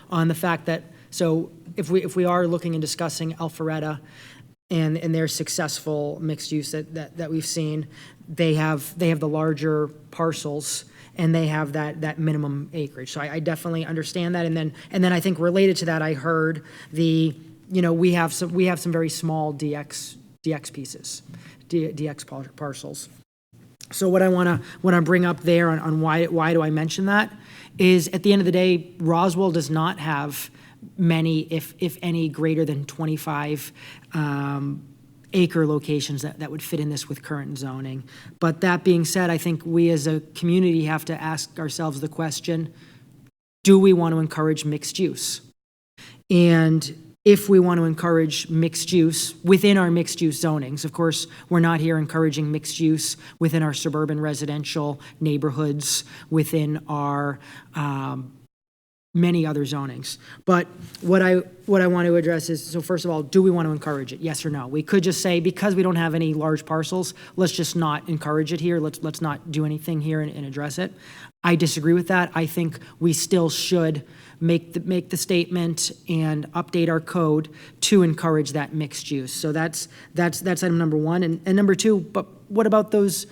on the fact that, so if we are looking and discussing Alpharetta and their successful mixed use that we've seen, they have the larger parcels and they have that minimum acreage. So I definitely understand that. And then I think related to that, I heard we have some very small DX pieces, DX parcels. So what I want to bring up there on why do I mention that is, at the end of the day, Roswell does not have many, if any, greater than 25 acre locations that would fit in this with current zoning. But that being said, I think we as a community have to ask ourselves the question, do we want to encourage mixed use? And if we want to encourage mixed use within our mixed use zonings, of course, we're not here encouraging mixed use within our suburban residential neighborhoods, within our many other zonings. But what I want to address is, so first of all, do we want to encourage it? Yes or no? We could just say, because we don't have any large parcels, let's just not encourage it here. Let's not do anything here and address it. I disagree with that. I think we still should make the statement and update our code to encourage that mixed use. So that's item number one. And number two, but what about those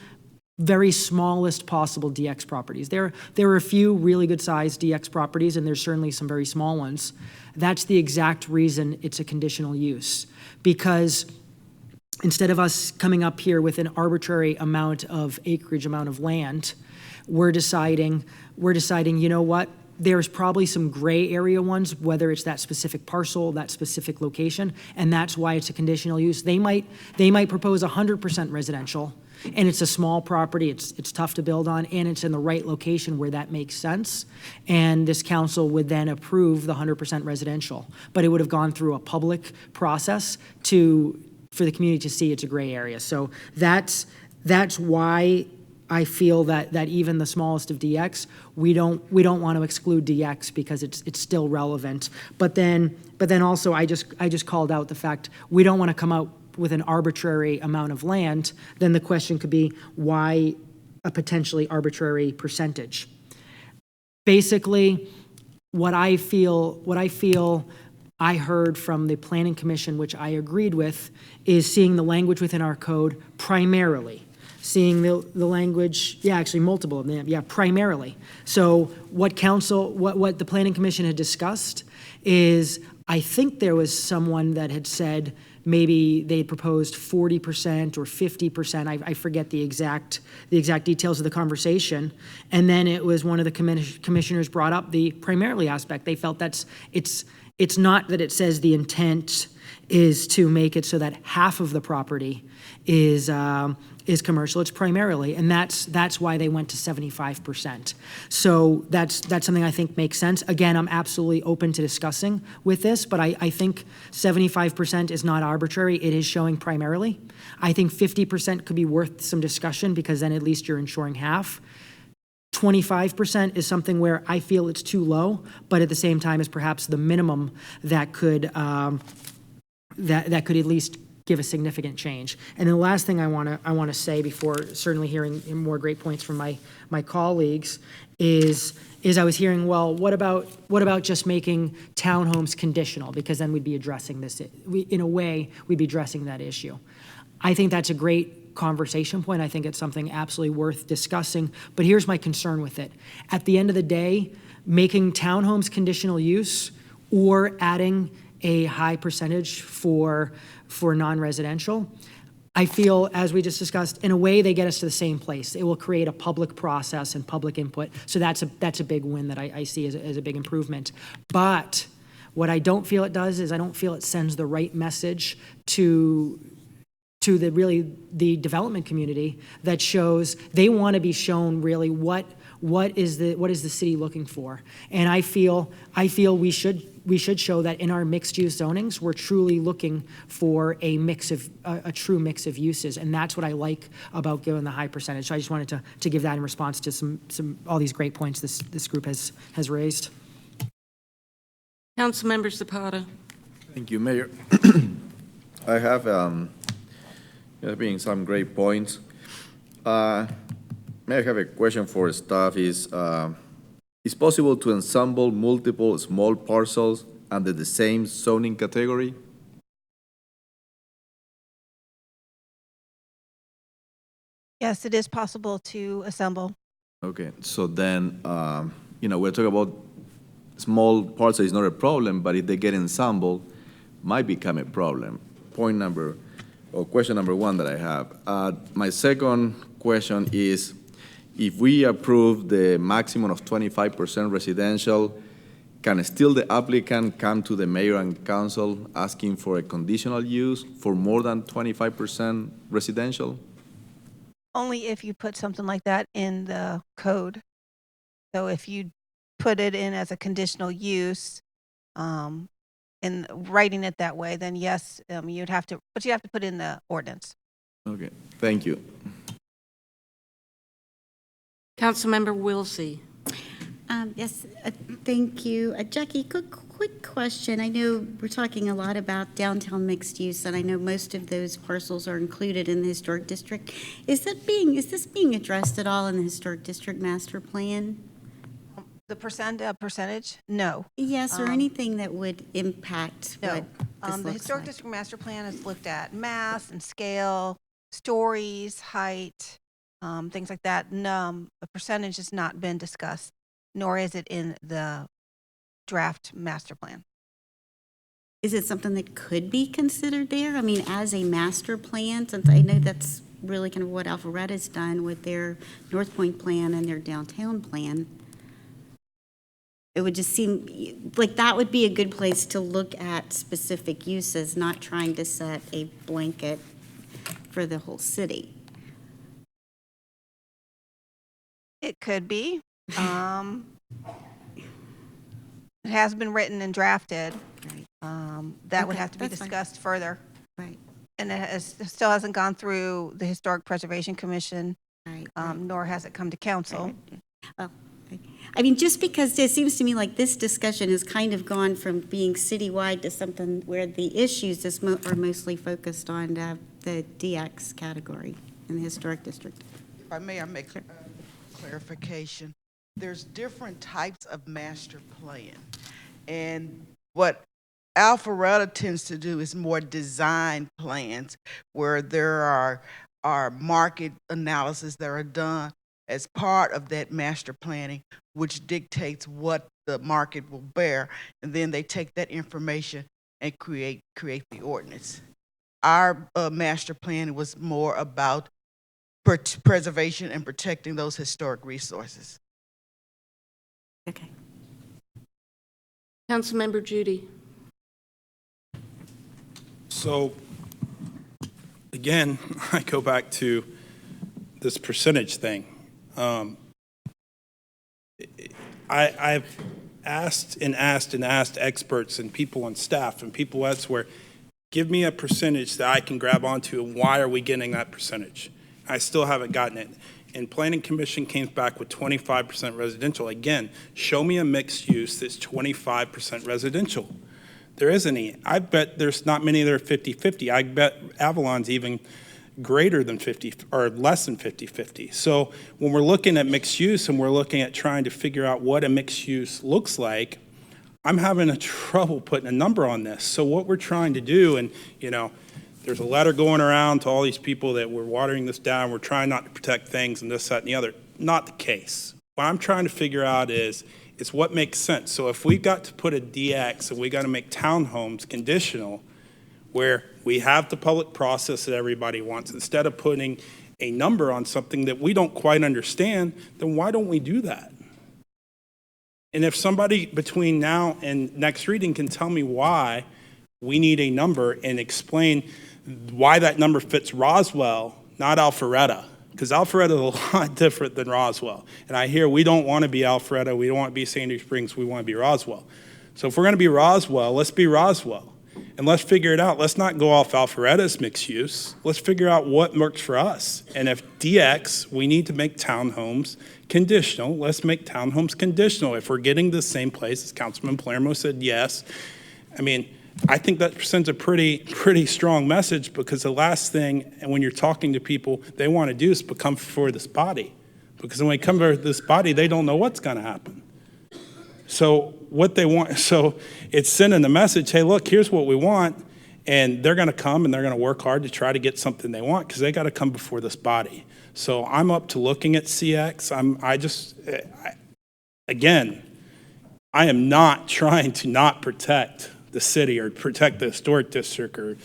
very smallest possible DX properties. There are a few really good-sized DX properties, and there's certainly some very small ones. That's the exact reason it's a conditional use, because instead of us coming up here with an arbitrary amount of acreage, amount of land, we're deciding, you know what? There's probably some gray area ones, whether it's that specific parcel, that specific location, and that's why it's a conditional use. They might propose 100% residential, and it's a small property, it's tough to build on, and it's in the right location where that makes sense, and this council would then approve the 100% residential. But it would have gone through a public process for the community to see it's a gray area. So that's why I feel that even the smallest of DX, we don't want to exclude DX because it's still relevant. But then also I just called out the fact we don't want to come out with an arbitrary amount of land. Then the question could be, why a potentially arbitrary percentage? Basically, what I feel I heard from the Planning Commission, which I agreed with, is seeing the language within our code primarily. Seeing the language, actually multiple of them, primarily. So what the Planning Commission had discussed is, I think there was someone that had said maybe they had proposed 40% or 50%. I forget the exact details of the conversation. And then it was one of the commissioners brought up the primarily aspect. They felt it's not that it says the intent is to make it so that half of the property is commercial. It's primarily, and that's why they went to 75%. So that's something I think makes sense. Again, I'm absolutely open to discussing with this, but I think 75% is not arbitrary. It is showing primarily. I think 50% could be worth some discussion, because then at least you're ensuring half. 25% is something where I feel it's too low, but at the same time is perhaps the minimum that could that could at least give a significant change. And the last thing I want to say before certainly hearing more great points from my colleagues is I was hearing, well, what about just making townhomes conditional, because then we'd be addressing this. In a way, we'd be addressing that issue. I think that's a great conversation point. I think it's something absolutely worth discussing, but here's my concern with it. At the end of the day, making townhomes conditional use or adding a high percentage for non-residential, I feel, as we just discussed, in a way they get us to the same place. It will create a public process and public input, so that's a big win that I see as a big improvement. But what I don't feel it does is I don't feel it sends the right message to the development community that shows they want to be shown really what is the city looking for. And I feel we should show that in our mixed-use zonings, we're truly looking for a true mix of uses, and that's what I like about giving the high percentage. So I just wanted to give that in response to some all these great points this group has raised. Councilmember Zapata. Thank you, Mayor. I have there being some great points. May I have a question for staff? Is possible to ensemble multiple small parcels under the same zoning category? Yes, it is possible to assemble. Okay, so then, we're talking about small parcels is not a problem, but if they get ensembled, might become a problem. Question number one that I have. My second question is, if we approve the maximum of 25% residential, can still the applicant come to the mayor and council asking for a conditional use for more than 25% residential? Only if you put something like that in the code. So if you put it in as a conditional use, and writing it that way, then yes, you'd have to put in the ordinance. Okay, thank you. Councilmember Wilsey. Yes, thank you. Jackie, quick question. I know we're talking a lot about downtown mixed use, and I know most of those parcels are included in the historic district. Is this being addressed at all in the historic district master plan? The percentage? No. Yes, or anything that would impact No. what this The looks historic like? district master plan has looked at mass and scale, stories, height, things like that. No, the percentage has not been discussed, nor is it in the draft master plan. Is it something that could be considered there? I mean, as a master plan, since I know that's really kind of what Alphareta's done with their North Point plan and their downtown plan. It would just seem like that would be a good place to look at specific uses, not trying to set a blanket for the whole city. It could be. It has been written and drafted. That would Okay, have to be that's fine. discussed further. Right. And it still hasn't gone through the Historic Preservation Commission, Right. nor has it come to council. Well, I mean, just because it seems to me like this discussion has kind of gone from being citywide to something where the issues are mostly focused on the DX category in the historic district. If I may, I make a clarification. There's different types of master plan. And what Alpharetta tends to do is more design plans where there are market analysis that are done as part of that master planning, which dictates what the market will bear. And then they take that information and create the ordinance. Our master plan was more about preservation and protecting those historic resources. Okay. Councilmember Judy. So, again, I go back to this percentage thing. I've asked experts and people on staff and people elsewhere, give me a percentage that I can grab onto, and why are we getting that percentage? I still haven't gotten it. And Planning Commission came back with 25% residential. Again, show me a mixed use that's 25% residential. There isn't any. I bet there's not many that are 50-50. I bet Avalon's even greater than 50 or less than 50-50. So when we're looking at mixed use and we're looking at trying to figure out what a mixed use looks like, I'm having a trouble putting a number on this. So what we're trying to do, and there's a letter going around to all these people that we're watering this down, we're trying not to protect things and this, that, and the other. Not the case. What I'm trying to figure out is what makes sense. So if we've got to put a DX and we got to make townhomes conditional, where we have the public process that everybody wants, instead of putting a number on something that we don't quite understand, then why don't we do that? And if somebody between now and next reading can tell me why we need a number and explain why that number fits Roswell, not Alpharetta, because Alpharetta is a lot different than Roswell. And I hear we don't want to be Alpharetta, we don't want to be Sandy Springs, we want to be Roswell. So if we're going to be Roswell, let's be Roswell. And let's figure it out. Let's not go off Alpharetta's mixed use. Let's figure out what works for us. And if DX, we need to make townhomes conditional, let's make townhomes conditional. If we're getting the same place, as Councilman Palermo said, yes. I mean, I think that sends a pretty strong message, because the last thing, and when you're talking to people, they want to do is become before this body. Because when they come to this body, they don't know what's going to happen. So what they want, so it's sending the message, hey, look, here's what we want, and they're going to come and they're going to work hard to try to get something they want, because they got to come before this body. So I'm up to looking at CX. Again, I am not trying to not protect the city or protect the historic district or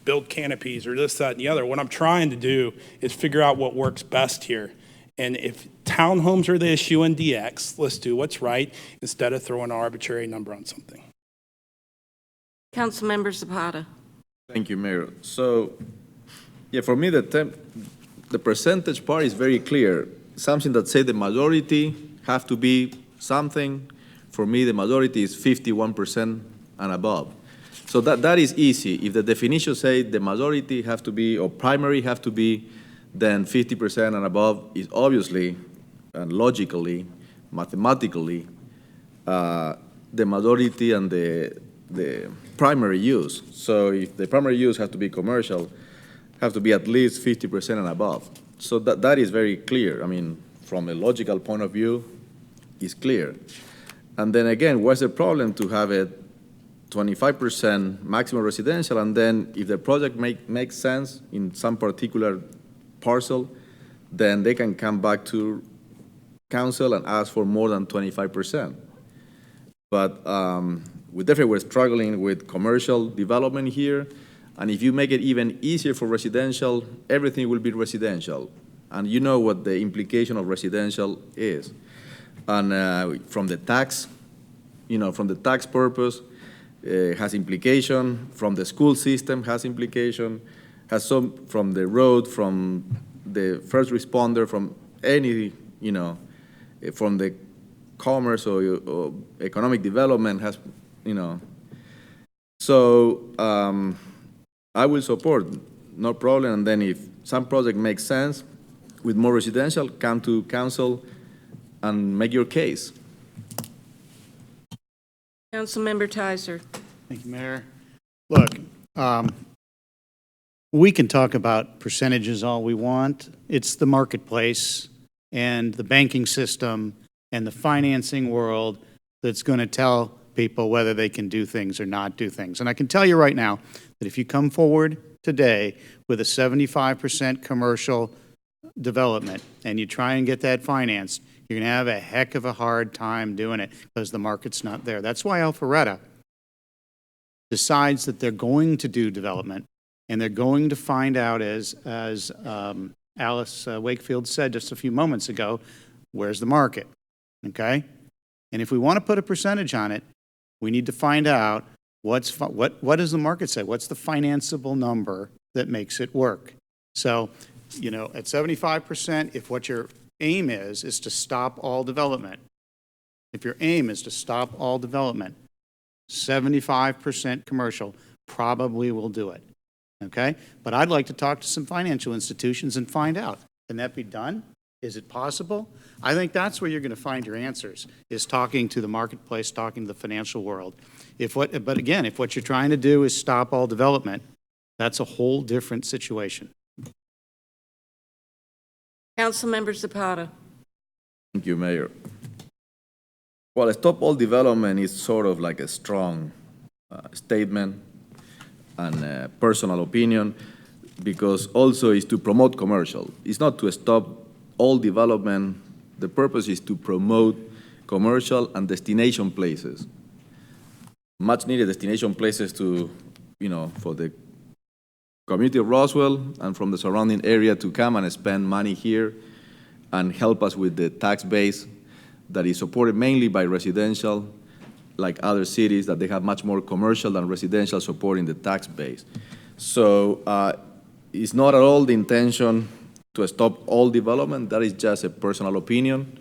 build canopies or this, that, and the other. What I'm trying to do is figure out what works best here. And if townhomes are the issue in DX, let's do what's right instead of throwing an arbitrary number on something. Councilmember Zapata. Thank you, Mayor. So, yeah, for me, the percentage part is very clear. Something that say the majority have to be something. For me, the majority is 51% and above. So that is easy. If the definition say the majority have to be, or primary have to be, then 50% and above is obviously and logically, mathematically, the majority and the primary use. So if the primary use has to be commercial, have to be at least 50% and above. So that is very clear. I mean, from a logical point of view, it's clear. And then again, what's the problem to have it 25% maximum residential, and then if the project makes sense in some particular parcel, then they can come back to council and ask for more than 25%. But we definitely were struggling with commercial development here. And if you make it even easier for residential, everything will be residential. And you know what the implication of residential is. And from the tax, from the tax purpose, has implication. From the school system, has implication. Has some from the road, from the first responder, from any, from the commerce or economic development has, So I will support, no problem. And then if some project makes sense with more residential, come to council and make your case. Councilmember Tizer. Thank you, Mayor. Look, we can talk about percentages all we want. It's the marketplace and the banking system and the financing world that's going to tell people whether they can do things or not do things. And I can tell you right now that if you come forward today with a 75% commercial development and you try and get that financed, you're going to have a heck of a hard time doing it because the market's not there. That's why Alpharetta decides that they're going to do development and they're going to find out, as Alice Wakefield said just a few moments ago, where's the market, okay? And if we want to put a percentage on it, we need to find out what does the market say? What's the financeable number that makes it work? So, at 75%, if what your aim is to stop all development, if your aim is to stop all development, 75% commercial probably will do it, okay? But I'd like to talk to some financial institutions and find out, can that be done? Is it possible? I think that's where you're going to find your answers, is talking to the marketplace, talking to the financial world. But again, if what you're trying to do is stop all development, that's a whole different situation. Councilmember Zapata. Thank you, Mayor. Well, stop all development is sort of like a strong statement and personal opinion, because also is to promote commercial. It's not to stop all development. The purpose is to promote commercial and destination places. Much needed destination places to, for the community of Roswell and from the surrounding area to come and spend money here and help us with the tax base that is supported mainly by residential, like other cities that they have much more commercial than residential supporting the tax base. So it's not at all the intention to stop all development. That is just a personal opinion.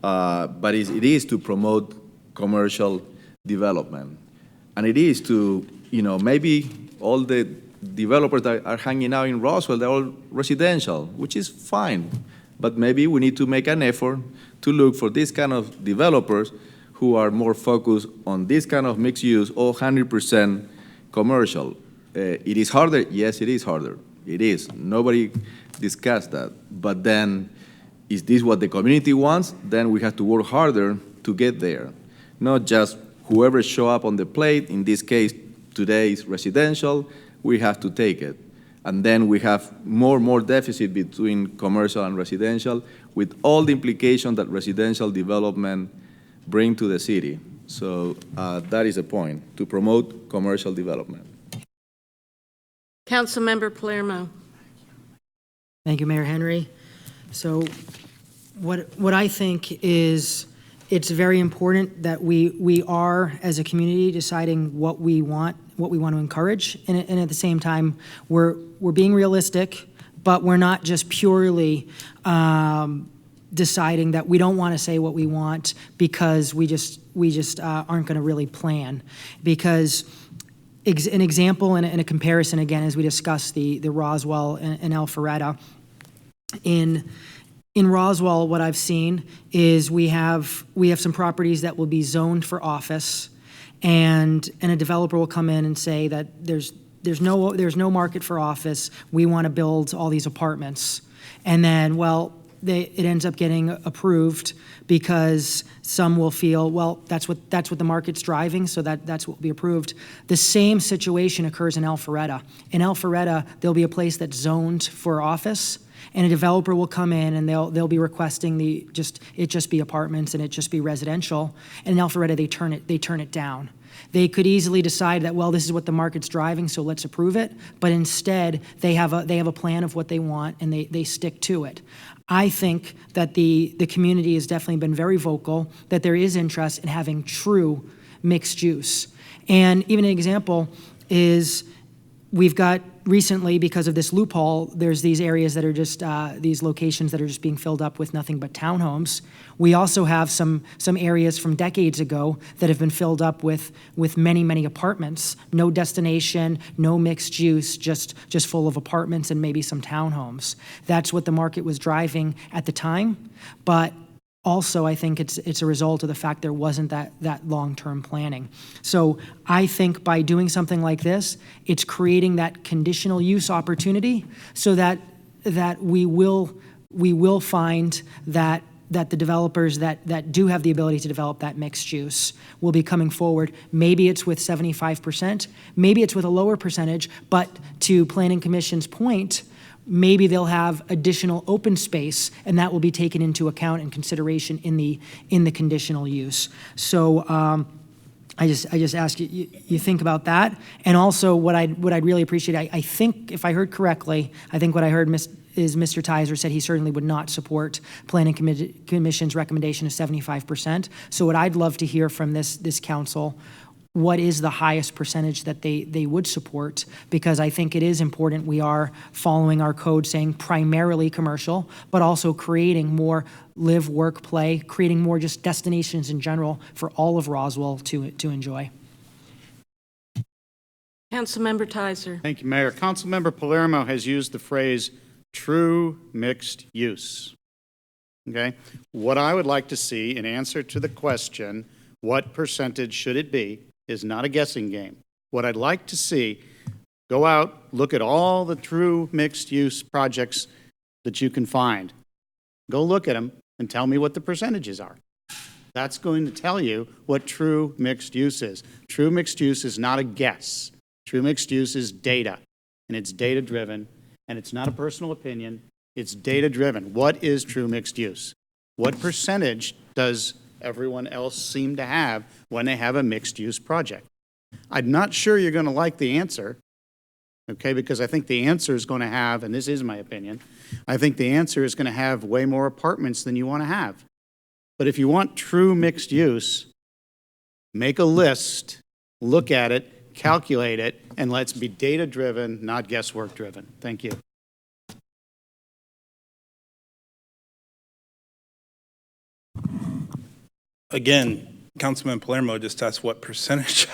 But it is to promote commercial development. And it is to, maybe all the developers that are hanging out in Roswell, they're all residential, which is fine. But maybe we need to make an effort to look for this kind of developers who are more focused on this kind of mixed use or 100% commercial. It is harder? Yes, it is harder. It is. Nobody discussed that. But then, is this what the community wants? Then we have to work harder to get there. Not just whoever show up on the plate. In this case, today is residential. We have to take it. And then we have more deficit between commercial and residential with all the implications that residential development bring to the city. So that is the point, to promote commercial development. Councilmember Palermo. Thank you, Mayor Henry. So what I think is it's very important that we are, as a community, deciding what we want to encourage, and at the same time, we're being realistic, but we're not just purely deciding that we don't want to say what we want because we just aren't going to really plan. Because an example and a comparison, again, as we discuss the Roswell and Alpharetta, in Roswell, what I've seen is we have some properties that will be zoned for office, and a developer will come in and say that there's no market for office. We want to build all these apartments, and then it ends up getting approved because some will feel, well, that's what the market's driving, so that's what will be approved. The same situation occurs in Alpharetta. In Alpharetta, there'll be a place that's zoned for office, and a developer will come in and they'll be requesting it just be apartments and it just be residential, and in Alpharetta, they turn it down. They could easily decide that, well, this is what the market's driving, so let's approve it. But instead, they have a plan of what they want, and they stick to it. I think that the community has definitely been very vocal that there is interest in having true mixed use. And even an example is we've got recently, because of this loophole, there's these areas that are just, these locations that are just being filled up with nothing but townhomes. We also have some areas from decades ago that have been filled up with many, many apartments, no destination, no mixed use, just full of apartments and maybe some townhomes. That's what the market was driving at the time, but also, I think it's a result of the fact there wasn't that long-term planning. So I think by doing something like this, it's creating that conditional use opportunity so that we will find that the developers that do have the ability to develop that mixed use will be coming forward. Maybe it's with 75%, maybe it's with a lower percentage, but to Planning Commission's point, maybe they'll have additional open space, and that will be taken into account and consideration in the conditional use. So I just ask you think about that. And also what I'd really appreciate, I think if I heard correctly, I think what I heard is Mr. Tizer said he certainly would not support Planning Commission's recommendation of 75%. So what I'd love to hear from this council, what is the highest percentage that they would support? Because I think it is important we are following our code saying primarily commercial, but also creating more live, work, play, creating more just destinations in general for all of Roswell to enjoy. Councilmember Tizer. Thank you, Mayor. Councilmember Palermo has used the phrase true mixed use. Okay? What I would like to see in answer to the question, what percentage should it be, is not a guessing game. What I'd like to see, go out, look at all the true mixed-use projects that you can find. Go look at them and tell me what the percentages are. That's going to tell you what true mixed use is. True mixed use is not a guess. True mixed use is data, and it's data-driven, and it's not a personal opinion. It's data-driven. What is true mixed use? What percentage does everyone else seem to have when they have a mixed-use project? I'm not sure you're going to like the answer, okay, because I think the answer is going to have, and this is my opinion, I think the answer is going to have way more apartments than you want to have. But if you want true mixed use, make a list, look at it, calculate it, and let's be data-driven, not guesswork-driven. Thank you. Again, Councilman Palermo just asked what percentage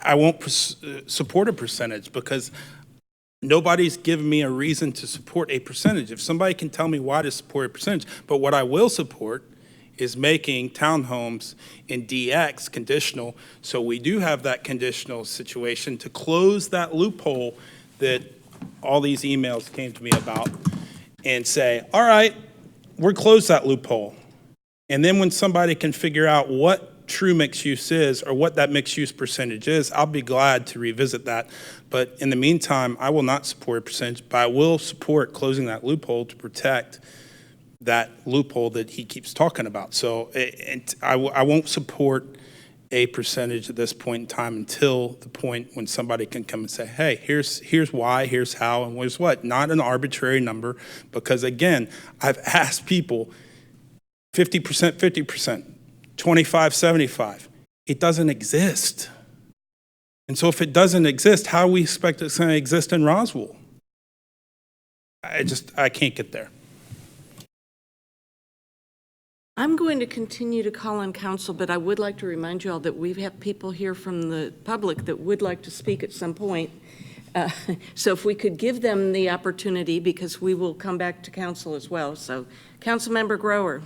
I won't support a percentage because nobody's given me a reason to support a percentage. If somebody can tell me why to support a percentage, but what I will support is making townhomes in DX conditional, so we do have that conditional situation to close that loophole that all these emails came to me about and say, all right, we're closed that loophole. And then when somebody can figure out what true mixed use is or what that mixed use percentage is, I'll be glad to revisit that. But in the meantime, I will not support a percentage, but I will support closing that loophole to protect that loophole that he keeps talking about. So I won't support a percentage at this point in time until the point when somebody can come and say, hey, here's why, here's how, and here's what. Not an arbitrary number, because again, I've asked people 50%, 50%, 25, 75. It doesn't exist. And so if it doesn't exist, how do we expect it's going to exist in Roswell? I can't get there. I'm going to continue to call on council, but I would like to remind you all that we have people here from the public that would like to speak at some point. So if we could give them the opportunity, because we will come back to council as well. So Councilmember Grower.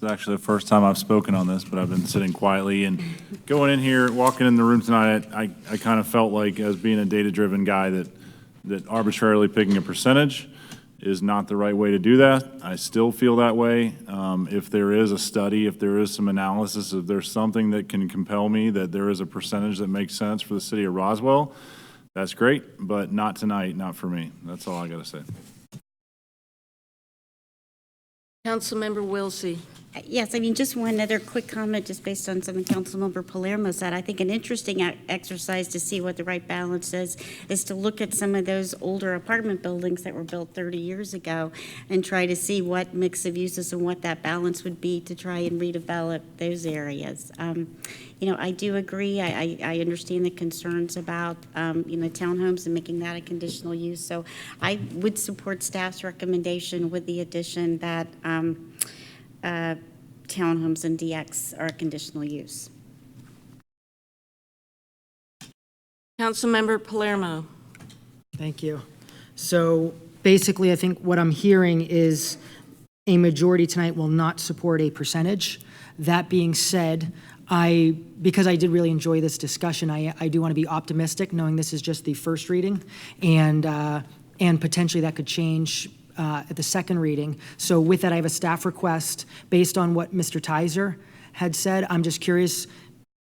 It's actually the first time I've spoken on this, but I've been sitting quietly and going in here, walking in the room tonight. I kind of felt like, as being a data-driven guy, that arbitrarily picking a percentage is not the right way to do that. I still feel that way. If there is a study, if there is some analysis, if there's something that can compel me that there is a percentage that makes sense for the city of Roswell, that's great, but not tonight, not for me. That's all I got to say. Councilmember Wilsey. Yes, I mean, just one other quick comment, just based on something Councilmember Palermo said. I think an interesting exercise to see what the right balance is to look at some of those older apartment buildings that were built 30 years ago and try to see what mix of uses and what that balance would be to try and redevelop those areas. I do agree. I understand the concerns about, townhomes and making that a conditional use. So I would support staff's recommendation with the addition that townhomes and DX are a conditional use. Councilmember Palermo. Thank you. So basically, I think what I'm hearing is a majority tonight will not support a percentage. That being said, because I did really enjoy this discussion, I do want to be optimistic, knowing this is just the first reading, and potentially that could change at the second reading. So with that, I have a staff request based on what Mr. Tizer had said. I'm just curious.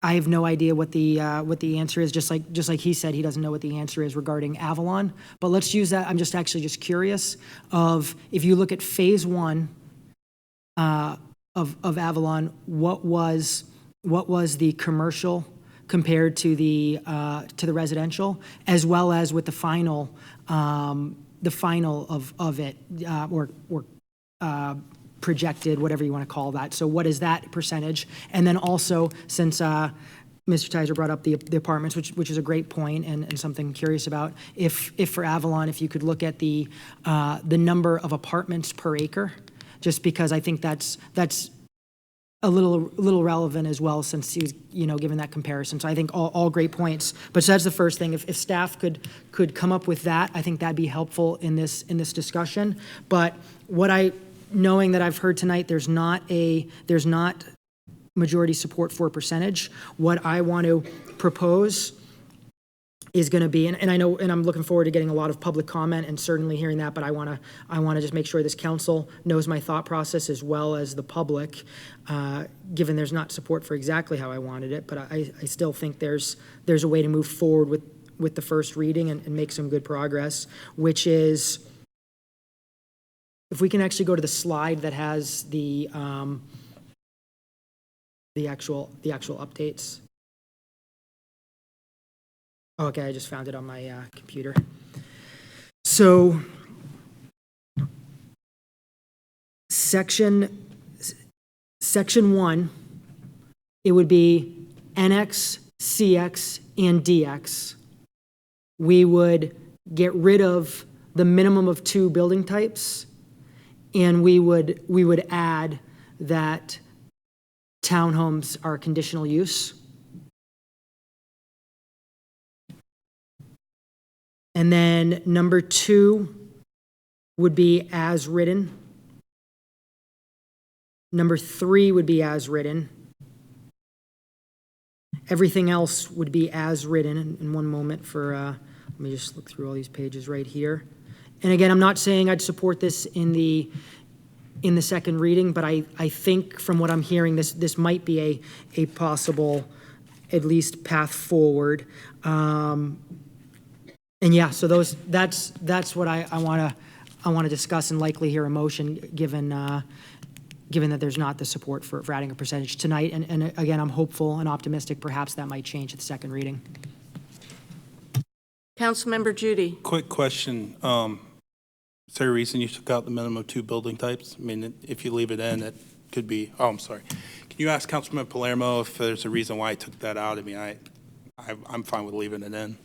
I have no idea what the answer is. Just like he said, he doesn't know what the answer is regarding Avalon. But let's use that. I'm just actually just curious of, if you look at phase one of Avalon, what was the commercial compared to the residential, as well as with the final of it, or projected, whatever you want to call that. So what is that percentage? And then also, since Mr. Tizer brought up the apartments, which is a great point and something I'm curious about, if for Avalon, if you could look at the number of apartments per acre, just because I think that's a little relevant as well, since he was, given that comparison. So I think all great points. But so that's the first thing. If staff could come up with that, I think that'd be helpful in this discussion. But knowing that I've heard tonight, there's not majority support for percentage. What I want to propose is going to be, and I know, and I'm looking forward to getting a lot of public comment and certainly hearing that, but I want to just make sure this council knows my thought process as well as the public, given there's not support for exactly how I wanted it, but I still think there's a way to move forward with the first reading and make some good progress, which is, if we can actually go to the slide that has the actual updates. Okay, I just found it on my computer. So, section 1, it would be NX, CX, and DX. We would get rid of the minimum of 2 building types, and we would add that townhomes are conditional use. And then number 2 would be as written. Number 3 would be as written. Everything else would be as written. In one moment for, let me just look through all these pages right here. And again, I'm not saying I'd support this in the second reading, but I think from what I'm hearing, this might be a possible, at least, path forward. And yeah, so that's what I want to discuss and likely hear a motion, given that there's not the support for adding a percentage tonight. And again, I'm hopeful and optimistic perhaps that might change at the second reading. Councilmember Judy. Quick question. Is there a reason you took out the minimum of 2 building types? I mean, if you leave it in, it could be, I'm sorry. Can you ask Councilman Palermo if there's a reason why I took that out? I mean, I'm fine with leaving it in.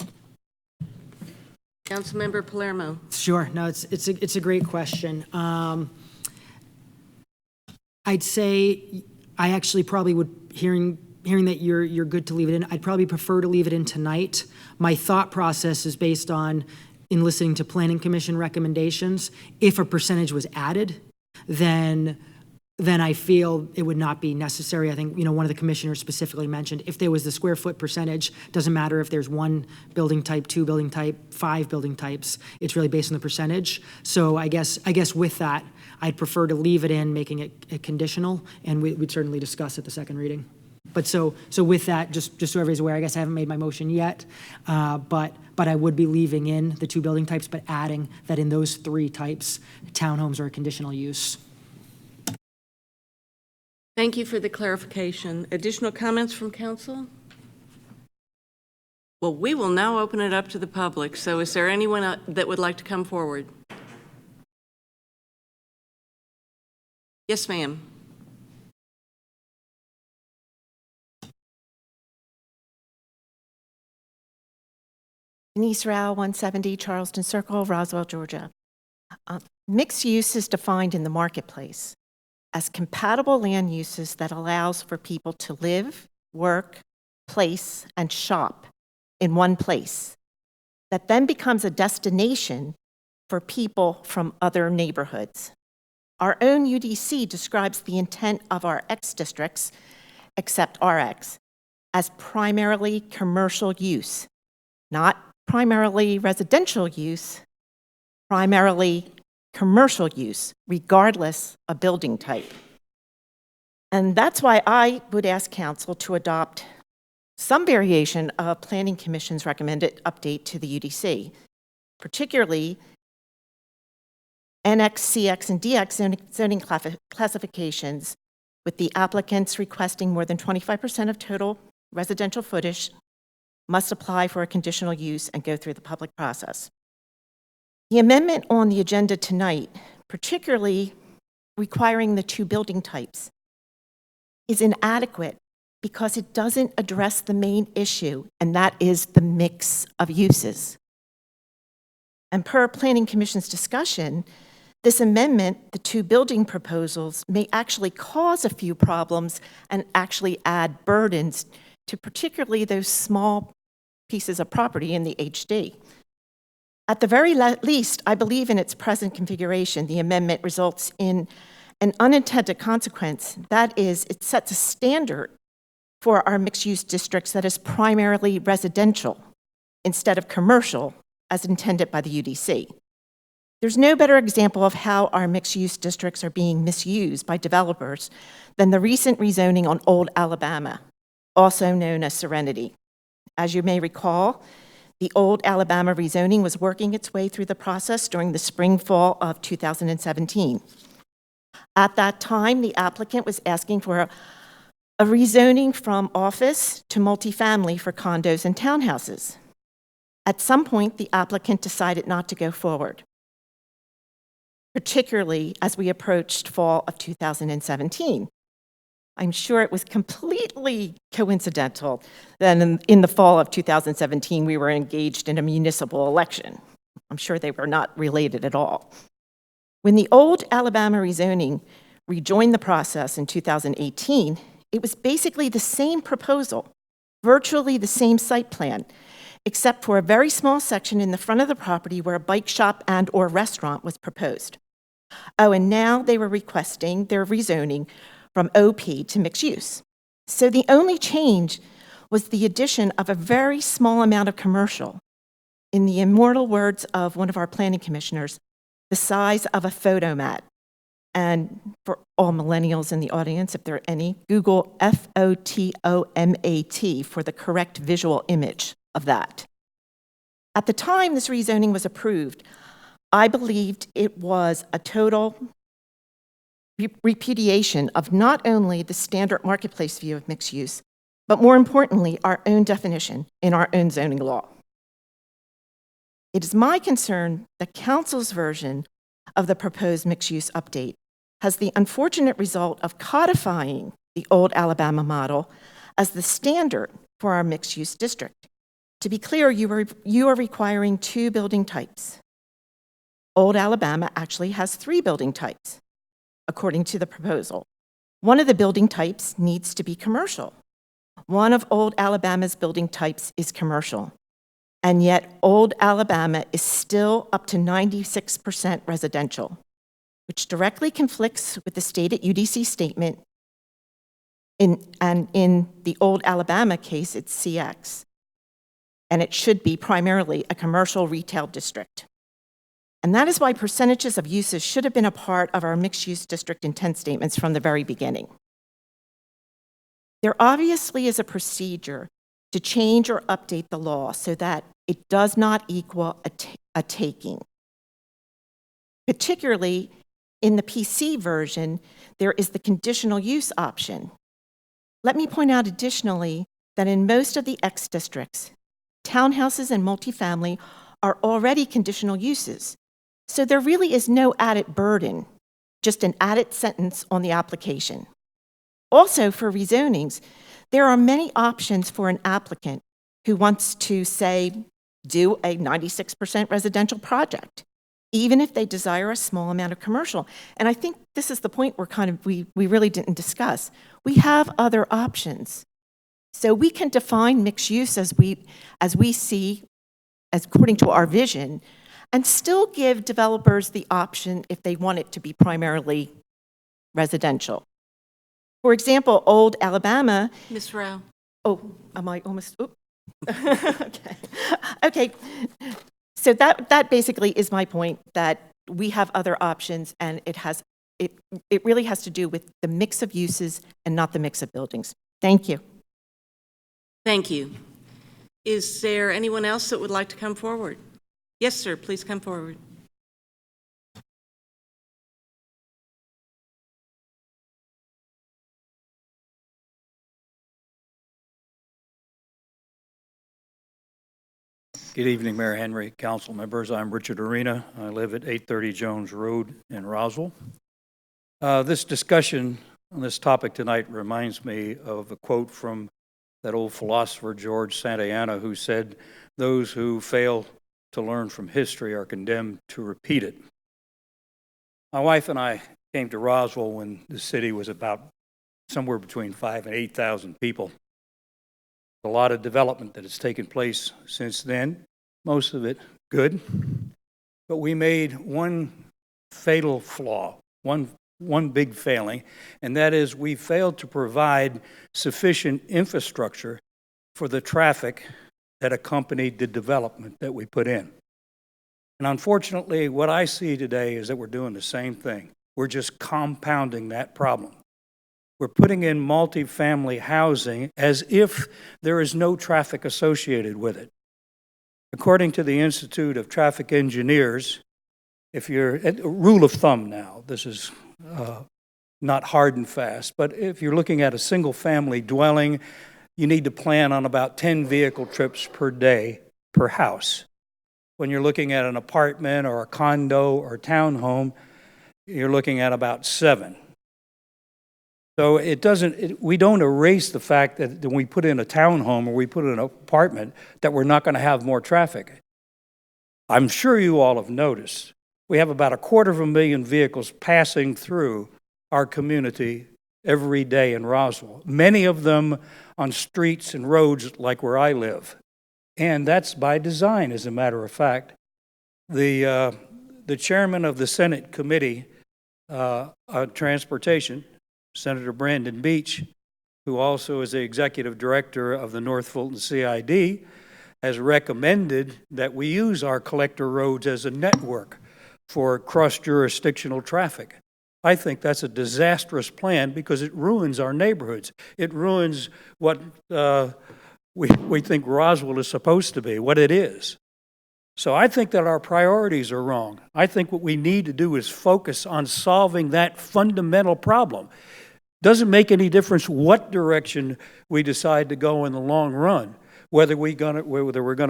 Councilmember Palermo. Sure. No, it's a great question. I'd say I actually probably would, hearing that you're good to leave it in, I'd probably prefer to leave it in tonight. My thought process is based on, in listening to Planning Commission recommendations, if a percentage was added, then I feel it would not be necessary. I think, one of the commissioners specifically mentioned, if there was the square foot percentage, doesn't matter if there's 1 building type, 2 building type, 5 building types, it's really based on the percentage. So I guess with that, I'd prefer to leave it in, making it conditional, and we'd certainly discuss at the second reading. But so with that, just so everybody's aware, I guess I haven't made my motion yet, but I would be leaving in the 2 building types, but adding that in those 3 types, townhomes are a conditional use. Thank you for the clarification. Additional comments from council? Well, we will now open it up to the public. So is there anyone that would like to come forward? Yes, ma'am. Denise Rao, 170 Charleston Circle, Roswell, Georgia. Mixed use is defined in the marketplace as compatible land uses that allows for people to live, work, place, and shop in one place that then becomes a destination for people from other neighborhoods. Our own UDC describes the intent of our X districts, except RX, as primarily commercial use, not primarily residential use, primarily commercial use, regardless of building type. And that's why I would ask council to adopt some variation of Planning Commission's recommended update to the UDC, particularly NX, CX, and DX zoning classifications, with the applicants requesting more than 25% of total residential footage must apply for a conditional use and go through the public process. The amendment on the agenda tonight, particularly requiring the 2 building types, is inadequate because it doesn't address the main issue, and that is the mix of uses. And per Planning Commission's discussion, this amendment, the 2 building proposals, may actually cause a few problems and actually add burdens to particularly those small pieces of property in the HD. At the very least, I believe in its present configuration, the amendment results in an unintended consequence. That is, it sets a standard for our mixed-use districts that is primarily residential instead of commercial, as intended by the UDC. There's no better example of how our mixed-use districts are being misused by developers than the recent rezoning on Old Alabama, also known as Serenity. As you may recall, the Old Alabama rezoning was working its way through the process during the spring-fall of 2017. At that time, the applicant was asking for a rezoning from office to multifamily for condos and townhouses. At some point, the applicant decided not to go forward, particularly as we approached fall of 2017. I'm sure it was completely coincidental that in the fall of 2017, we were engaged in a municipal election. I'm sure they were not related at all. When the Old Alabama rezoning rejoined the process in 2018, it was basically the same proposal, virtually the same site plan, except for a very small section in the front of the property where a bike shop and/or restaurant was proposed. Oh, and now they were requesting their rezoning from OP to mixed use. So the only change was the addition of a very small amount of commercial. In the immortal words of one of our planning commissioners, the size of a photomat. And for all millennials in the audience, if there are any, Google FOTOMAT for the correct visual image of that. At the time this rezoning was approved, I believed it was a total repudiation of not only the standard marketplace view of mixed use, but more importantly, our own definition in our own zoning law. It is my concern that Council's version of the proposed mixed-use update has the unfortunate result of codifying the Old Alabama model as the standard for our mixed-use district. To be clear, you are requiring 2 building types. Old Alabama actually has 3 building types, according to the proposal. One of the building types needs to be commercial. One of Old Alabama's building types is commercial. And yet, Old Alabama is still up to 96% residential, which directly conflicts with the stated UDC statement. And in the Old Alabama case, it's CX. And it should be primarily a commercial retail district. And that is why percentages of uses should have been a part of our mixed-use district intent statements from the very beginning. There obviously is a procedure to change or update the law so that it does not equal a taking. Particularly in the PC version, there is the conditional use option. Let me point out additionally that in most of the X districts, townhouses and multifamily are already conditional uses. So there really is no added burden, just an added sentence on the application. Also, for rezonings, there are many options for an applicant who wants to, say, do a 96% residential project, even if they desire a small amount of commercial. And I think this is the point we really didn't discuss. We have other options. So we can define mixed use as we see, as according to our vision, and still give developers the option if they want it to be primarily residential. For example, Old Alabama. Ms. Rowe. Oh, am I almost? Oh. Okay. So that basically is my point, that we have other options, and it really has to do with the mix of uses and not the mix of buildings. Thank you. Thank you. Is there anyone else that would like to come forward? Yes, sir, please come forward. Good evening, Mayor Henry, council members. I'm Richard Arena. I live at 830 Jones Road in Roswell. This discussion on this topic tonight reminds me of a quote from that old philosopher George Santayana, who said, "Those who fail to learn from history are condemned to repeat it." My wife and I came to Roswell when the city was about somewhere between 5,000 and 8,000 people. A lot of development that has taken place since then, most of it good. But we made one fatal flaw, one big failing, and that is we failed to provide sufficient infrastructure for the traffic that accompanied the development that we put in. And unfortunately, what I see today is that we're doing the same thing. We're just compounding that problem. We're putting in multifamily housing as if there is no traffic associated with it. According to the Institute of Traffic Engineers, if you're, a rule of thumb now, this is not hard and fast, but if you're looking at a single family dwelling, you need to plan on about 10 vehicle trips per day per house. When you're looking at an apartment or a condo or townhome, you're looking at about 7. So we don't erase the fact that when we put in a townhome or we put in an apartment that we're not going to have more traffic. I'm sure you all have noticed we have about 250,000 vehicles passing through our community every day in Roswell, many of them on streets and roads like where I live. And that's by design, as a matter of fact. The chairman of the Senate Committee on Transportation, Senator Brandon Beach, who also is the executive director of the North Fulton CID, has recommended that we use our collector roads as a network for cross-jurisdictional traffic. I think that's a disastrous plan because it ruins our neighborhoods. It ruins what we think Roswell is supposed to be, what it is. So I think that our priorities are wrong. I think what we need to do is focus on solving that fundamental problem. Doesn't make any difference what direction we decide to go in the long run, whether we're going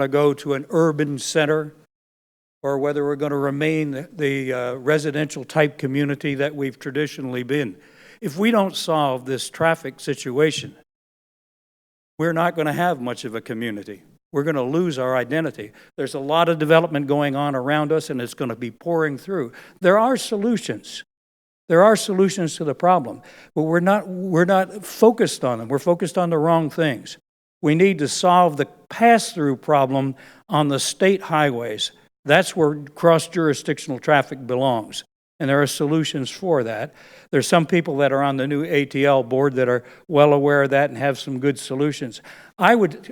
to go to an urban center or whether we're going to remain the residential type community that we've traditionally been. If we don't solve this traffic situation, we're not going to have much of a community. We're going to lose our identity. There's a lot of development going on around us, and it's going to be pouring through. There are solutions. There are solutions to the problem, but we're not focused on them. We're focused on the wrong things. We need to solve the pass-through problem on the state highways. That's where cross-jurisdictional traffic belongs, and there are solutions for that. There's some people that are on the new ATL board that are well aware of that and have some good solutions. I would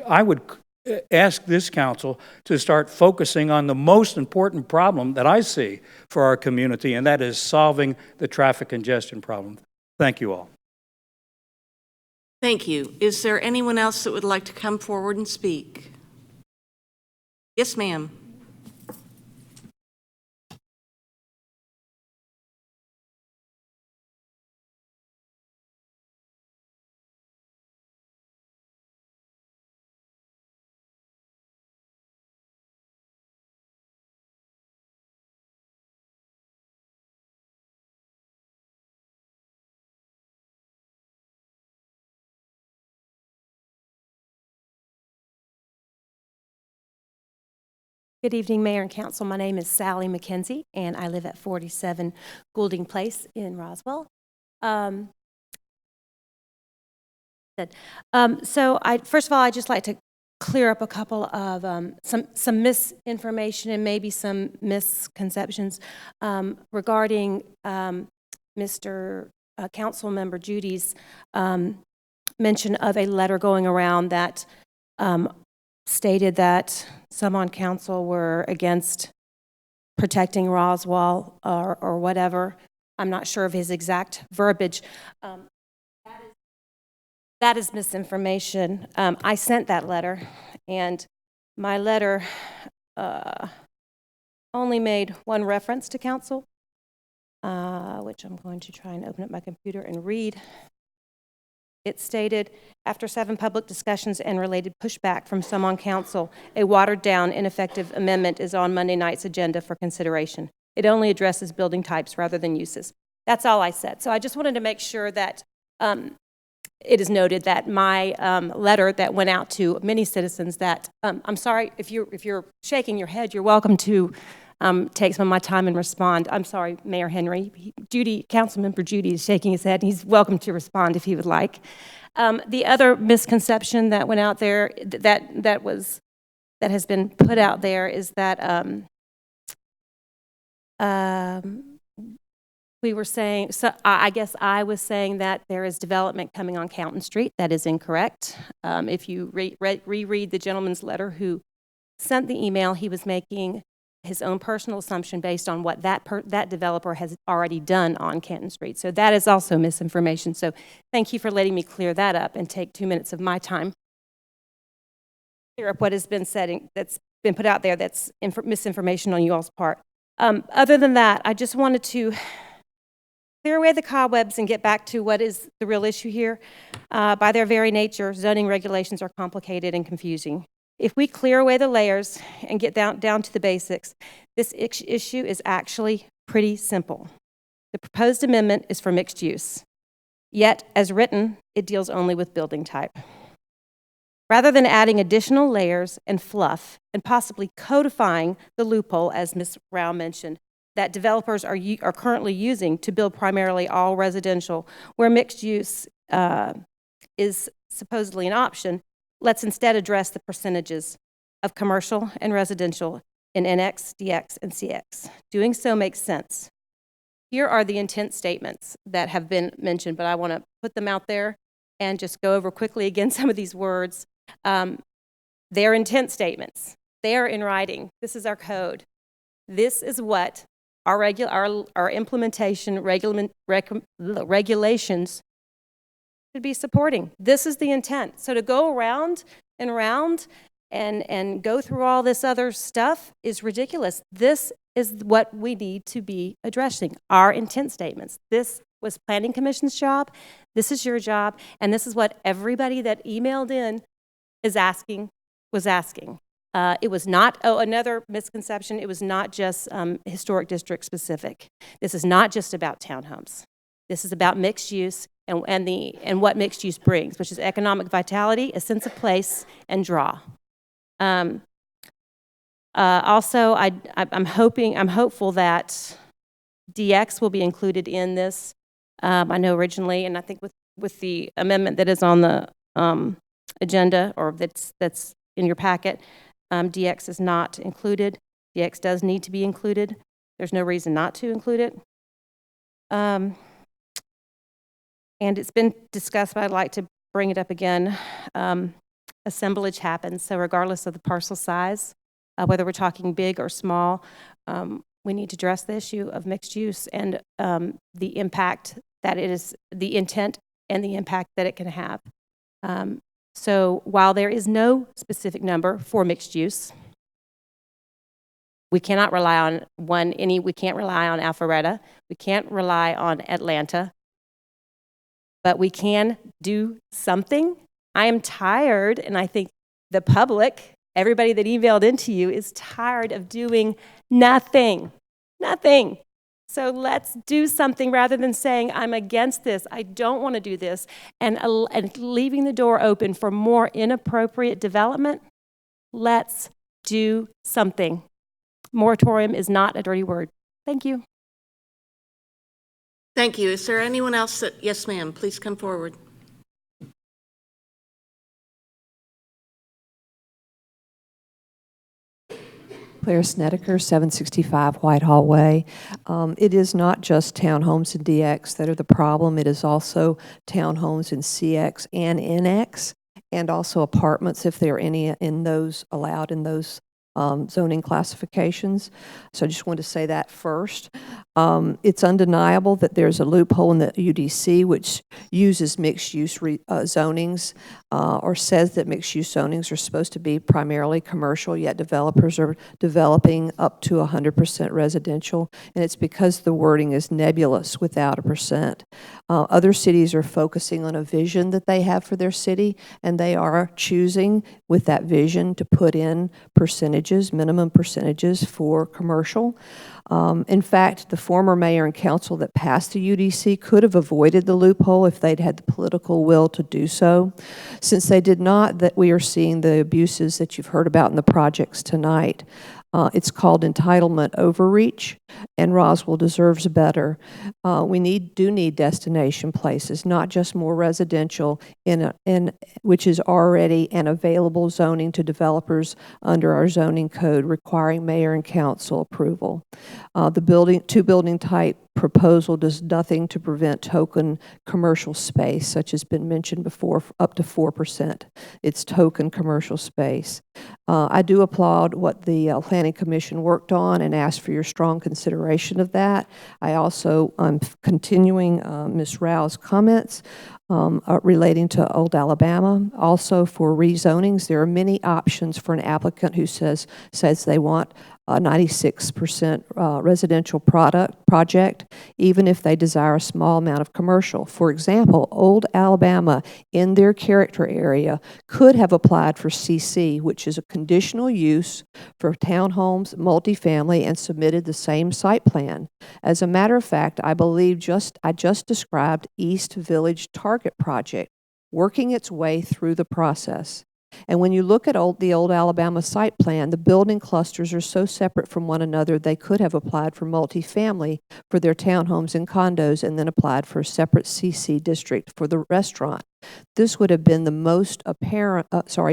ask this council to start focusing on the most important problem that I see for our community, and that is solving the traffic congestion problem. Thank you all. Thank you. Is there anyone else that would like to come forward and speak? Yes, ma'am. Good evening, Mayor and Council. My name is Sally McKenzie, and I live at 47 Goulding Place in Roswell. First of all, I'd just like to clear up a couple of some misinformation and maybe some misconceptions regarding Mr. Council Member Judy's mention of a letter going around that stated that some on council were against protecting Roswell or whatever. I'm not sure of his exact verbiage. That is misinformation. I sent that letter, and my letter only made one reference to council, which I'm going to try and open up my computer and read. It stated, after 7 public discussions and related pushback from some on council, a watered-down, ineffective amendment is on Monday night's agenda for consideration. It only addresses building types rather than uses. That's all I said. So I just wanted to make sure that it is noted that my letter that went out to many citizens that, I'm sorry, if you're shaking your head, you're welcome to take some of my time and respond. I'm sorry, Mayor Henry. Councilmember Judy is shaking his head, and he's welcome to respond if he would like. The other misconception that went out there, that has been put out there, is that we were saying, so I guess I was saying that there is development coming on County Street. That is incorrect. If you reread the gentleman's letter who sent the email, he was making his own personal assumption based on what that developer has already done on Canton Street. So that is also misinformation. So thank you for letting me clear that up and take 2 minutes of my time. Clear up what has been said, that's been put out there that's misinformation on you all's part. Other than that, I just wanted to clear away the cobwebs and get back to what is the real issue here. By their very nature, zoning regulations are complicated and confusing. If we clear away the layers and get down to the basics, this issue is actually pretty simple. The proposed amendment is for mixed use. Yet, as written, it deals only with building type. Rather than adding additional layers and fluff and possibly codifying the loophole, as Ms. Rao mentioned, that developers are currently using to build primarily all residential, where mixed use is supposedly an option, let's instead address the percentages of commercial and residential in NX, DX, and CX. Doing so makes sense. Here are the intent statements that have been mentioned, but I want to put them out there and just go over quickly again some of these words. They're intent statements. They are in writing. This is our code. This is what our implementation regulations should be supporting. This is the intent. So to go around and around and go through all this other stuff is ridiculous. This is what we need to be addressing, our intent statements. This was Planning Commission's job. This is your job. And this is what everybody that emailed in was asking. It was not, another misconception, it was not just historic district specific. This is not just about townhomes. This is about mixed use and what mixed use brings, which is economic vitality, a sense of place, and draw. Also, I'm hopeful that DX will be included in this. I know originally, and I think with the amendment that is on the agenda or that's in your packet, DX is not included. DX does need to be included. There's no reason not to include it. And it's been discussed, but I'd like to bring it up again. Assemblage happens, so regardless of the parcel size, whether we're talking big or small, we need to address the issue of mixed use and the impact that it is, the intent and the impact that it can have. So while there is no specific number for mixed use, we cannot rely on we can't rely on Alpharetta, we can't rely on Atlanta, but we can do something. I am tired, and I think the public, everybody that emailed into you, is tired of doing nothing. Nothing. So let's do something rather than saying, I'm against this, I don't want to do this, and leaving the door open for more inappropriate development. Let's do something. Moratorium is not a dirty word. Thank you. Thank you. Is there anyone else that, yes, ma'am, please come forward. Claire Snedeker, 765 Whitehall Way. It is not just townhomes in DX that are the problem. It is also townhomes in CX and NX, and also apartments if there are any in those allowed in those zoning classifications. So I just wanted to say that first. It's undeniable that there's a loophole in the UDC which uses mixed-use zonings or says that mixed-use zonings are supposed to be primarily commercial, yet developers are developing up to 100% residential, and it's because the wording is nebulous without a percent. Other cities are focusing on a vision that they have for their city, and they are choosing with that vision to put in minimum percentages for commercial. In fact, the former mayor and council that passed the UDC could have avoided the loophole if they'd had the political will to do so. Since they did not, that we are seeing the abuses that you've heard about in the projects tonight. It's called entitlement overreach, and Roswell deserves better. We do need destination places, not just more residential, which is already an available zoning to developers under our zoning code requiring mayor and council approval. The two building type proposal does nothing to prevent token commercial space, such has been mentioned before, up to 4%. It's token commercial space. I do applaud what the Planning Commission worked on and ask for your strong consideration of that. I also am continuing Ms. Rao's comments relating to Old Alabama. Also for rezonings, there are many options for an applicant who says they want a 96% residential project, even if they desire a small amount of commercial. For example, Old Alabama, in their character area, could have applied for CC, which is a conditional use for townhomes, multifamily, and submitted the same site plan. As a matter of fact, I believe I just described East Village Target Project, working its way through the process. And when you look at the old Alabama site plan, the building clusters are so separate from one another, they could have applied for multifamily for their townhomes and condos and then applied for a separate CC district for the restaurant. This would have been the most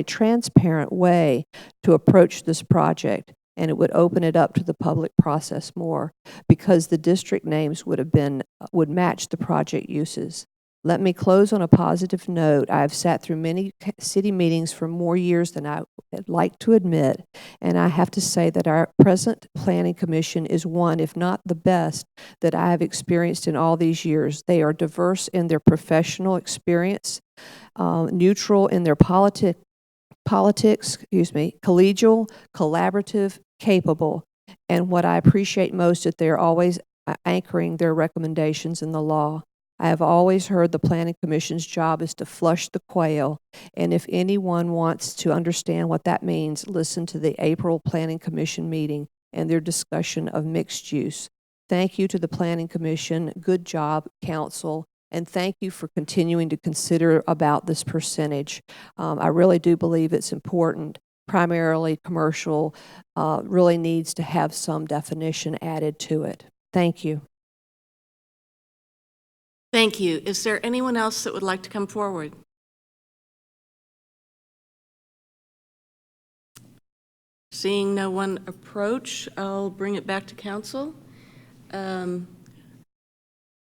transparent way to approach this project, and it would open it up to the public process more because the district names would match the project uses. Let me close on a positive note. I have sat through many city meetings for more years than I would like to admit, and I have to say that our present Planning Commission is one, if not the best, that I have experienced in all these years. They are diverse in their professional experience, neutral in their politics, collegial, collaborative, capable, and what I appreciate most is they're always anchoring their recommendations in the law. I have always heard the Planning Commission's job is to flush the quail, and if anyone wants to understand what that means, listen to the April Planning Commission meeting and their discussion of mixed use. Thank you to the Planning Commission. Good job, Council, and thank you for continuing to consider about this percentage. I really do believe it's important. Primarily commercial really needs to have some definition added to it. Thank you. Thank you. Is there anyone else that would like to come forward? Seeing no one approach, I'll bring it back to council.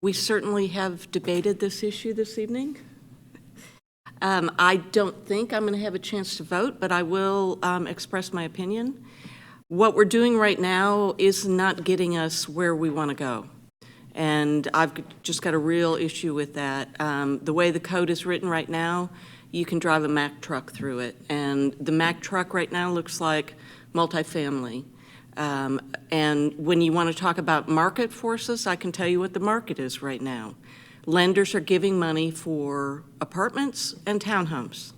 We certainly have debated this issue this evening. I don't think I'm going to have a chance to vote, but I will express my opinion. What we're doing right now is not getting us where we want to go. And I've just got a real issue with that. The way the code is written right now, you can drive a Mack truck through it. And the Mack truck right now looks like multifamily. And when you want to talk about market forces, I can tell you what the market is right now. Lenders are giving money for apartments and townhomes.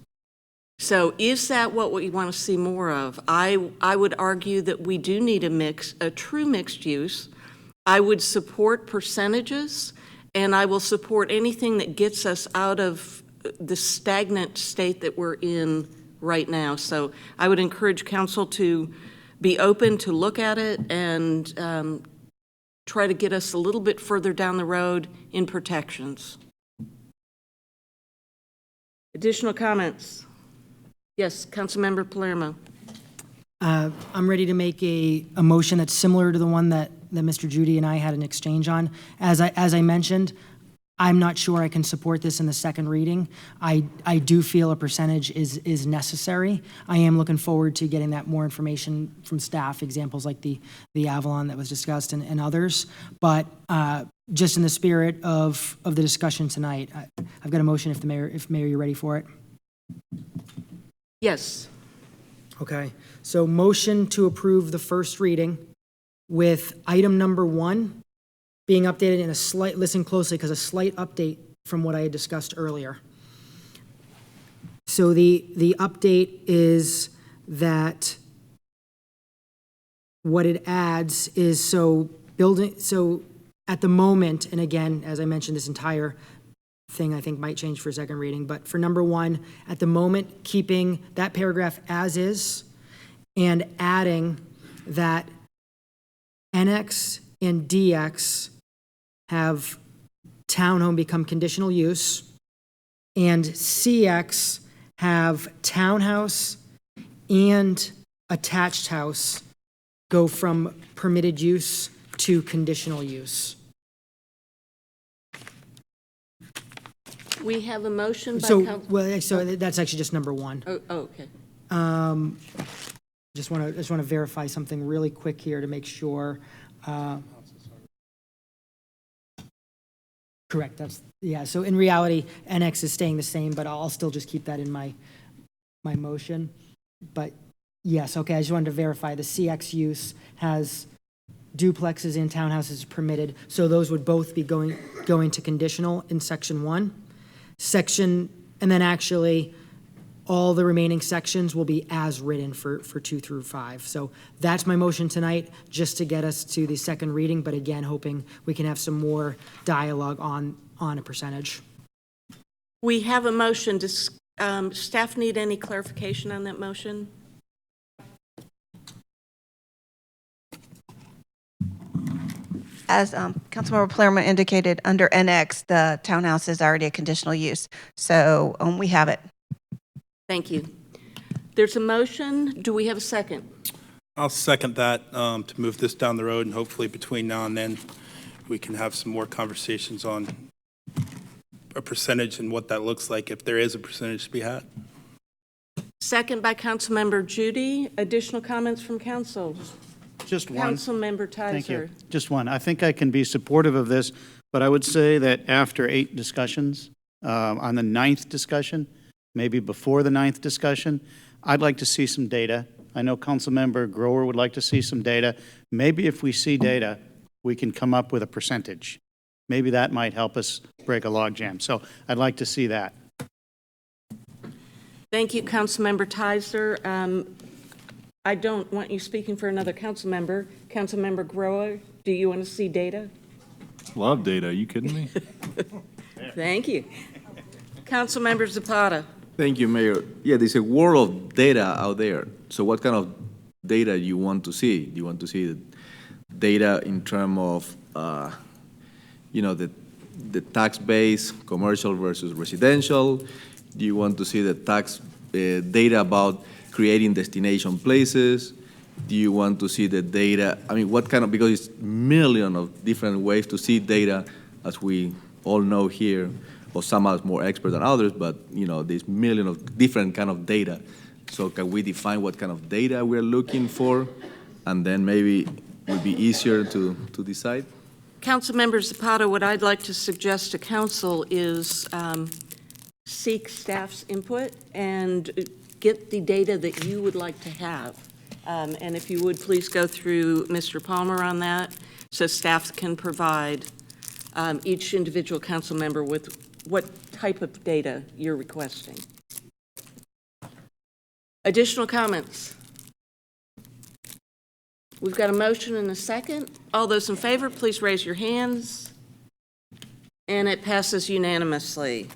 So is that what we want to see more of? I would argue that we do need a true mixed use. I would support percentages, and I will support anything that gets us out of the stagnant state that we're in right now. So I would encourage council to be open to look at it and try to get us a little bit further down the road in protections. Additional comments? Yes, Councilmember Palermo. I'm ready to make a motion that's similar to the one that Mr. Judy and I had an exchange on. As I mentioned, I'm not sure I can support this in the second reading. I do feel a percentage is necessary. I am looking forward to getting that more information from staff, examples like the Avalon that was discussed and others. But just in the spirit of the discussion tonight, I've got a motion if Mayor, you're ready for it. Yes. Okay, so motion to approve the first reading with item number 1 being updated in a slight, listen closely, because a slight update from what I had discussed earlier. So the update is that what it adds is so at the moment, and again, as I mentioned, this entire thing I think might change for second reading, but for number 1, at the moment, keeping that paragraph as is and adding that NX and DX have townhome become conditional use, and CX have townhouse and attached house go from permitted use to conditional use. We have a motion by So, Council. well, so that's actually just number 1. Oh, okay. Just want to verify something really quick here to make sure. Correct. Yeah. So in reality, NX is staying the same, but I'll still just keep that in my motion. But yes, okay. I just wanted to verify the CX use has duplexes and townhouses permitted, so those would both be going to conditional in section 1. And then actually all the remaining sections will be as written for 2 through 5. So that's my motion tonight, just to get us to the second reading, but again, hoping we can have some more dialogue on a percentage. We have a motion. Does staff need any clarification on that motion? As Councilmember Palermo indicated, under NX, the townhouse is already a conditional use. So we have it. Thank you. There's a motion. Do we have a second? I'll second that to move this down the road, and hopefully between now and then, we can have some more conversations on a percentage and what that looks like, if there is a percentage to be had. Second by Councilmember Judy. Additional comments from council? Just one. Councilmember Tizer. Thank you. Just one. I think I can be supportive of this, but I would say that after 8 discussions, on the 9th discussion, maybe before the 9th discussion, I'd like to see some data. I know Councilmember Grower would like to see some data. Maybe if we see data, we can come up with a percentage. Maybe that might help us break a logjam. So I'd like to see that. Thank you, Councilmember Tizer. I don't want you speaking for another council member. Councilmember Grower, do you want to see data? Love data. Are you kidding me? Thank you. Councilmember Zapata. Thank you, Mayor. Yeah, there's a world of data out there. So what kind of data you want to see? Do you want to see the data in terms of, the tax base, commercial versus residential? Do you want to see the tax data about creating destination places? Do you want to see the data? I mean, what kind of, because it's millions of different ways to see data, as we all know here, or some are more expert than others, but there's millions of different kind of data. So can we define what kind of data we're looking for? And then maybe it would be easier to decide? Councilmember Zapata, what I'd like to suggest to council is seek staff's input and get the data that you would like to have. And if you would, please go through Mr. Palmer on that, so staff can provide each individual council member with what type of data you're requesting. Additional comments? We've got a motion and a second. All those in favor, please raise your hands. And it passes unanimously.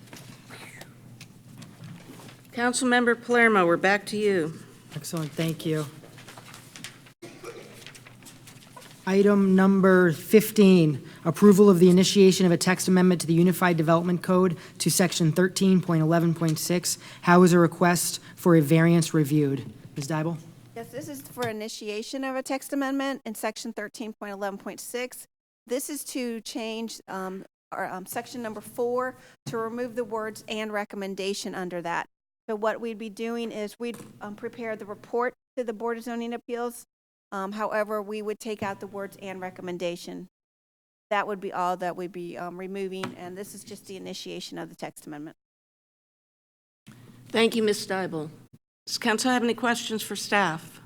Councilmember Palermo, we're back to you. Excellent, thank you. Item number 15, approval of the initiation of a text amendment to the Unified Development Code to Section 13.11.6. How is a request for a variance reviewed? Ms. Dybel? Yes, this is for initiation of a text amendment in section 13.11.6. This is to change section number 4 to remove the words "and recommendation" under that. So what we'd be doing is we'd prepare the report to the Board of Zoning Appeals. However, we would take out the words "and recommendation." That would be all that we'd be removing, and this is just the initiation of the text amendment. Thank you, Ms. Dybel. Does council have any questions for staff?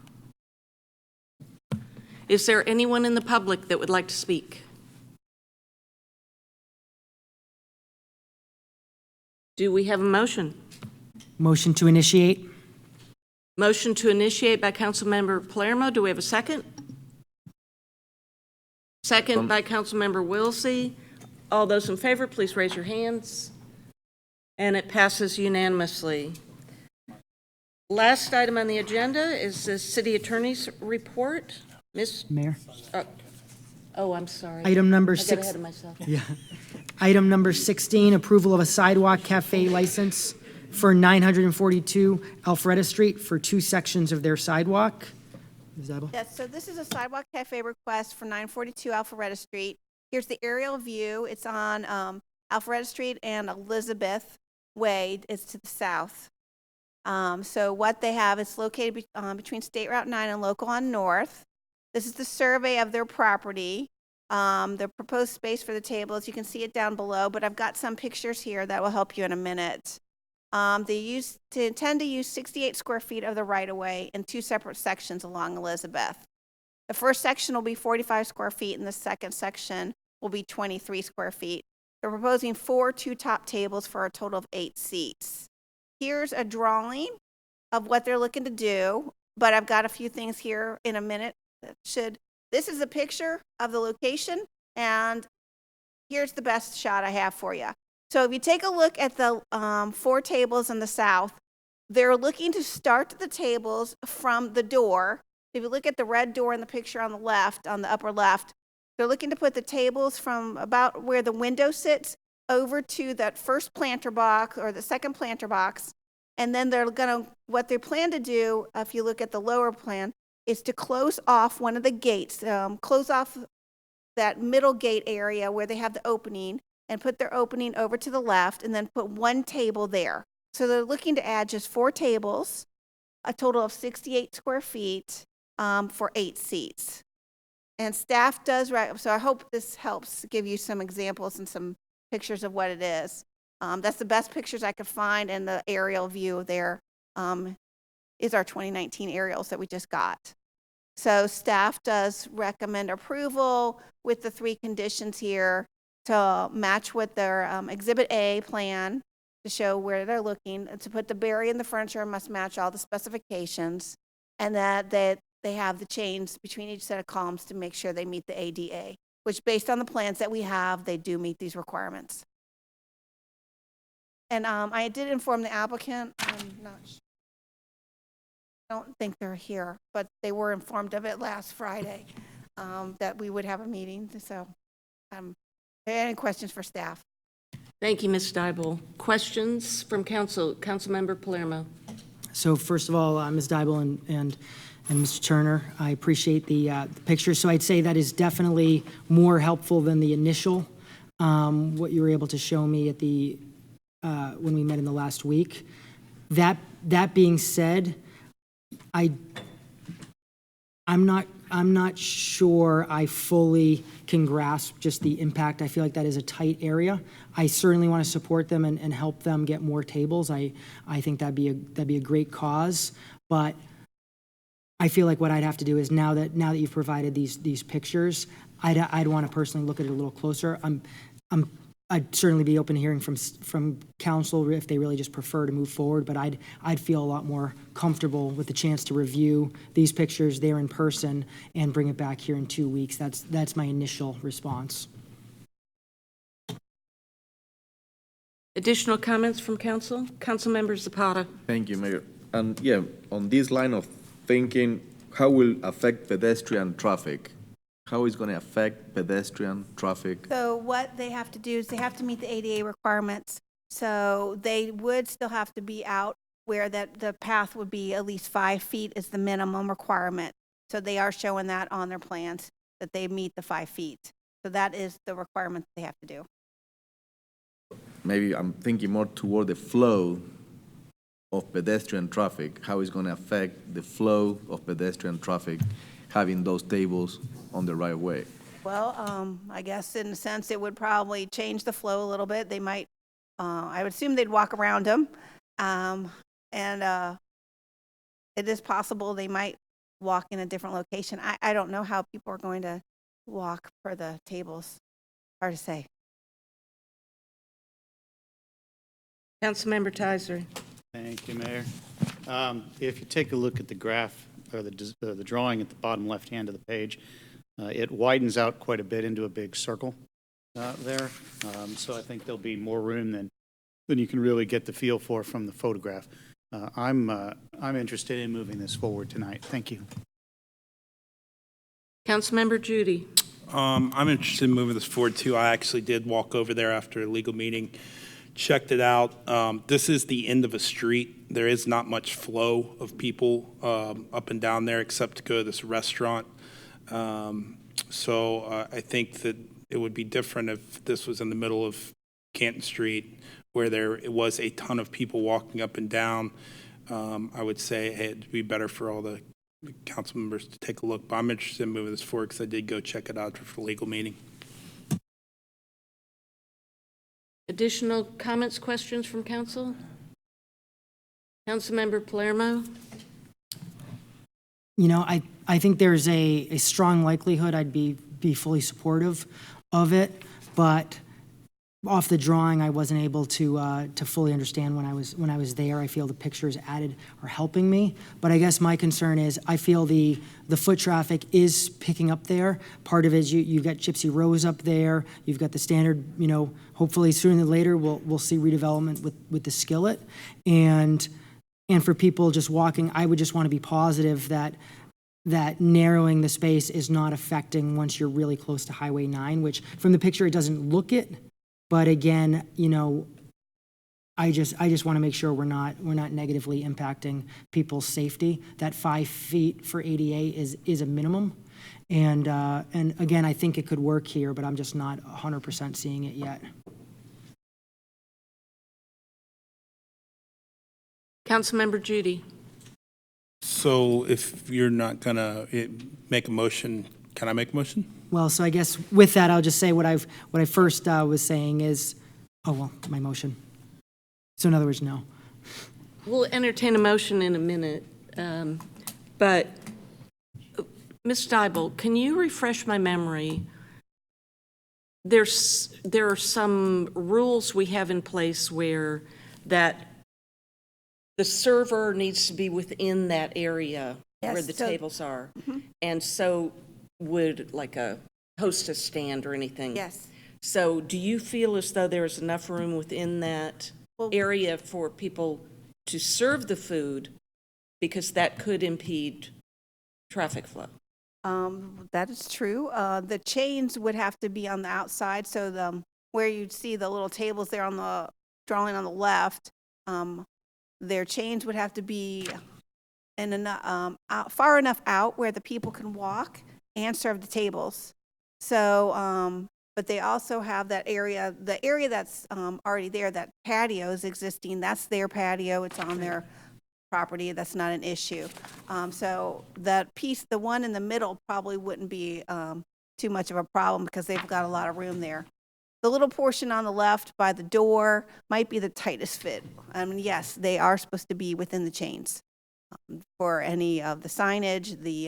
Is there anyone in the public that would like to speak? Do we have a motion? Motion to initiate. Motion to initiate by Councilmember Palermo. Do we have a second? Second by Councilmember Wilsey. All those in favor, please raise your hands. And it passes unanimously. Last item on the agenda is the city attorney's report. Mayor? Oh, I'm sorry. Item number I got 6. ahead of myself. Yeah. Item number 16, approval of a sidewalk cafe license for 942 Alpharetta Street for 2 sections of their sidewalk. Ms. Dybel? Yes, so this is a sidewalk cafe request for 942 Alpharetta Street. Here's the aerial view. It's on Alpharetta Street and Elizabeth Way. It's to the south. So what they have is located between State Route 9 and Local on North. This is the survey of their property. The proposed space for the tables, you can see it down below, but I've got some pictures here that will help you in a minute. They intend to use 68 square feet of the right-of-way in 2 separate sections along Elizabeth. The first section will be 45 square feet, and the second section will be 23 square feet. They're proposing 4 two-top tables for a total of 8 seats. Here's a drawing of what they're looking to do, but I've got a few things here in a minute that should. This is a picture of the location, and here's the best shot I have for you. So if you take a look at the 4 tables in the south, they're looking to start the tables from the door. If you look at the red door in the picture on the left, on the upper left, they're looking to put the tables from about where the window sits over to that first planter box or the second planter box. And then what they plan to do, if you look at the lower plan, is to close off one of the gates, close off that middle gate area where they have the opening and put their opening over to the left and then put 1 table there. So they're looking to add just 4 tables, a total of 68 square feet for 8 seats. And staff does, so I hope this helps give you some examples and some pictures of what it is. That's the best pictures I could find, and the aerial view there is our 2019 aerials that we just got. So staff does recommend approval with the 3 conditions here to match with their Exhibit A plan to show where they're looking, to put the berry in the furniture must match all the specifications, and that they have the chains between each set of columns to make sure they meet the ADA, which based on the plans that we have, they do meet these requirements. And I did inform the applicant, I don't think they're here, but they were informed of it last Friday, that we would have a meeting. So any questions for staff? Thank you, Ms. Dybel. Questions from council? Councilmember Palermo. So first of all, Ms. Dybel and Mr. Turner, I appreciate the picture. So I'd say that is definitely more helpful than the initial, what you were able to show me at the when we met in the last week. That being said, I'm not I'm not sure I fully can grasp just the impact. I feel like that is a tight area. I certainly want to support them and help them get more tables. I think that'd be a great cause, but I feel like what I'd have to do is now that you've provided these pictures, I'd want to personally look at it a little closer. I'd certainly be open to hearing from council if they really just prefer to move forward, but I'd feel a lot more comfortable with the chance to review these pictures there in person and bring it back here in 2 weeks. That's my initial response. Additional comments from council? Councilmember Zapata. Thank you, Mayor. And yeah, on this line of thinking, how will affect pedestrian traffic? How is going to affect pedestrian traffic? So what they have to do is they have to meet the ADA requirements. So they would still have to be out where the path would be at least 5 feet is the minimum requirement. So they are showing that on their plans, that they meet the 5 feet. So that is the requirement they have to do. Maybe I'm thinking more toward the flow of pedestrian traffic. How is going to affect the flow of pedestrian traffic having those tables on the right way? Well, I guess in a sense it would probably change the flow a little bit. They might, I would assume they'd walk around them. And it is possible they might walk in a different location. I don't know how people are going to walk for the tables. Hard to say. Councilmember Tizer. Thank you, Mayor. If you take a look at the graph or the drawing at the bottom left hand of the page, it widens out quite a bit into a big circle there. So I think there'll be more room than you can really get the feel for from the photograph. I'm interested in moving this forward tonight. Thank you. Councilmember Judy. I'm interested in moving this forward too. I actually did walk over there after a legal meeting, checked it out. This is the end of a street. There is not much flow of people up and down there except to go to this restaurant. So I think that it would be different if this was in the middle of Canton Street where there was a ton of people walking up and down. I would say hey, it'd be better for all the council members to take a look, but I'm interested in moving this forward because I did go check it out for a legal meeting. Additional comments, questions from council? Councilmember Palermo. You know, I think there's a strong likelihood I'd be fully supportive of it, but off the drawing, I wasn't able to fully understand when I was there. I feel the pictures added are helping me, but I guess my concern is I feel the foot traffic is picking up there. Part of it is you've got Gypsy Rose up there. You've got the standard. You know, hopefully sooner than later we'll see redevelopment with the Skillet, and for people just walking, I would just want to be positive that narrowing the space is not affecting once you're really close to Highway 9, which from the picture it doesn't look it. But again, you know, I just want to make sure we're not negatively impacting people's safety. That 5 feet for ADA is a minimum, and again, I think it could work here, but I'm just not 100% seeing it yet. Councilmember Judy. So if you're not gonna make a motion, can I make a motion? Well, so I guess with that, I'll just say what I first was saying is, my motion. So in other words, no. We'll entertain a motion in a minute, but Ms. Steibel, can you refresh my memory? There are some rules we have in place where that the server needs to be within that area where the tables are. And so would like a hostess stand or anything? Yes. So do you feel as though there is enough room within that area for people to serve the food because that could impede traffic flow? That is true. The chains would have to be on the outside, so where you'd see the little tables there on the drawing on the left, their chains would have to be far enough out where the people can walk and serve the tables. So, but they also have that area, the area that's already there, that patio is existing. That's their patio. It's on their property, that's not an issue. So that piece, the one in the middle probably wouldn't be too much of a problem because they've got a lot of room there. The little portion on the left by the door might be the tightest fit. I mean, yes, they are supposed to be within the chains for any of the signage, the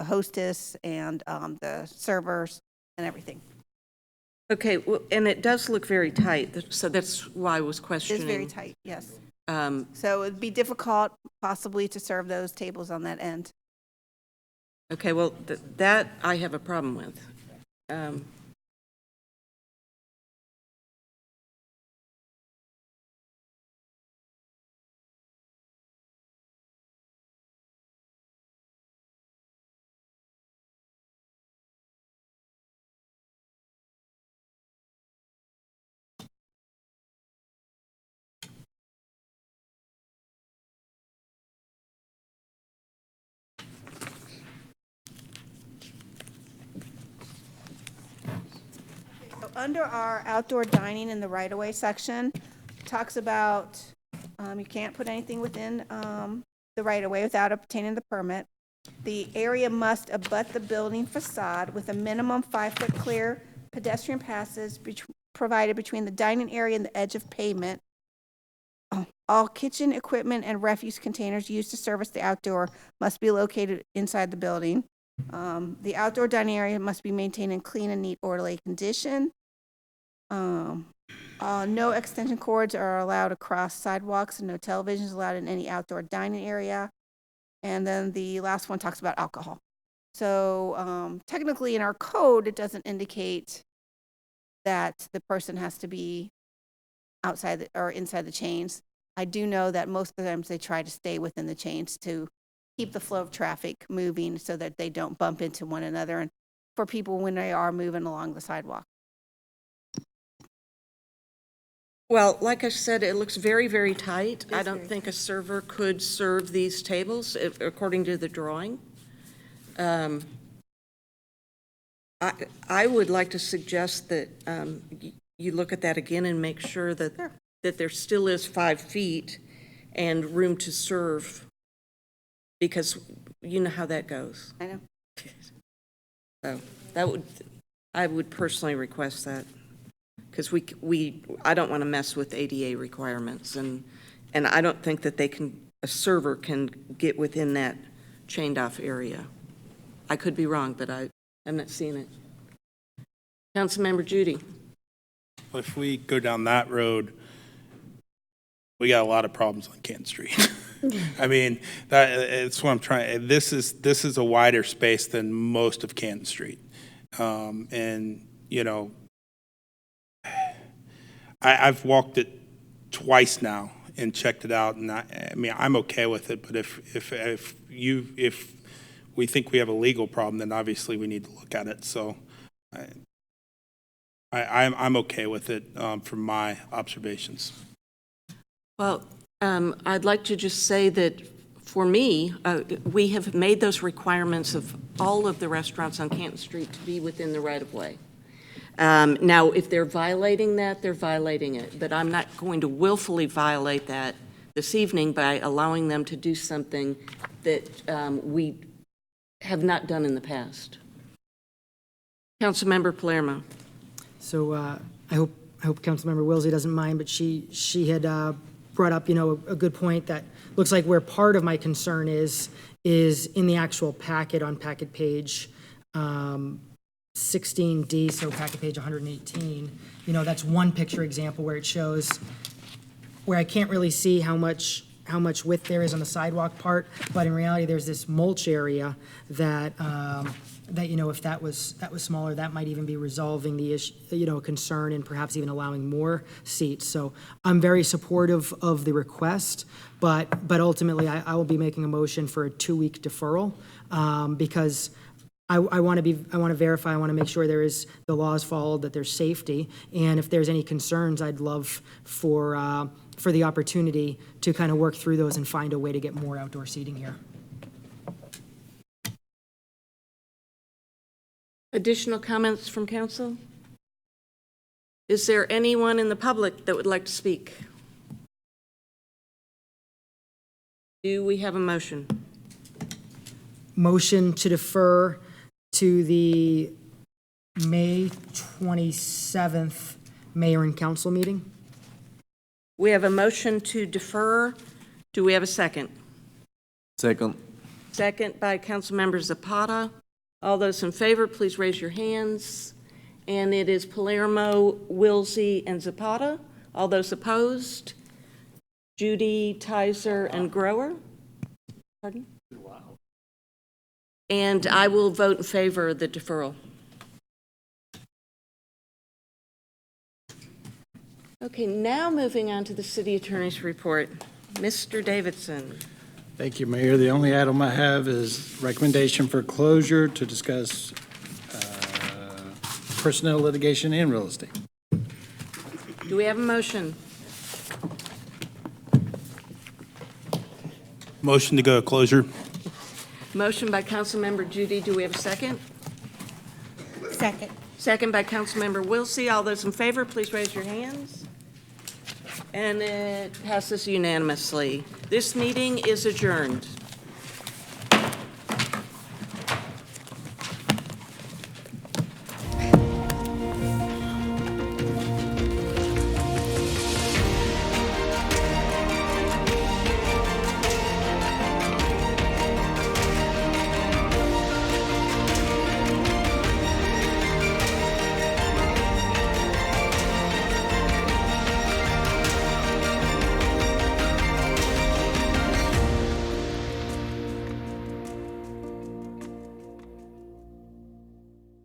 hostess and the servers and everything. Okay, well, and it does look very tight, so that's why I was It questioning. is very tight, yes. So it'd be difficult possibly to serve those tables on that end. Okay, well, that I have a problem with. So under our outdoor dining in the right-of-way section, talks about you can't put anything within the right-of-way without obtaining the permit. The area must abut the building facade with a minimum 5-foot clear pedestrian passes provided between the dining area and the edge of pavement. All kitchen equipment and refuse containers used to service the outdoor must be located inside the building. The outdoor dining area must be maintained in clean and neat, orderly condition. No extension cords are allowed across sidewalks, and no televisions allowed in any outdoor dining area. And then the last one talks about alcohol. So technically in our code, it doesn't indicate that the person has to be outside or inside the chains. I do know that most of the times they try to stay within the chains to keep the flow of traffic moving so that they don't bump into one another and for people when they are moving along the sidewalk. Well, like I said, it looks very, very tight. I don't think a server could serve these tables according to the drawing. I would like to suggest that you look at that again and make sure that there still is 5 feet and room to serve, because you know how that goes. I know. So I would personally request that, because I don't want to mess with ADA requirements, and I don't think that a server can get within that chained off area. I could be wrong, but I'm not seeing it. Councilmember Judy. If we go down that road, we got a lot of problems on Canton Street. I mean, it's what I'm trying. This is a wider space than most of Canton Street, and you know, I've walked it twice now and checked it out, and I mean, I'm okay with it. But if we think we have a legal problem, then obviously we need to look at it. So I'm okay with it from my observations. Well, I'd like to just say that for me, we have made those requirements of all of the restaurants on Canton Street to be within the right-of-way. Now, if they're violating that, they're violating it, but I'm not going to willfully violate that this evening by allowing them to do something that we have not done in the past. Councilmember Palermo. So I hope Councilmember Wilsey doesn't mind, but she had brought up, a good point that looks like where part of my concern is in the actual packet on packet page 16D, so packet page 118. That's one picture example where it shows where I can't really see how much width there is on the sidewalk part, but in reality, there's this mulch area that if that was smaller, that might even be resolving the issue, concern, and perhaps even allowing more seats. So I'm very supportive of the request, but ultimately I will be making a motion for a 2-week deferral because I want to verify, I want to make sure the law is followed, that there's safety, and if there's any concerns, I'd love for the opportunity to kind of work through those and find a way to get more outdoor seating here. Additional comments from council? Is there anyone in the public that would like to speak? Do we have a motion? Motion to defer to the May 27th mayor and council meeting? We have a motion to defer. Do we have a second? Second. Second by Councilmember Zapata. All those in favor, please raise your hands. And it is Palermo, Wilsey, and Zapata. All those opposed? Judy, Tizer, and Grower? Pardon? And I will vote in favor of the deferral. Okay, now moving on to the city attorney's report. Mr. Davidson. Thank you, Mayor. The only item I have is recommendation for closure to discuss personnel litigation and real estate. Do we have a motion? Motion to go to closure. Motion by Councilmember Judy. Do we have a second? Second. Second by Councilmember Wilsey. All those in favor, please raise your hands. And it passes unanimously. This meeting is adjourned.